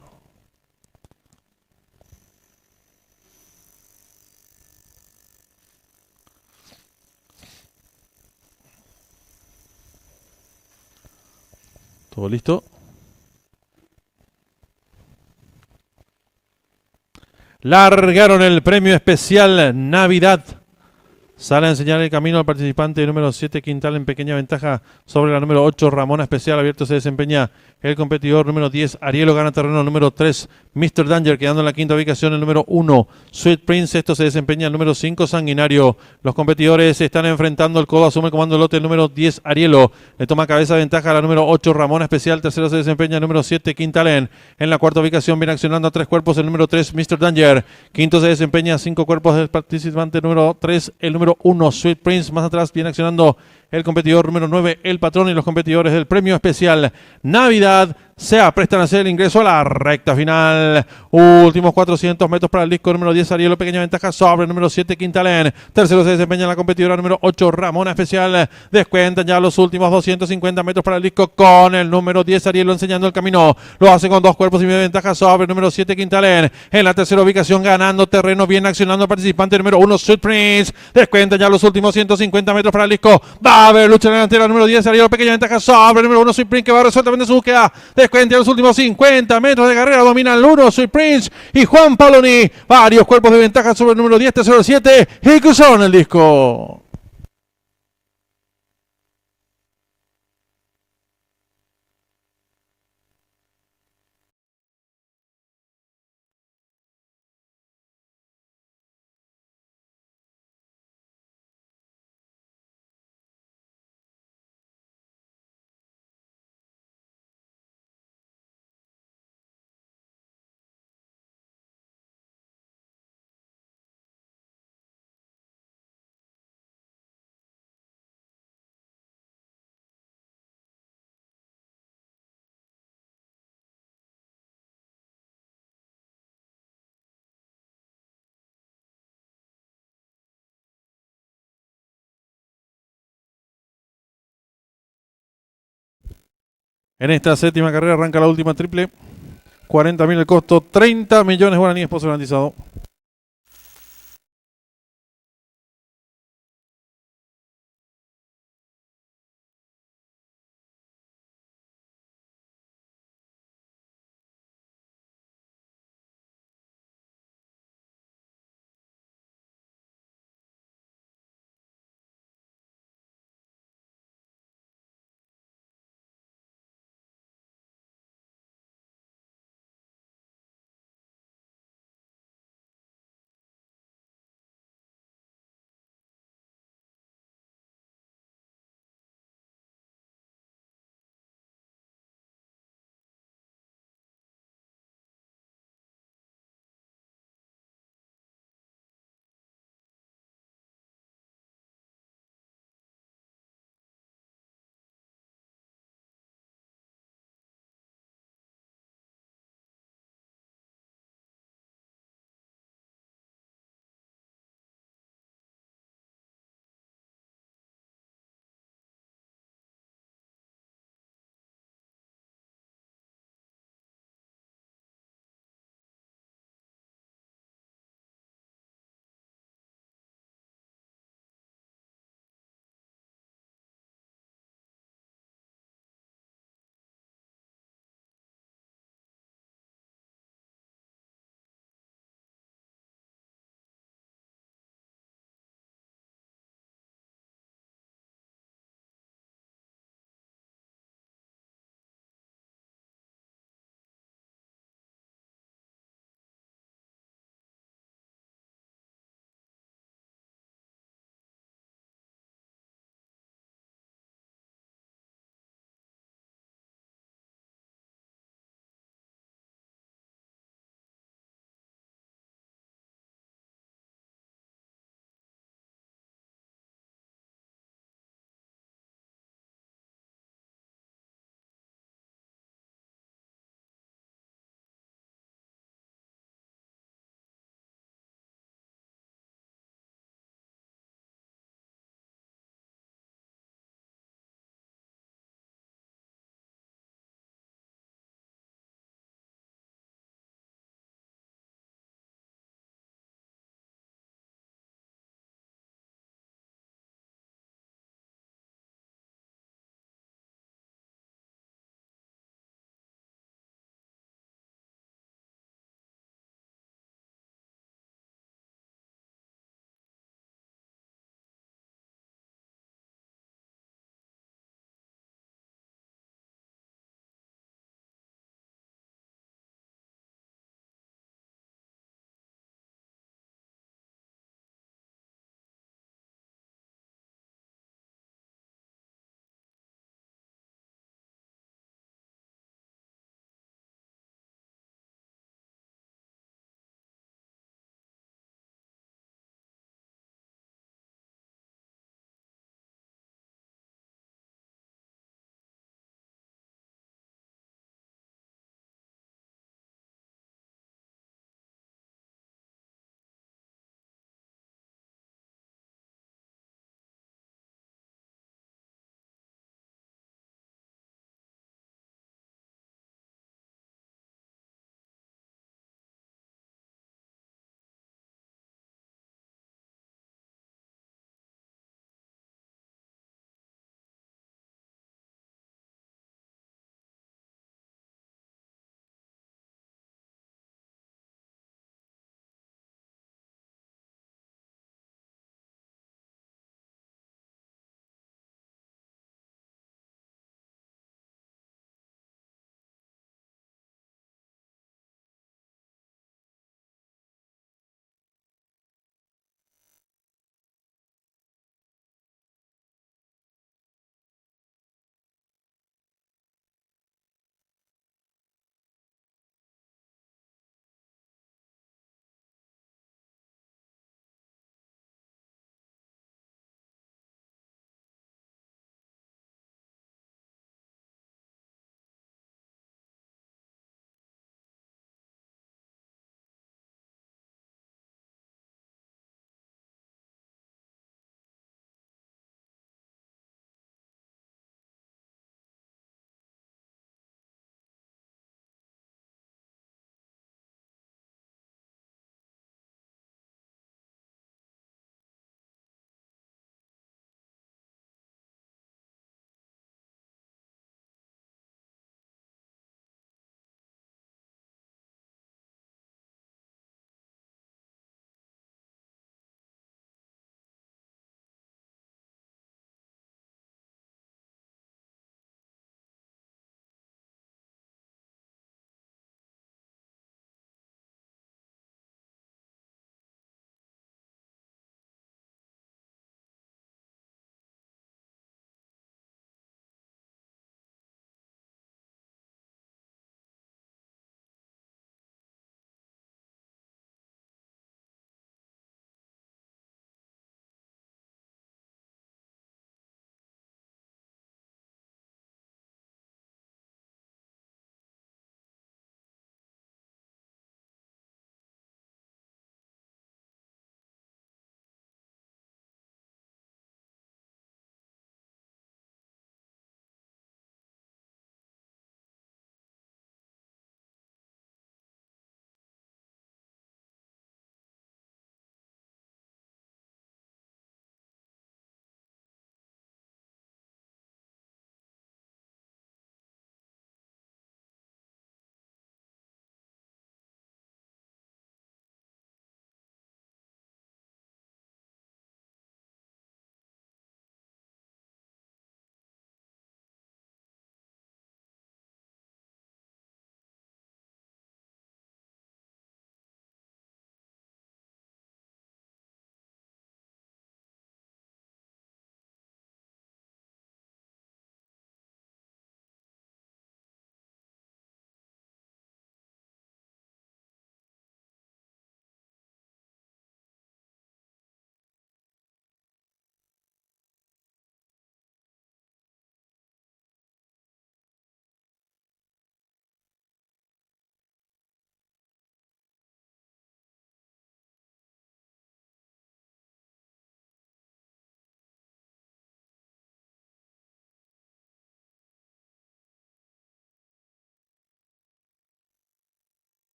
¿Todo listo? Largaron el premio especial Navidad. Sale a enseñar el camino al participante número 7, Quintal, en pequeña ventaja sobre la número 8, Ramona Especial. Abierto se desempeña el competidor número 10, Arielo. Gana terreno número 3, Mr. Danger, quedando en la quinta ubicación el número 1, Sweet Prince. Esto se desempeña el número 5, Sanguinario. Los competidores se están enfrentando. El codo asume el comando del lote el número 10, Arielo. Le toma cabeza de ventaja a la número 8, Ramona Especial. Tercero se desempeña el número 7, Quintalen. En la cuarta ubicación viene accionando a 3 cuerpos el número 3, Mr. Danger. Quinto se desempeña a 5 cuerpos del participante número 3, el número 1, Sweet Prince. Más atrás viene accionando el competidor número 9, el Patrón. Y los competidores del premio especial Navidad se aprestan a hacer el ingreso a la recta final. Últimos 400 metros para el disco número 10, Arielo. Pequeña ventaja sobre el número 7, Quintalen. Tercero se desempeña la competidora número 8, Ramona Especial. Descuentan ya los últimos 250 metros para el disco con el número 10, Arielo, enseñando el camino. Lo hace con 2 cuerpos y media ventaja sobre el número 7, Quintalen. En la tercera ubicación, ganando terreno, bien accionando el participante número 1, Sweet Prince. Descuentan ya los últimos 150 metros para el disco. Va a haber lucha en la delantera número 10, Arielo. Pequeña ventaja sobre el número 1, Sweet Prince, que va resueltamente su búsqueda. Descuenta los últimos 50 metros de carrera. Domina el 1, Sweet Prince y Juan Paoloni. Varios cuerpos de ventaja sobre el número 10, tercero el 7 y cruzaron el disco. En esta séptima carrera arranca la última triple. 40.000 el costo, 30 millones guaraníes por garantizado.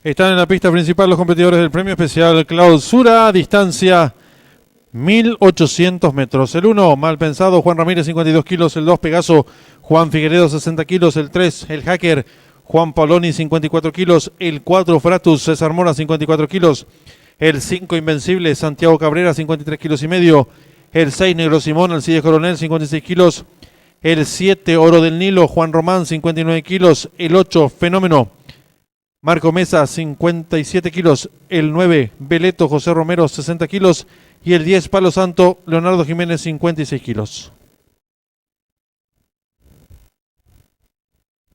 Están en la pista principal los competidores del premio especial Clausura, distancia 1800 metros. El 1, mal pensado, Juan Ramírez, 52 kilos. El 2, Pegaso, Juan Figueredo, 60 kilos. El 3, el hacker, Juan Paoloni, 54 kilos. El 4, Fratus, César Mora, 54 kilos. El 5, Invencible, Santiago Cabrera, 53 kilos y medio. El 6, Negro Simón, Alcides Coronel, 56 kilos. El 7, Oro del Nilo, Juan Román, 59 kilos. El 8, Fenómeno, Marco Mesa, 57 kilos. El 9, Beleto, José Romero, 60 kilos. Y el 10, Palo Santo, Leonardo Jiménez, 56 kilos.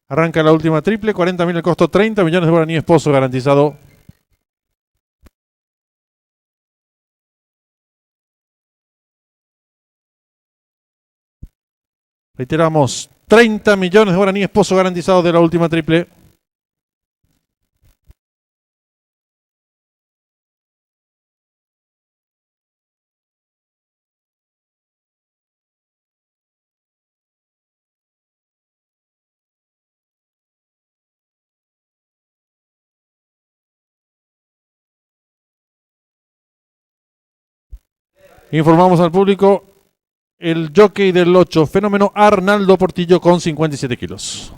Arranca la última triple, 40.000 el costo, 30 millones de guaraníes, pozo garantizado. Reiteramos, 30 millones de guaraníes, pozo garantizado de la última triple. Informamos al público, el jockey del 8, Fenómeno, Arnaldo Portillo, con 57 kilos.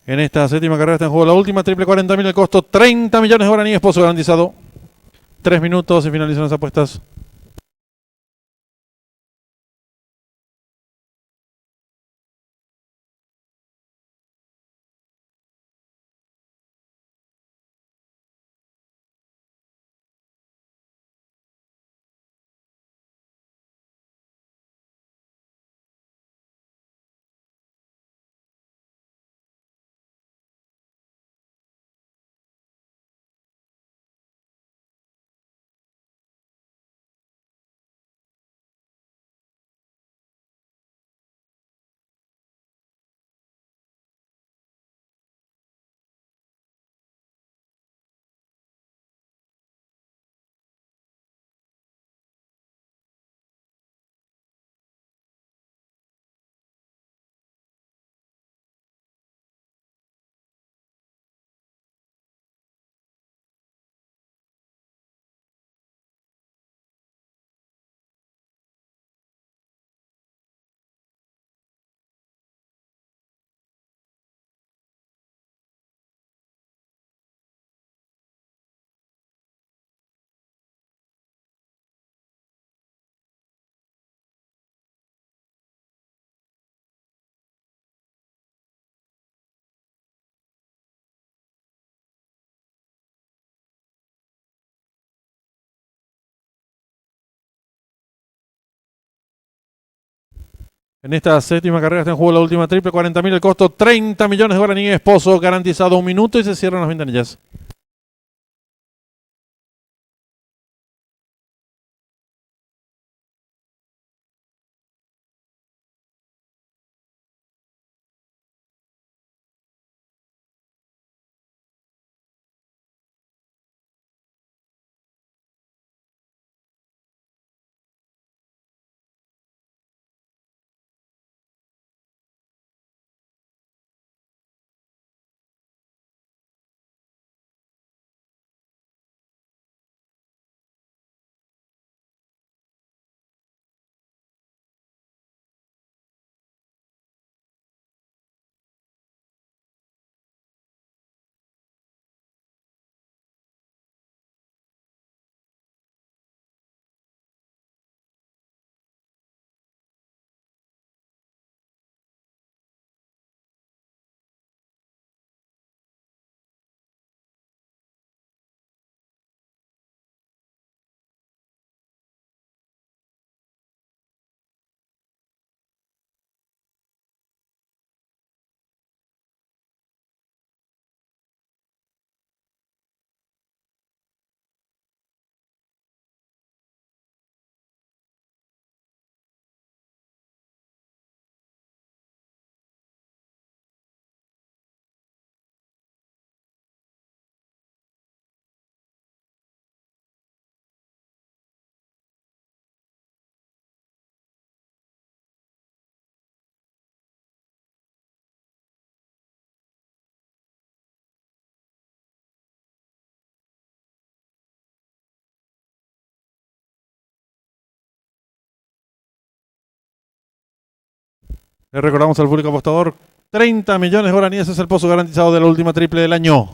En esta séptima carrera está en juego la última triple, 40.000 el costo, 30 millones de guaraníes, pozo garantizado. 3 minutos y finalizan las apuestas. En esta séptima carrera está en juego la última triple, 40.000 el costo, 30 millones de guaraníes, Pozo garantizado 1 minuto y se cierran las ventanillas. Le recordamos al público apostador, 30 millones de guaraníes es el pozo garantizado de la última triple del año.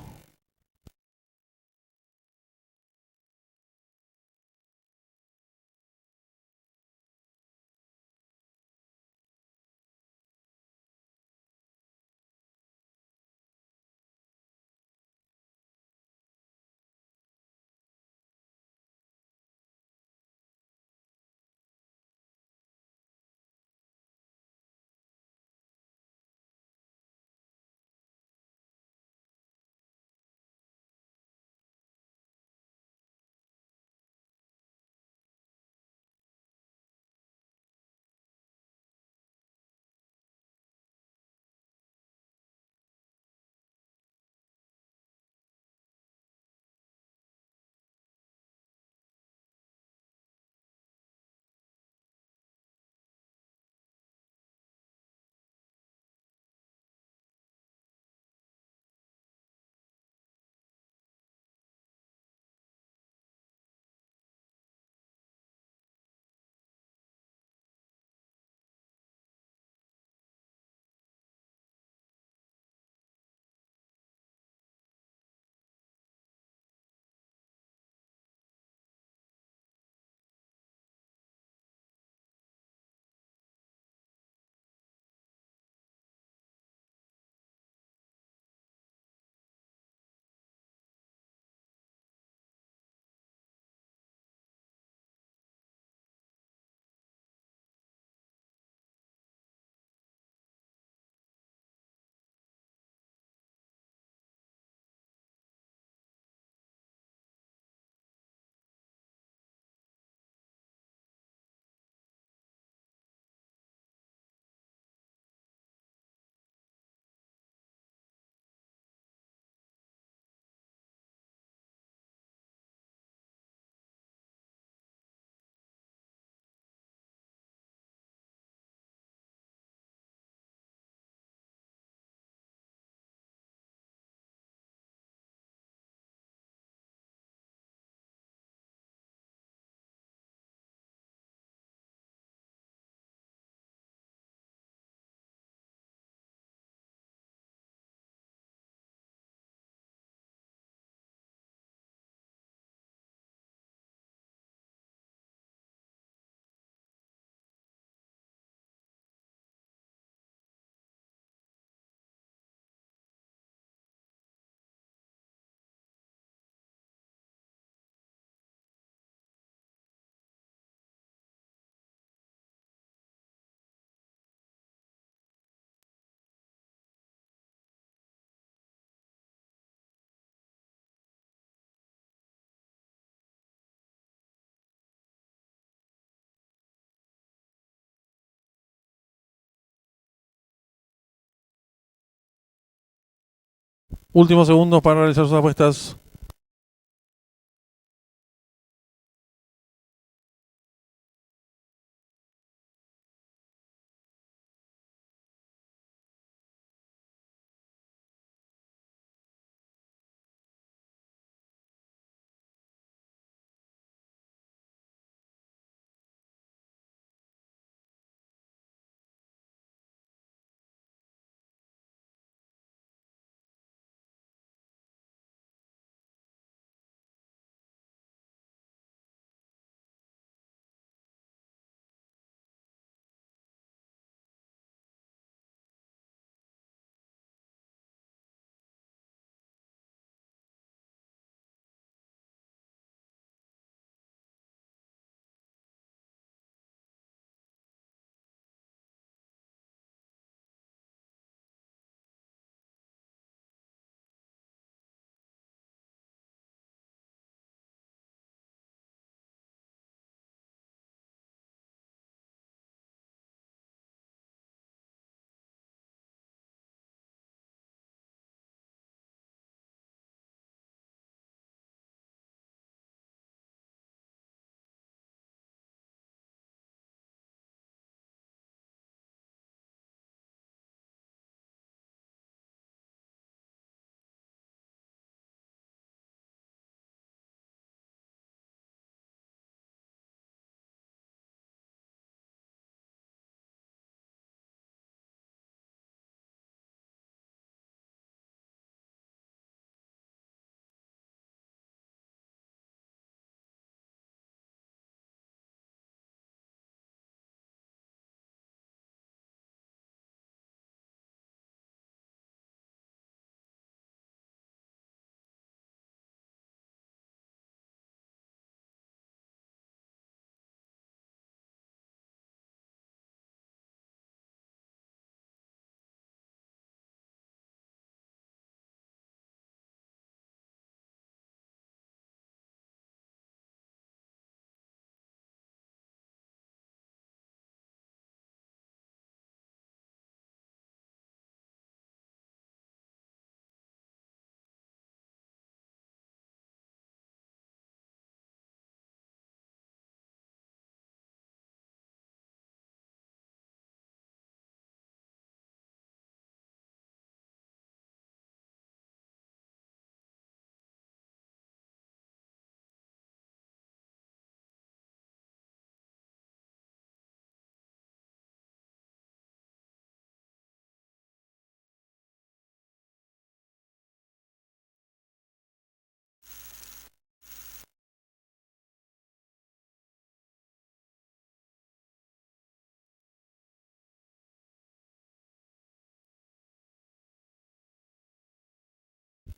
Últimos segundos para realizar sus apuestas.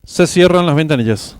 Se cierran las ventanillas.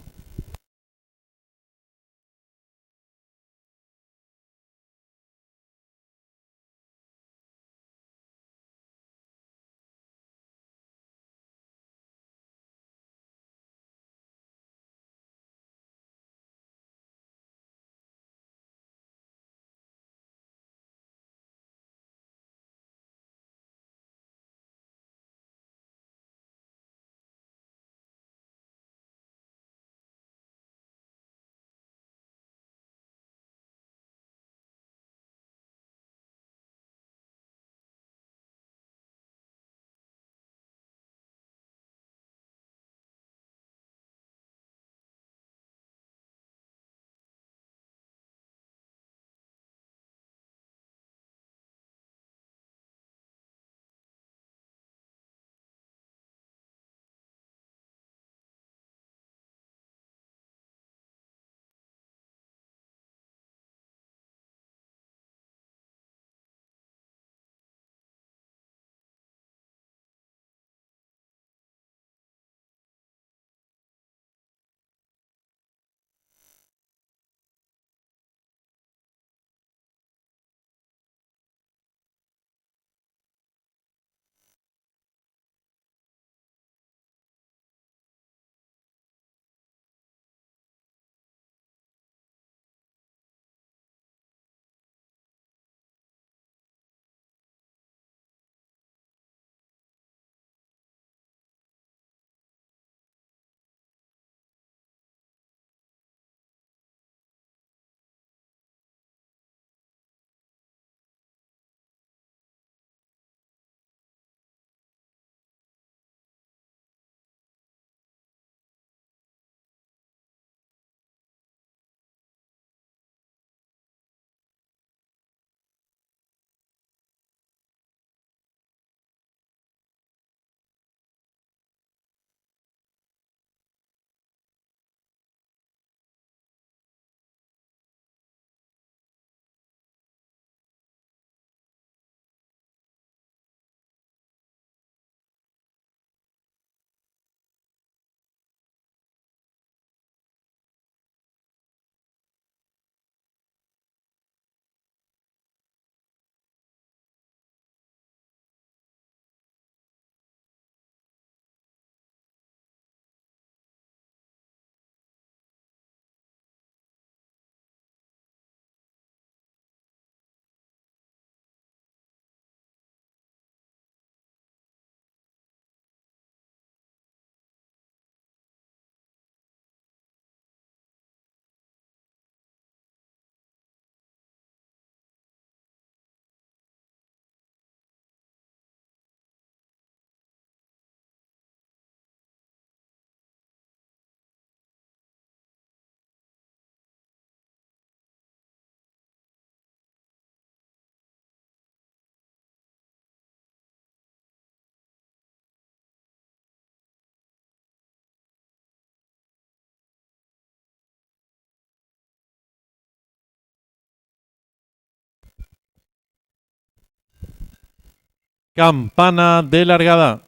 Campana de largada.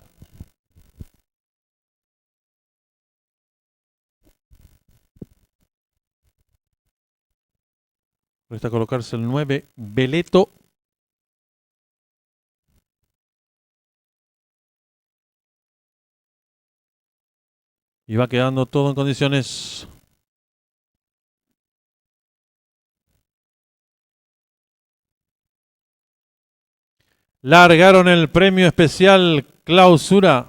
Resta colocarse el 9, Beleto. Y va quedando todo en condiciones. Largaron el premio especial clausura.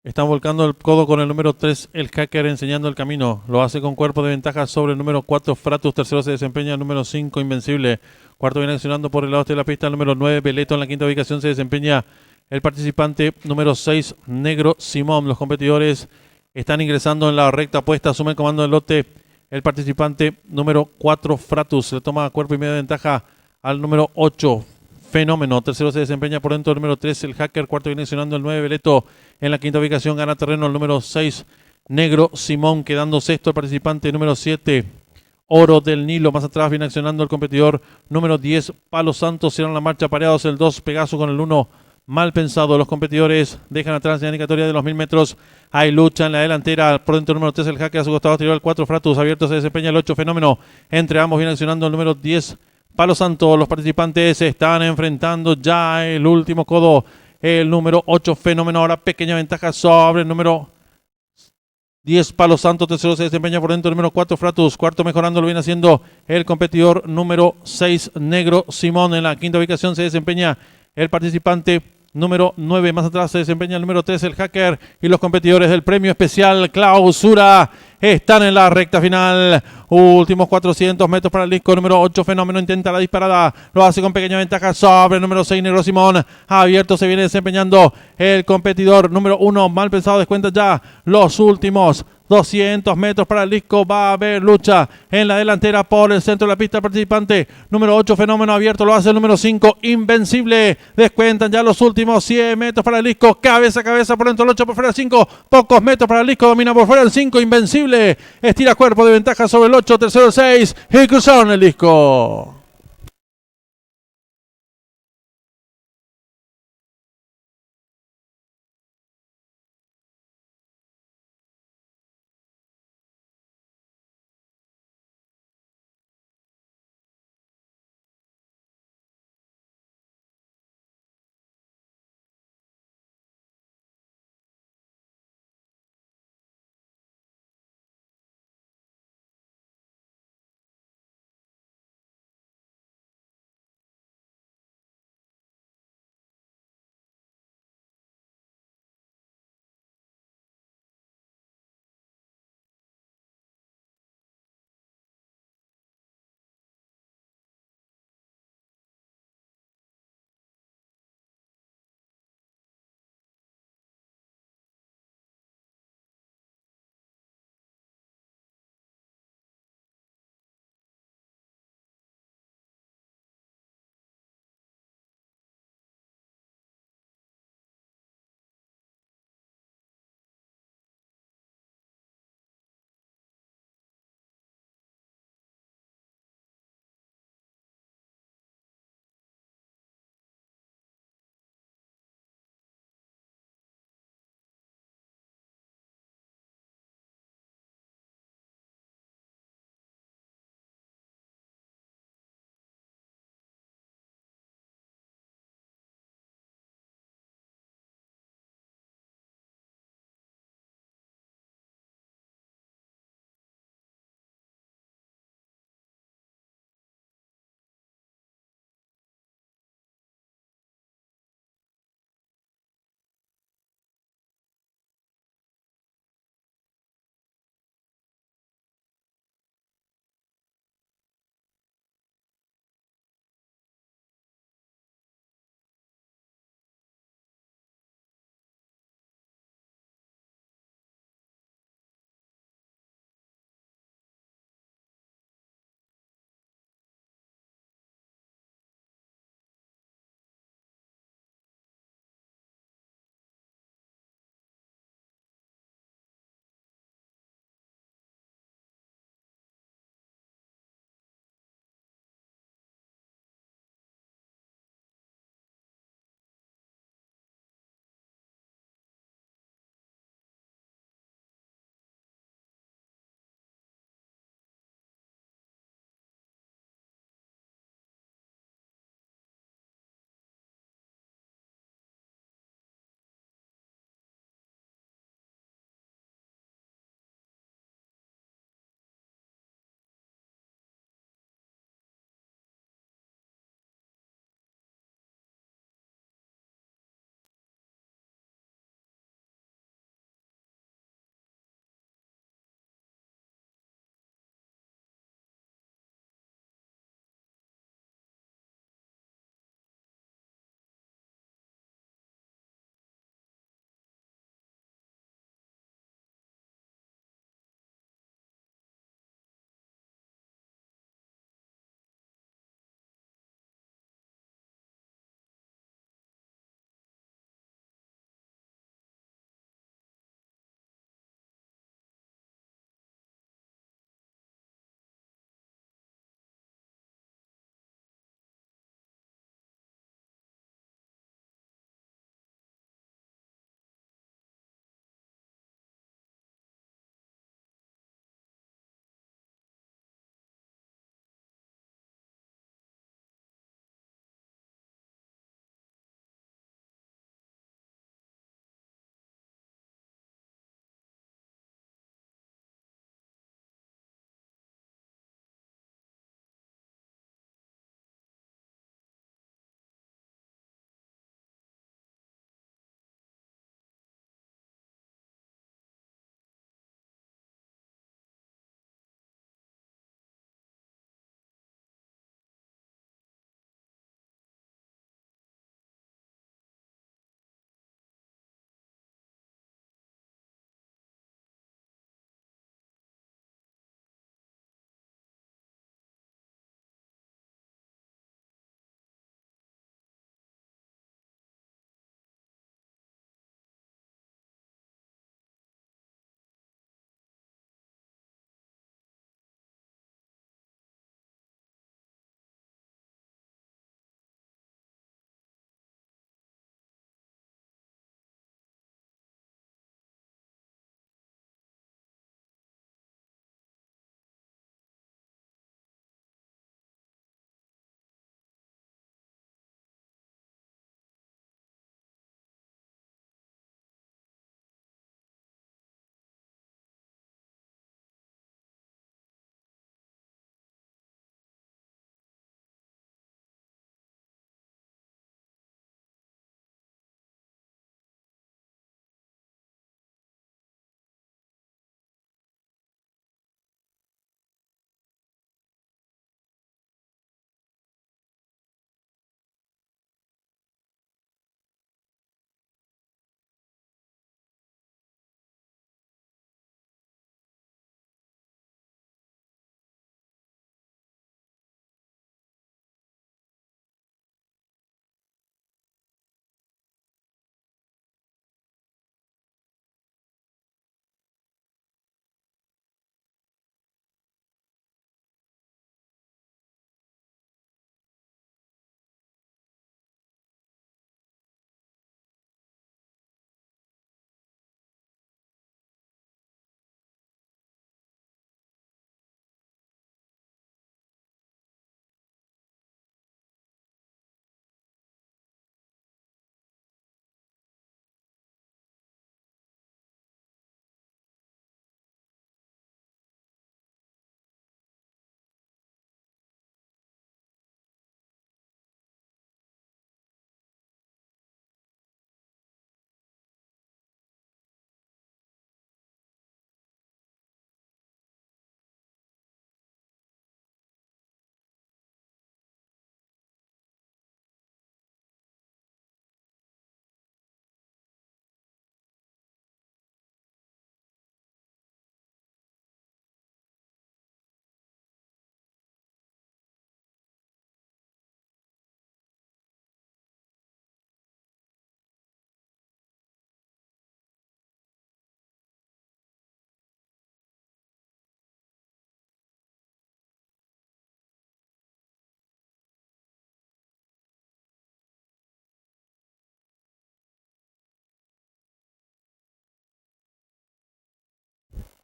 Están volcando el codo con el número 3, el hacker, enseñando el camino. Lo hace con cuerpo de ventaja sobre el número 4, Fratus. Tercero se desempeña el número 5, Invencible. Cuarto viene accionando por el lado de la pista el número 9, Beleto. En la quinta ubicación se desempeña el participante número 6, Negro Simón. Los competidores están ingresando en la recta puesta. Asume el comando del lote el participante número 4, Fratus. Le toma cuerpo y media de ventaja al número 8, Fenómeno. Tercero se desempeña por dentro el número 3, el hacker. Cuarto viene accionando el 9, Beleto. En la quinta ubicación gana terreno el número 6, Negro Simón, quedando sexto el participante número 7, Oro del Nilo. Más atrás viene accionando el competidor número 10, Palo Santo. Cierran la marcha pareados el 2, Pegaso con el 1, Mal Pensado. Los competidores dejan atrás la indicatoria de los 1000 metros. Hay lucha en la delantera. Por dentro el número 3, el hacker. A su costado exterior el 4, Fratus. Abierto se desempeña el 8, Fenómeno. Entre ambos viene accionando el número 10, Palo Santo. Los participantes se están enfrentando ya el último codo. El número 8, Fenómeno. Ahora pequeña ventaja sobre el número 10, Palo Santo. Tercero se desempeña por dentro el número 4, Fratus. Cuarto mejorando lo viene haciendo el competidor número 6, Negro Simón. En la quinta ubicación se desempeña el participante número 9. Más atrás se desempeña el número 3, el hacker. Y los competidores del premio especial clausura están en la recta final. Últimos 400 metros para el disco. Número 8, Fenómeno. Intenta la disparada. Lo hace con pequeña ventaja sobre el número 6, Negro Simón. Abierto se viene desempeñando el competidor número 1. Mal Pensado. Descuenta ya los últimos 200 metros para el disco. Va a haber lucha en la delantera por el centro de la pista. El participante número 8, Fenómeno. Abierto lo hace el número 5, Invencible. Descuentan ya los últimos 100 metros para el disco. Cabeza a cabeza por dentro el 8, por fuera el 5. Pocos metros para el disco. Domina por fuera el 5, Invencible. Estira cuerpo de ventaja sobre el 8. Tercero el 6. Y cruzaron el disco.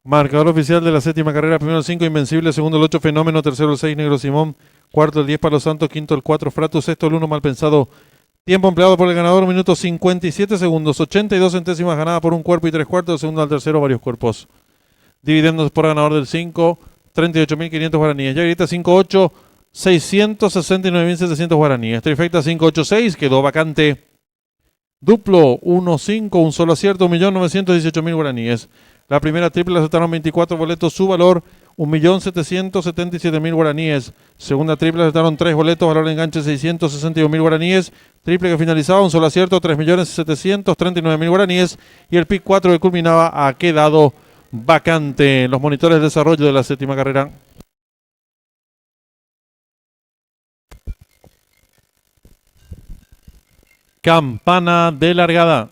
Marcador oficial de la séptima carrera: primero el 5, Invencible; segundo el 8, Fenómeno; tercero el 6, Negro Simón; cuarto el 10, Palo Santo; quinto el 4, Fratus; sexto el 1, Mal Pensado. Tiempo empleado por el ganador: 1 minuto 57 segundos, 82 centésimas ganada por un cuerpo y 3 cuartos. Del segundo al tercero, varios cuerpos. Dividendos por ganador del 5, 38.500 guaraníes. Ya grita 5-8, 669.700 guaraníes. Trifecta 586, quedó vacante. Duplo 1-5, un solo acierto, 1.918.000 guaraníes. La primera triple la aceptaron 24 boletos, su valor 1.777.000 guaraníes. Segunda triple aceptaron 3 boletos, valor de enganche 661.000 guaraníes. Triple que finalizaba, un solo acierto, 3.739.000 guaraníes. Y el pick 4 que culminaba ha quedado vacante. Los monitores de desarrollo de la séptima carrera. Campana de largada.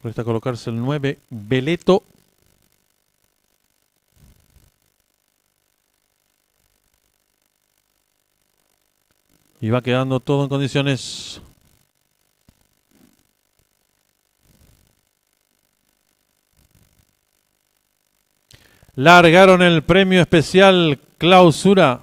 Resta colocarse el 9, Beleto. Y va quedando todo en condiciones. Largaron el premio especial clausura.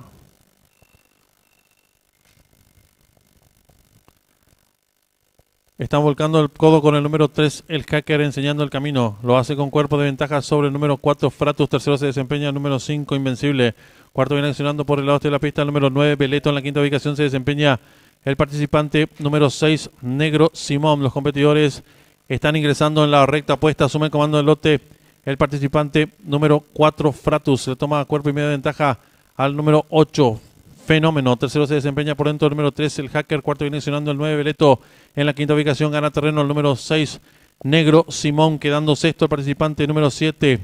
Están volcando el codo con el número 3, el Hacker, enseñando el camino. Lo hace con cuerpo de ventaja sobre el número 4, Fratus. Tercero se desempeña el número 5, Invencible. Cuarto viene accionando por el lado de la pista el número 9, Beleto. En la quinta ubicación se desempeña el participante número 6, Negro Simón. Los competidores están ingresando en la recta puesta. Asume el comando del lote el participante número 4, Fratus. Le toma cuerpo y medio de ventaja al número 8, Fenómeno. Tercero se desempeña por dentro el número 3, el Hacker. Cuarto viene accionando el 9, Beleto. En la quinta ubicación gana terreno el número 6, Negro Simón, quedando sexto el participante número 7,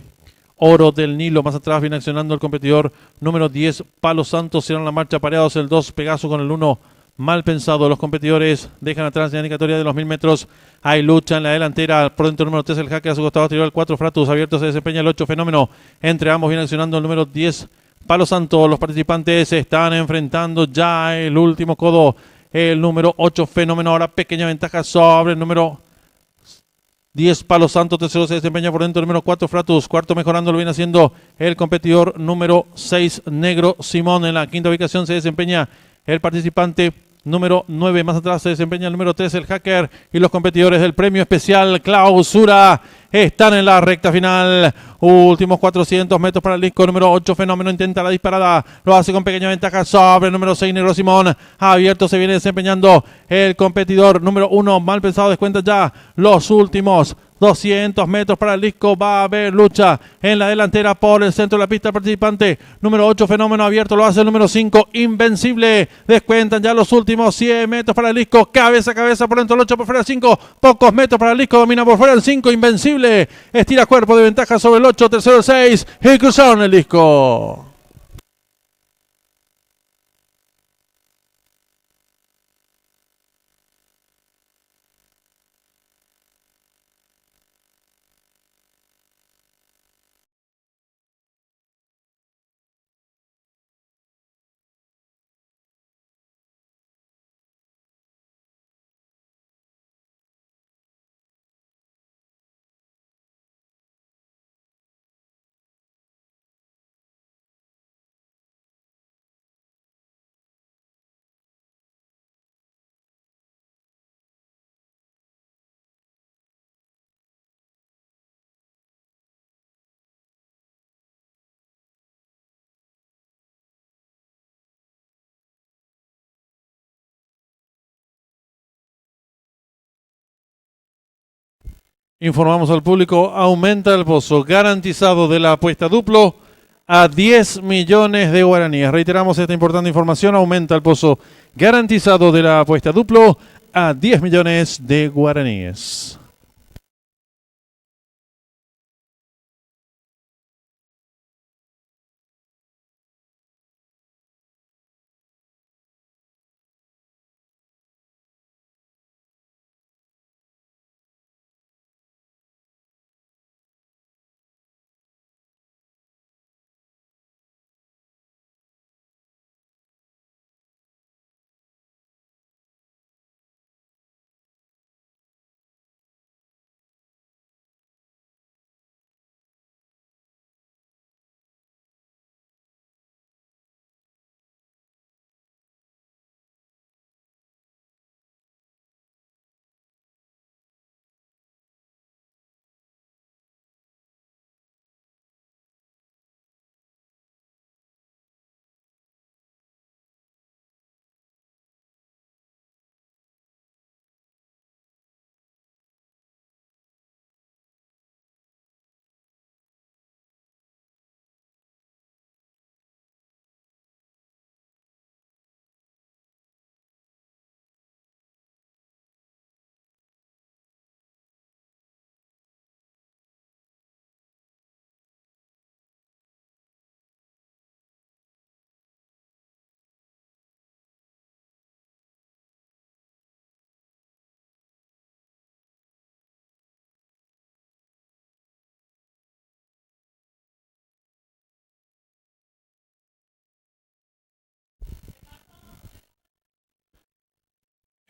Oro del Nilo. Más atrás viene accionando el competidor número 10, Palo Santo. Cierran la marcha pareados el 2, Pegaso con el 1, Mal Pensado. Los competidores dejan atrás la indicatoria de los 1000 metros. Hay lucha en la delantera. Por dentro el número 3, el Hacker. A su costado exterior el 4, Fratus. Abierto se desempeña el 8, Fenómeno. Entre ambos viene accionando el número 10, Palo Santo. Los participantes se están enfrentando ya el último codo. El número 8, Fenómeno. Ahora pequeña ventaja sobre el número 10, Palo Santo. Tercero se desempeña por dentro el número 4, Fratus. Cuarto mejorando lo viene haciendo el competidor número 6, Negro Simón. En la quinta ubicación se desempeña el participante número 9. Más atrás se desempeña el número 3, el Hacker. Y los competidores del premio especial clausura están en la recta final. Últimos 400 metros para el disco número 8, Fenómeno. Intenta la disparada. Lo hace con pequeña ventaja sobre el número 6, Negro Simón. Abierto se viene desempeñando el competidor número 1. Mal Pensado descuenta ya los últimos 200 metros para el disco. Va a haber lucha en la delantera por el centro de la pista. Participante número 8, Fenómeno. Abierto lo hace el número 5, Invencible. Descuentan ya los últimos 100 metros para el disco. Cabeza a cabeza por dentro el 8, por fuera el 5. Pocos metros para el disco. Domina por fuera el 5, Invencible. Estira cuerpo de ventaja sobre el 8. Tercero el 6. Y cruzaron el disco. Informamos al público, aumenta el pozo garantizado de la apuesta duplo a 10 millones de guaraníes. Reiteramos esta importante información, aumenta el pozo garantizado de la apuesta duplo a 10 millones de guaraníes.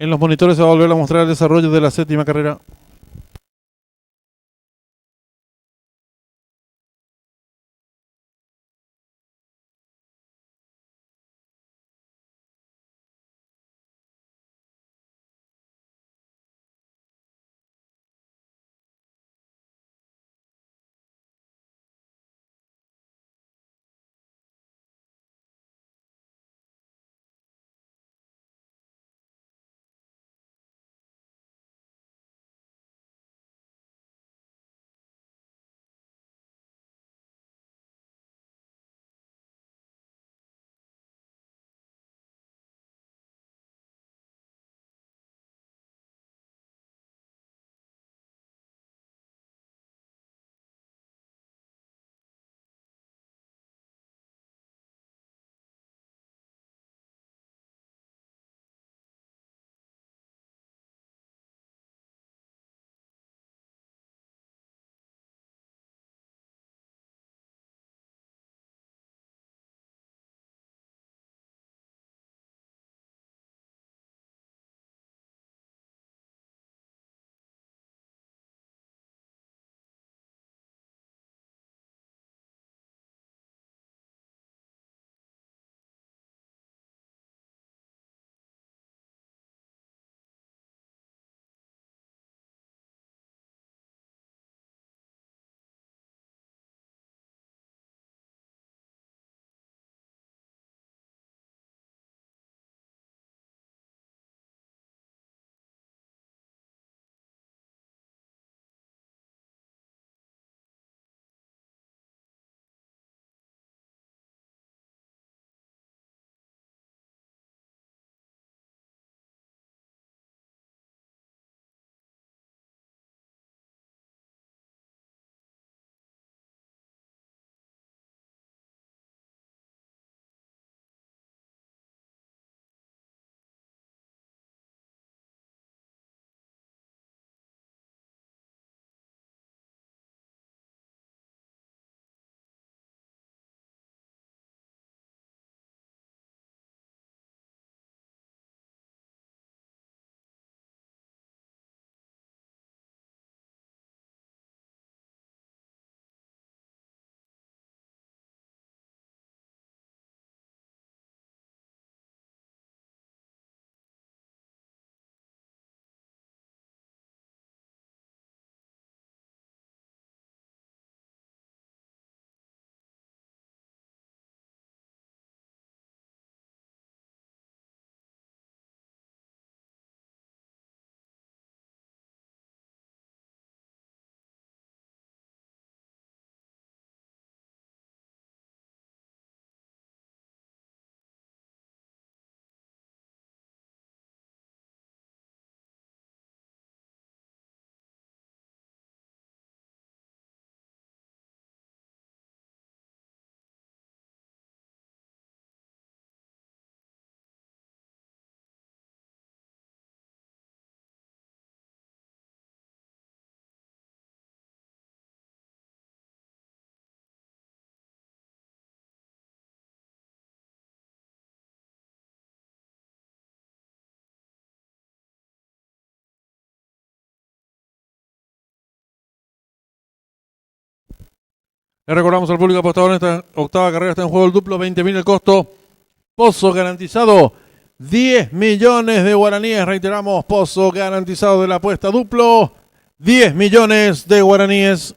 En los monitores se va a volver a mostrar el desarrollo de la séptima carrera. Le recordamos al público apostador en esta octava carrera está en juego el duplo, 20.000 el costo. Pozo garantizado, 10 millones de guaraníes. Reiteramos, pozo garantizado de la apuesta duplo, 10 millones de guaraníes.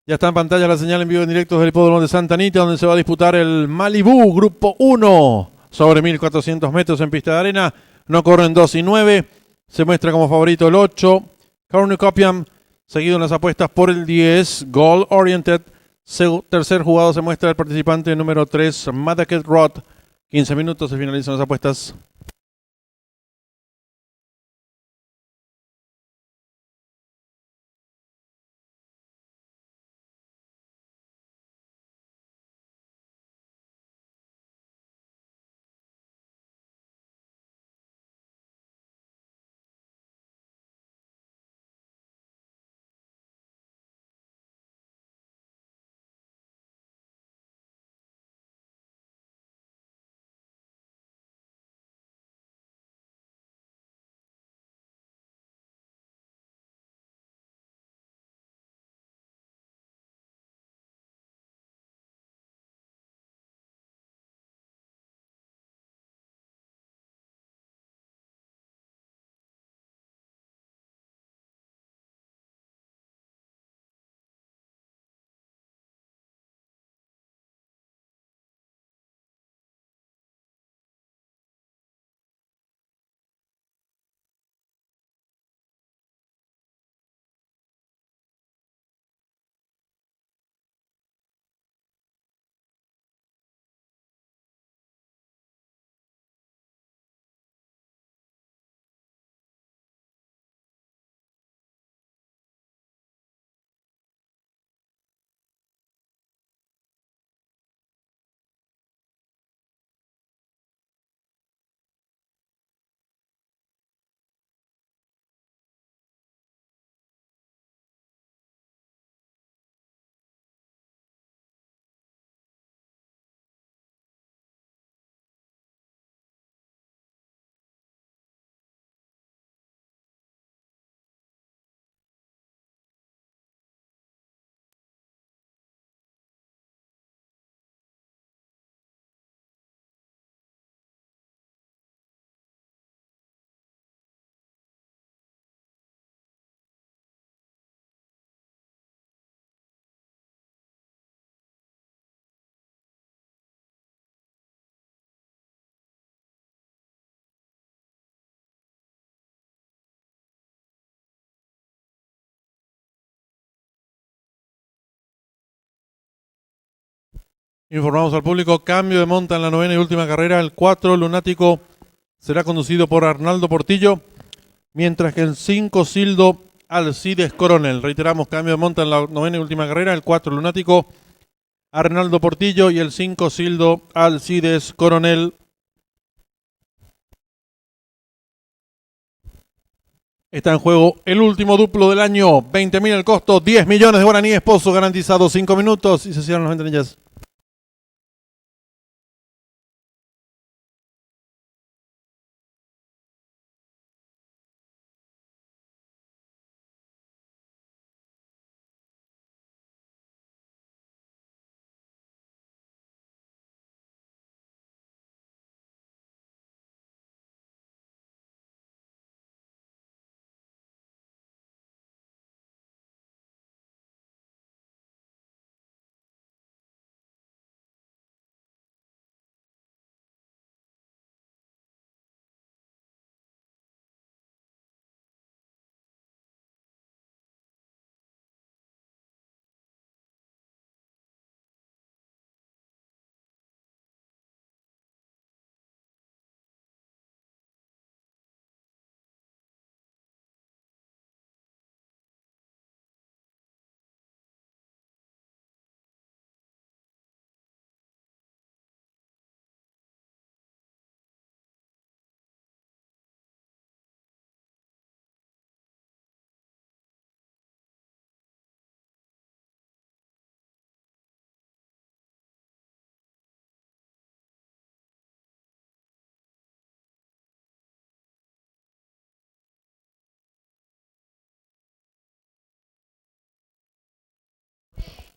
Ya está en pantalla la señal en vivo en directo del hipódromo de Santa Anita, donde se va a disputar el Malibú Grupo 1 sobre 1.400 metros en pista de arena. No corren 2 y 9. Se muestra como favorito el 8, Cornucopian, seguido en las apuestas por el 10, Goal Oriented. Tercer jugado se muestra el participante número 3, Madaket Rod. 15 minutos se finalizan las apuestas. Informamos al público, cambio de monta en la novena y última carrera. El 4, Lunático, será conducido por Arnaldo Portillo, mientras que el 5, Sildo, Alcides Coronel. Reiteramos, cambio de monta en la novena y última carrera. El 4, Lunático, Arnaldo Portillo, y el 5, Sildo, Alcides Coronel. Está en juego el último duplo del año. 20.000 el costo, 10 millones de guaraníes, pozo garantizado, 5 minutos y se cierran las ventanillas.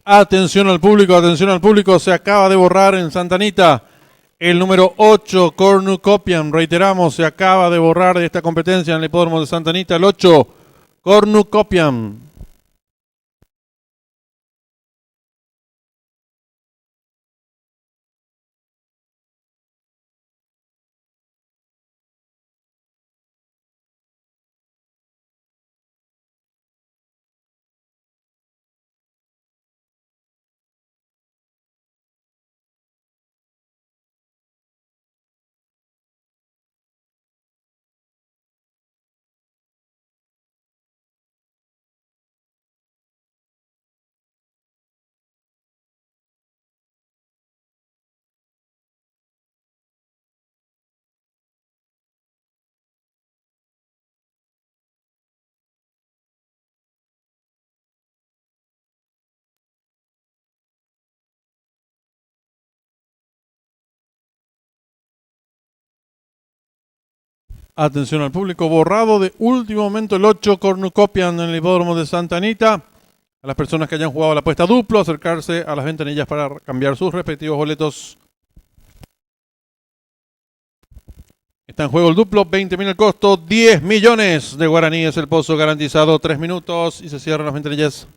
Atención al público, se acaba de borrar en Santa Anita el número 8, Cornucopian. Reiteramos, se acaba de borrar de esta competencia en el hipódromo de Santa Anita el 8, Cornucopian. Atención al público, borrado de último momento el 8, Cornucopian en el hipódromo de Santa Anita. A las personas que hayan jugado la apuesta duplo, acercarse a las ventanillas para cambiar sus respectivos boletos. Está en juego el duplo, 20.000 el costo, 10 millones de guaraníes el pozo garantizado, 3 minutos y se cierran las ventanillas.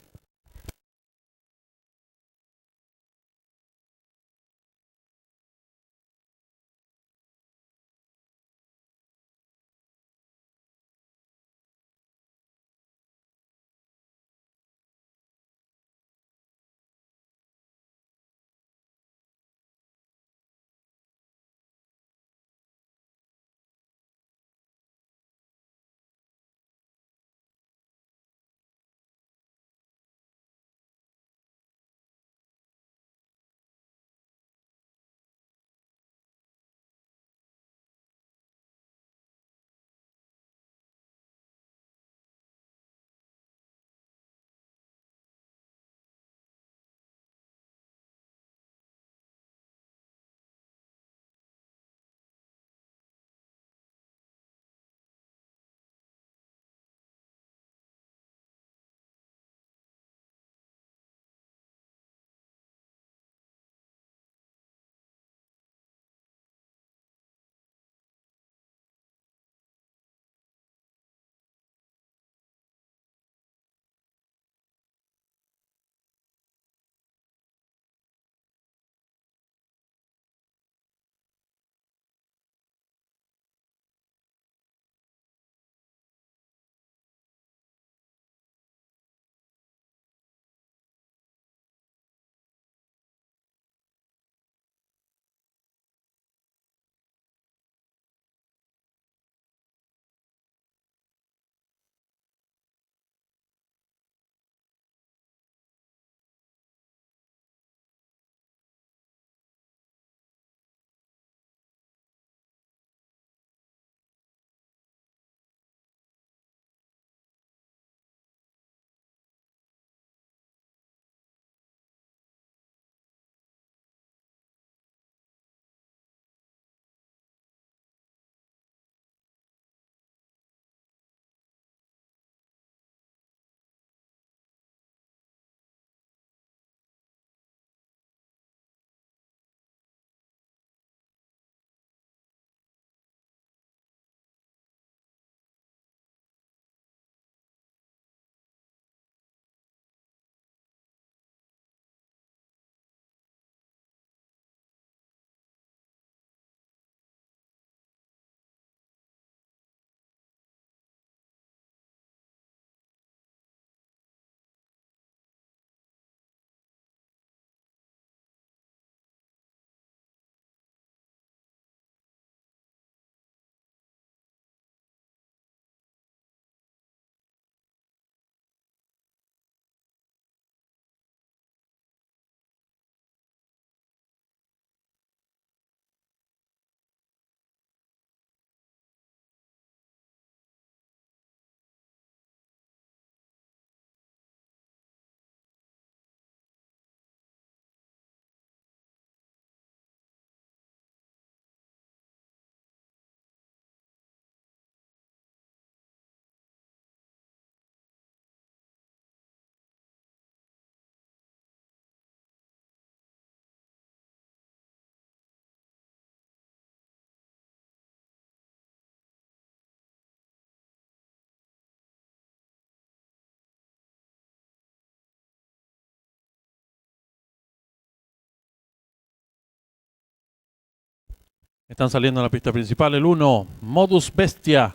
Están saliendo a la pista principal. El 1, Modus Bestia,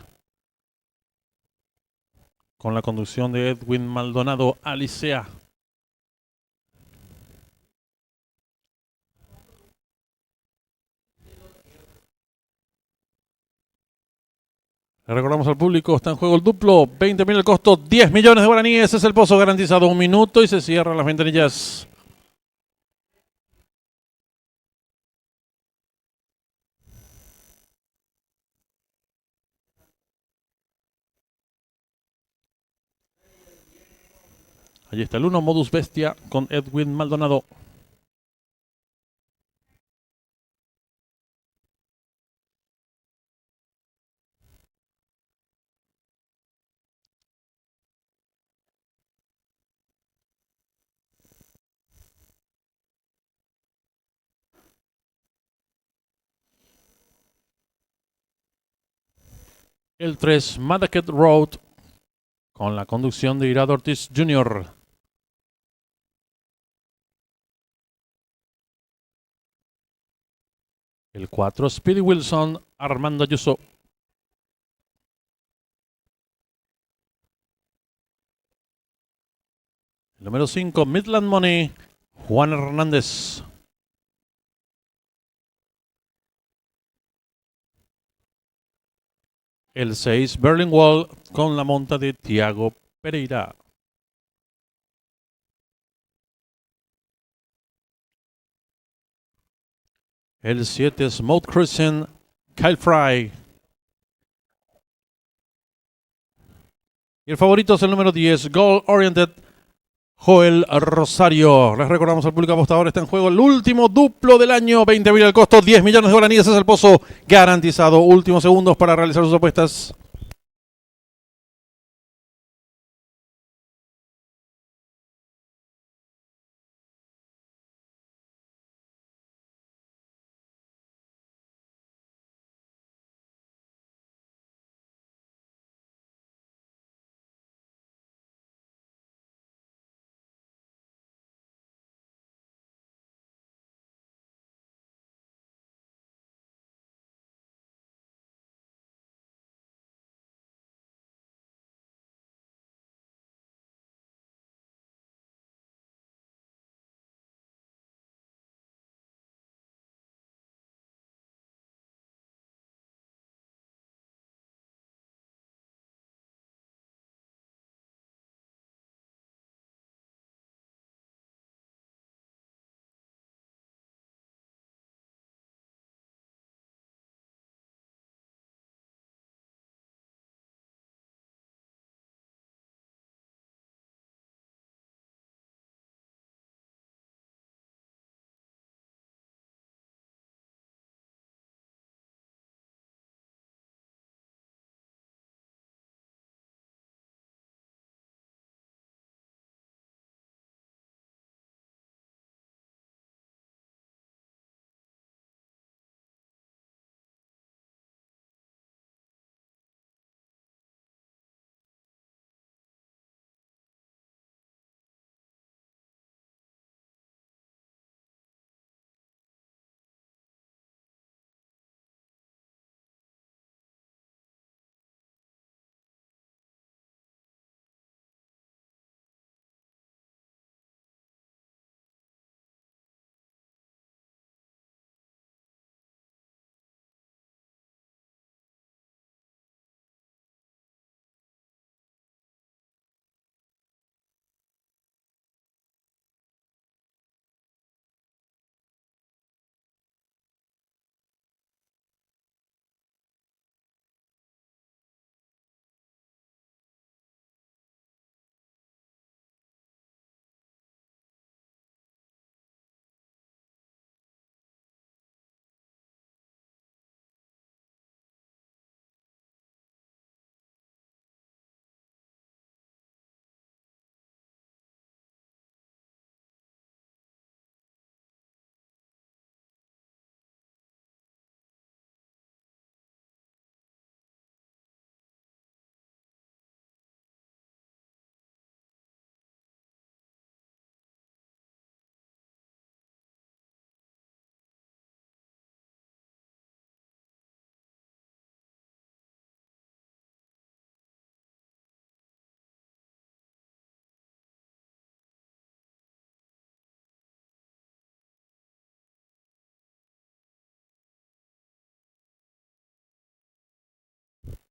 con la conducción de Edwin Maldonado Alicea. Le recordamos al público, está en juego el duplo, 20.000 el costo, 10 millones de guaraníes, es el pozo garantizado, 1 minuto y se cierran las ventanillas. Allí está el 1, Modus Bestia, con Edwin Maldonado. El 3, Madaket Road, con la conducción de Irad Ortiz Jr. El 4, Speedy Wilson, Armando Ayuso. El número 5, Midland Money, Juan Hernández. El 6, Berlin Wall, con la monta de Tiago Pereira. El 7, Smoke Cruising, Kyle Fry. Y el favorito es el número 10, Goal Oriented, Joel Rosario. Les recordamos al público apostador, está en juego el último duplo del año, 20.000 el costo, 10 millones de guaraníes es el pozo garantizado. Últimos segundos para realizar sus apuestas.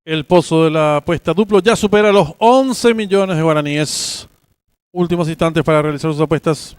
El pozo de la apuesta duplo ya supera los 11 millones de guaraníes. Últimos instantes para realizar sus apuestas.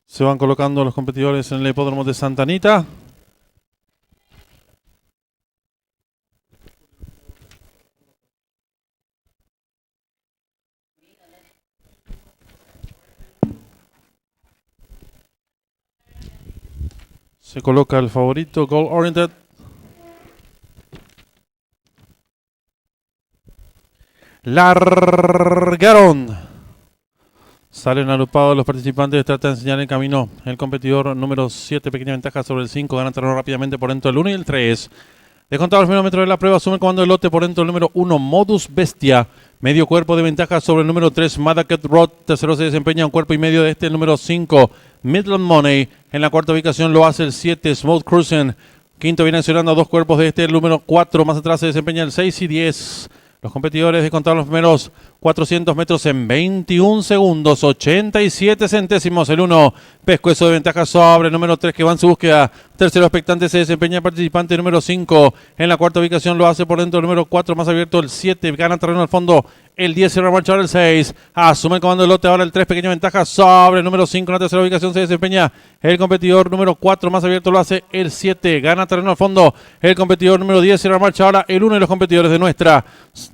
Se van colocando los competidores en el hipódromo de Santa Anita. Se coloca el favorito, Goal Oriented. Largaron. Salen agrupados los participantes, trata de enseñar el camino. El competidor número 7, pequeña ventaja sobre el 5, gana terreno rápidamente por dentro del 1 y el 3. Descontado los primeros metros de la prueba, asume el comando del lote por dentro del número 1, Modus Bestia. Medio cuerpo de ventaja sobre el número 3, Madaket Rod. Tercero se desempeña un cuerpo y medio de el número 5, Midland Money. En la cuarta ubicación lo hace el 7, Smooth Cruising. Quinto viene accionando a dos cuerpos de el número 4. Más atrás se desempeña el 6 y 10. Los competidores descontaron los primeros 400 metros en 21 segundos, 87 centésimos. El 1, Pescuezo de ventaja sobre el número 3 que va en su búsqueda. Tercero expectante se desempeña el participante número 5. En la cuarta ubicación lo hace por dentro el número 4, más abierto el 7. Gana terreno al fondo el 10, cierra marcha ahora el 6. Asume el comando del lote ahora el 3, pequeña ventaja sobre el número 5. En la tercera ubicación se desempeña el competidor número 4, más abierto lo hace el 7. Gana terreno al fondo el competidor número 10, cierra marcha ahora el 1 y los competidores de nuestra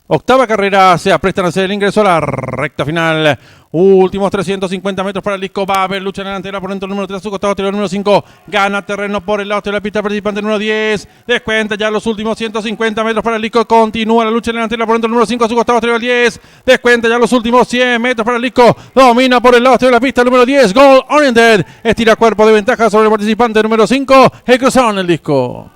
octava carrera se aprestan a hacer el ingreso a la recta final. Últimos 350 metros para el disco. Va a haber lucha en la delantera por dentro el número 3, a su costado anterior número 5. Gana terreno por el lado de la pista participante número 10. Descuenta ya los últimos 150 metros para el disco. Continúa la lucha en la delantera por dentro el número 5, a su costado anterior 10. Descuenta ya los últimos 100 metros para el disco. Domina por el lado de la pista el número 10. Goal Oriented. Estira cuerpo de ventaja sobre el participante número 5. El cruzado en el disco.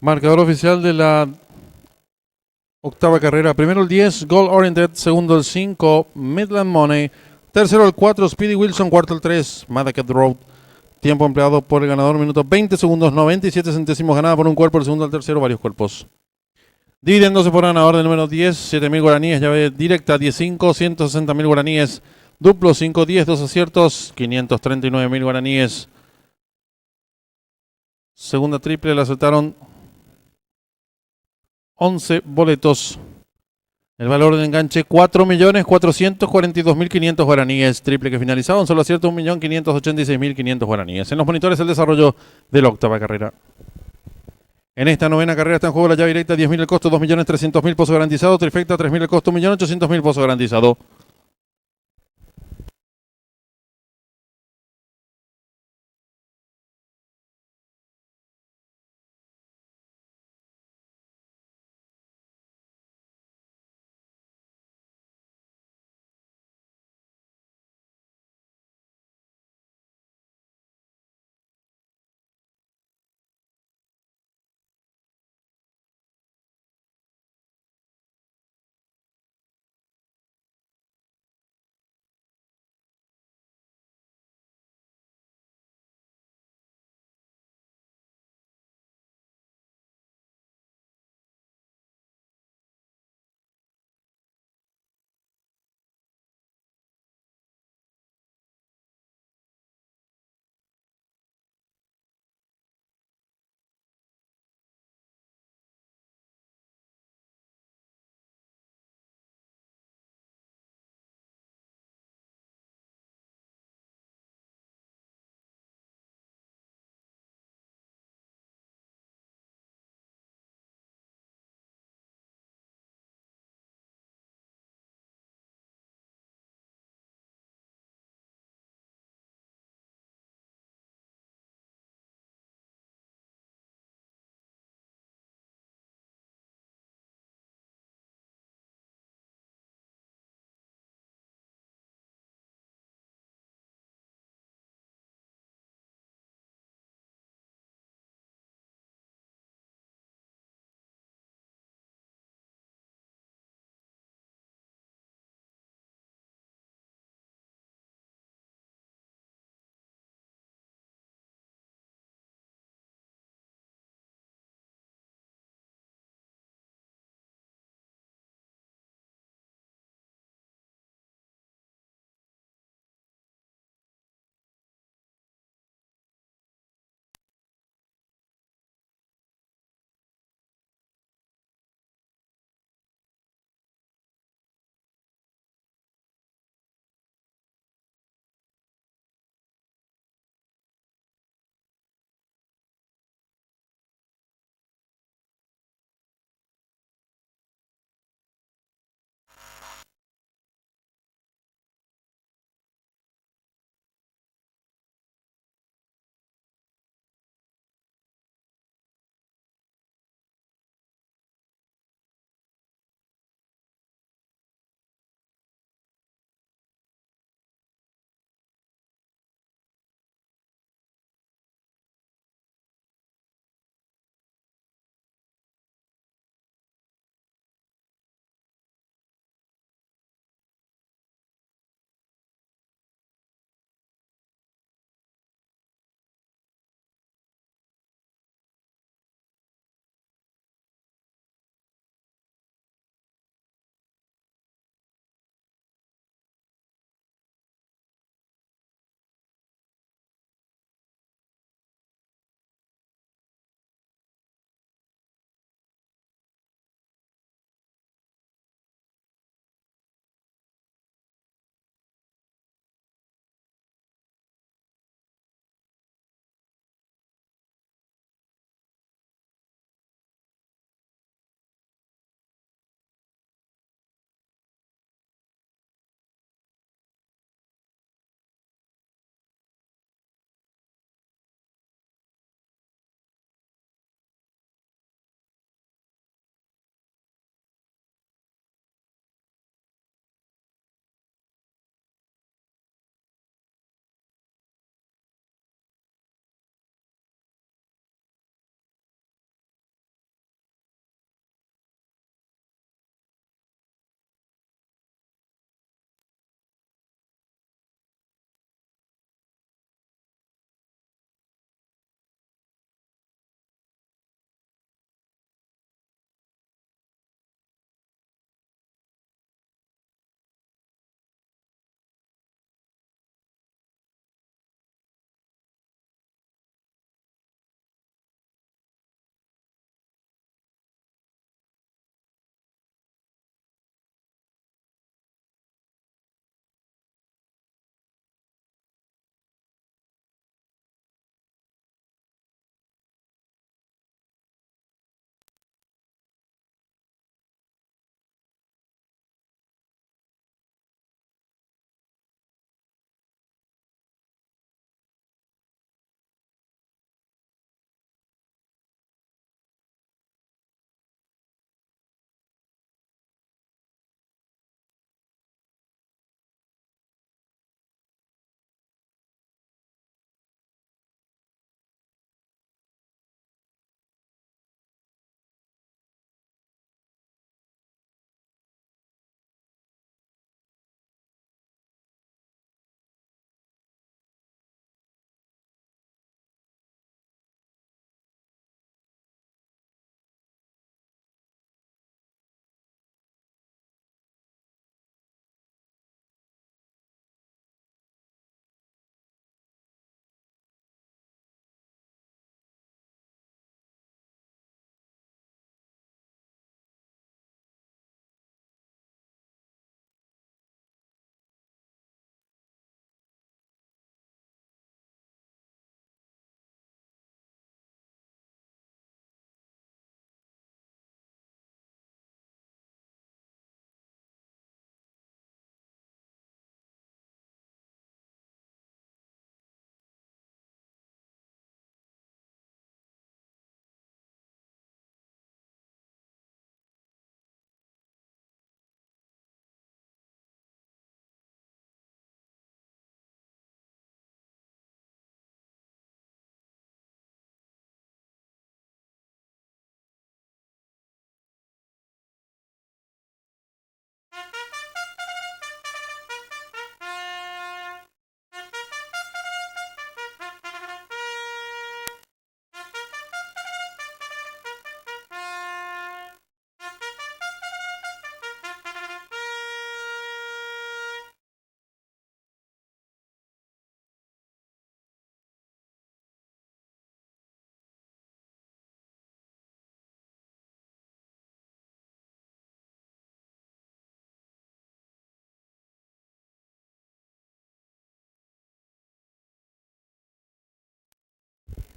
Marcador oficial de la octava carrera. Primero el 10, Goal Oriented. Segundo el 5, Midland Money. Tercero el 4, Speedy Wilson. Cuarto el 3, Madaket Road. Tiempo empleado por el ganador, minutos 20 segundos, 97 centésimos ganada por un cuerpo. El segundo al tercero, varios cuerpos. Dividiéndose por ganador del número 10, 7.000 guaraníes. Llave directa, 10-5, 160.000 guaraníes. Duplo 5-10, 2 aciertos, 539.000 guaraníes. Segunda triple la aceptaron 11 boletos. El valor del enganche 4.442.500 guaraníes. Triple que finalizado. Un solo acierto 1.586.500 guaraníes. En los monitores el desarrollo de la octava carrera. En esta novena carrera está en juego la llave directa, 10.000 el costo, 2.300.000 pozo garantizado. Trifecta, 3.000 el costo, 1.800.000 pozo garantizado.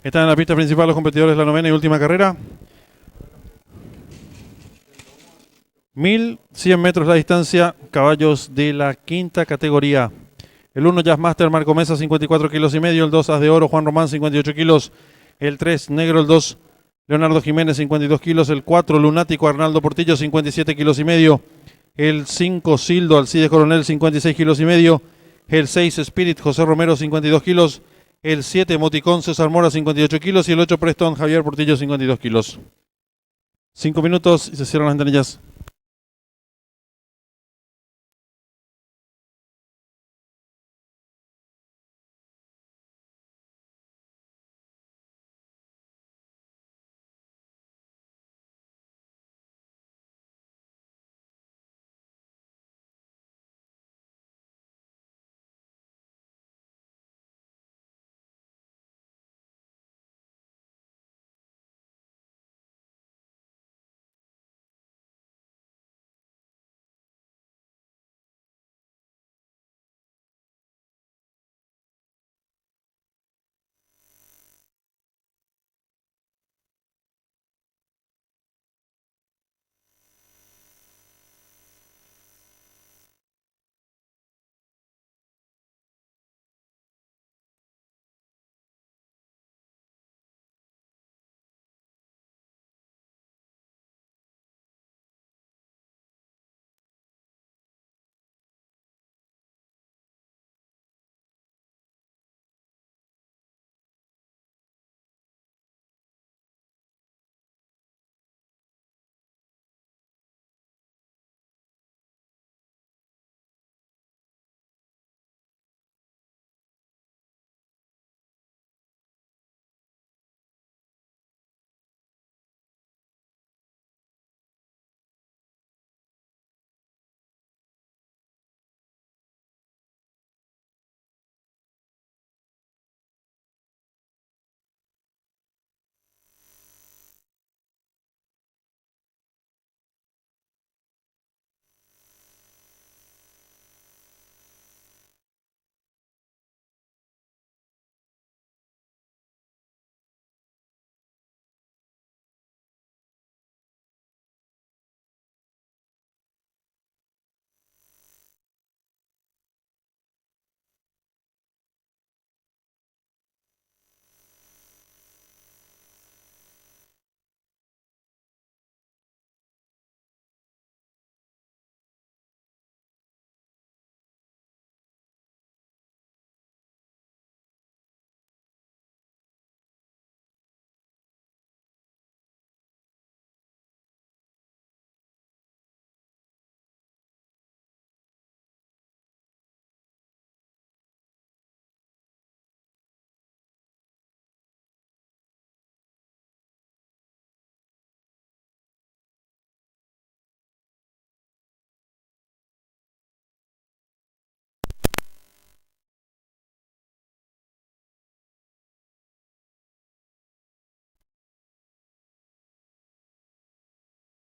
Están en la pista principal los competidores de la novena y última carrera. 1100 metros la distancia, caballos de la quinta categoría. El 1 Jazzmaster Marco Mesa, 54 kilos y medio. El 2 As de Oro Juan Román, 58 kilos. El 3 Negro, el 2 Leonardo Jiménez, 52 kilos. El 4 Lunático Arnaldo Portillo, 57 kilos y medio. El 5 Sildo Alcides Coronel, 56 kilos y medio. El 6 Spirit José Romero, 52 kilos. El 7 Moticón César Mora, 58 kilos. Y el 8 Preston Javier Portillo, 52 kilos. 5 minutos y se cierran las ventanillas.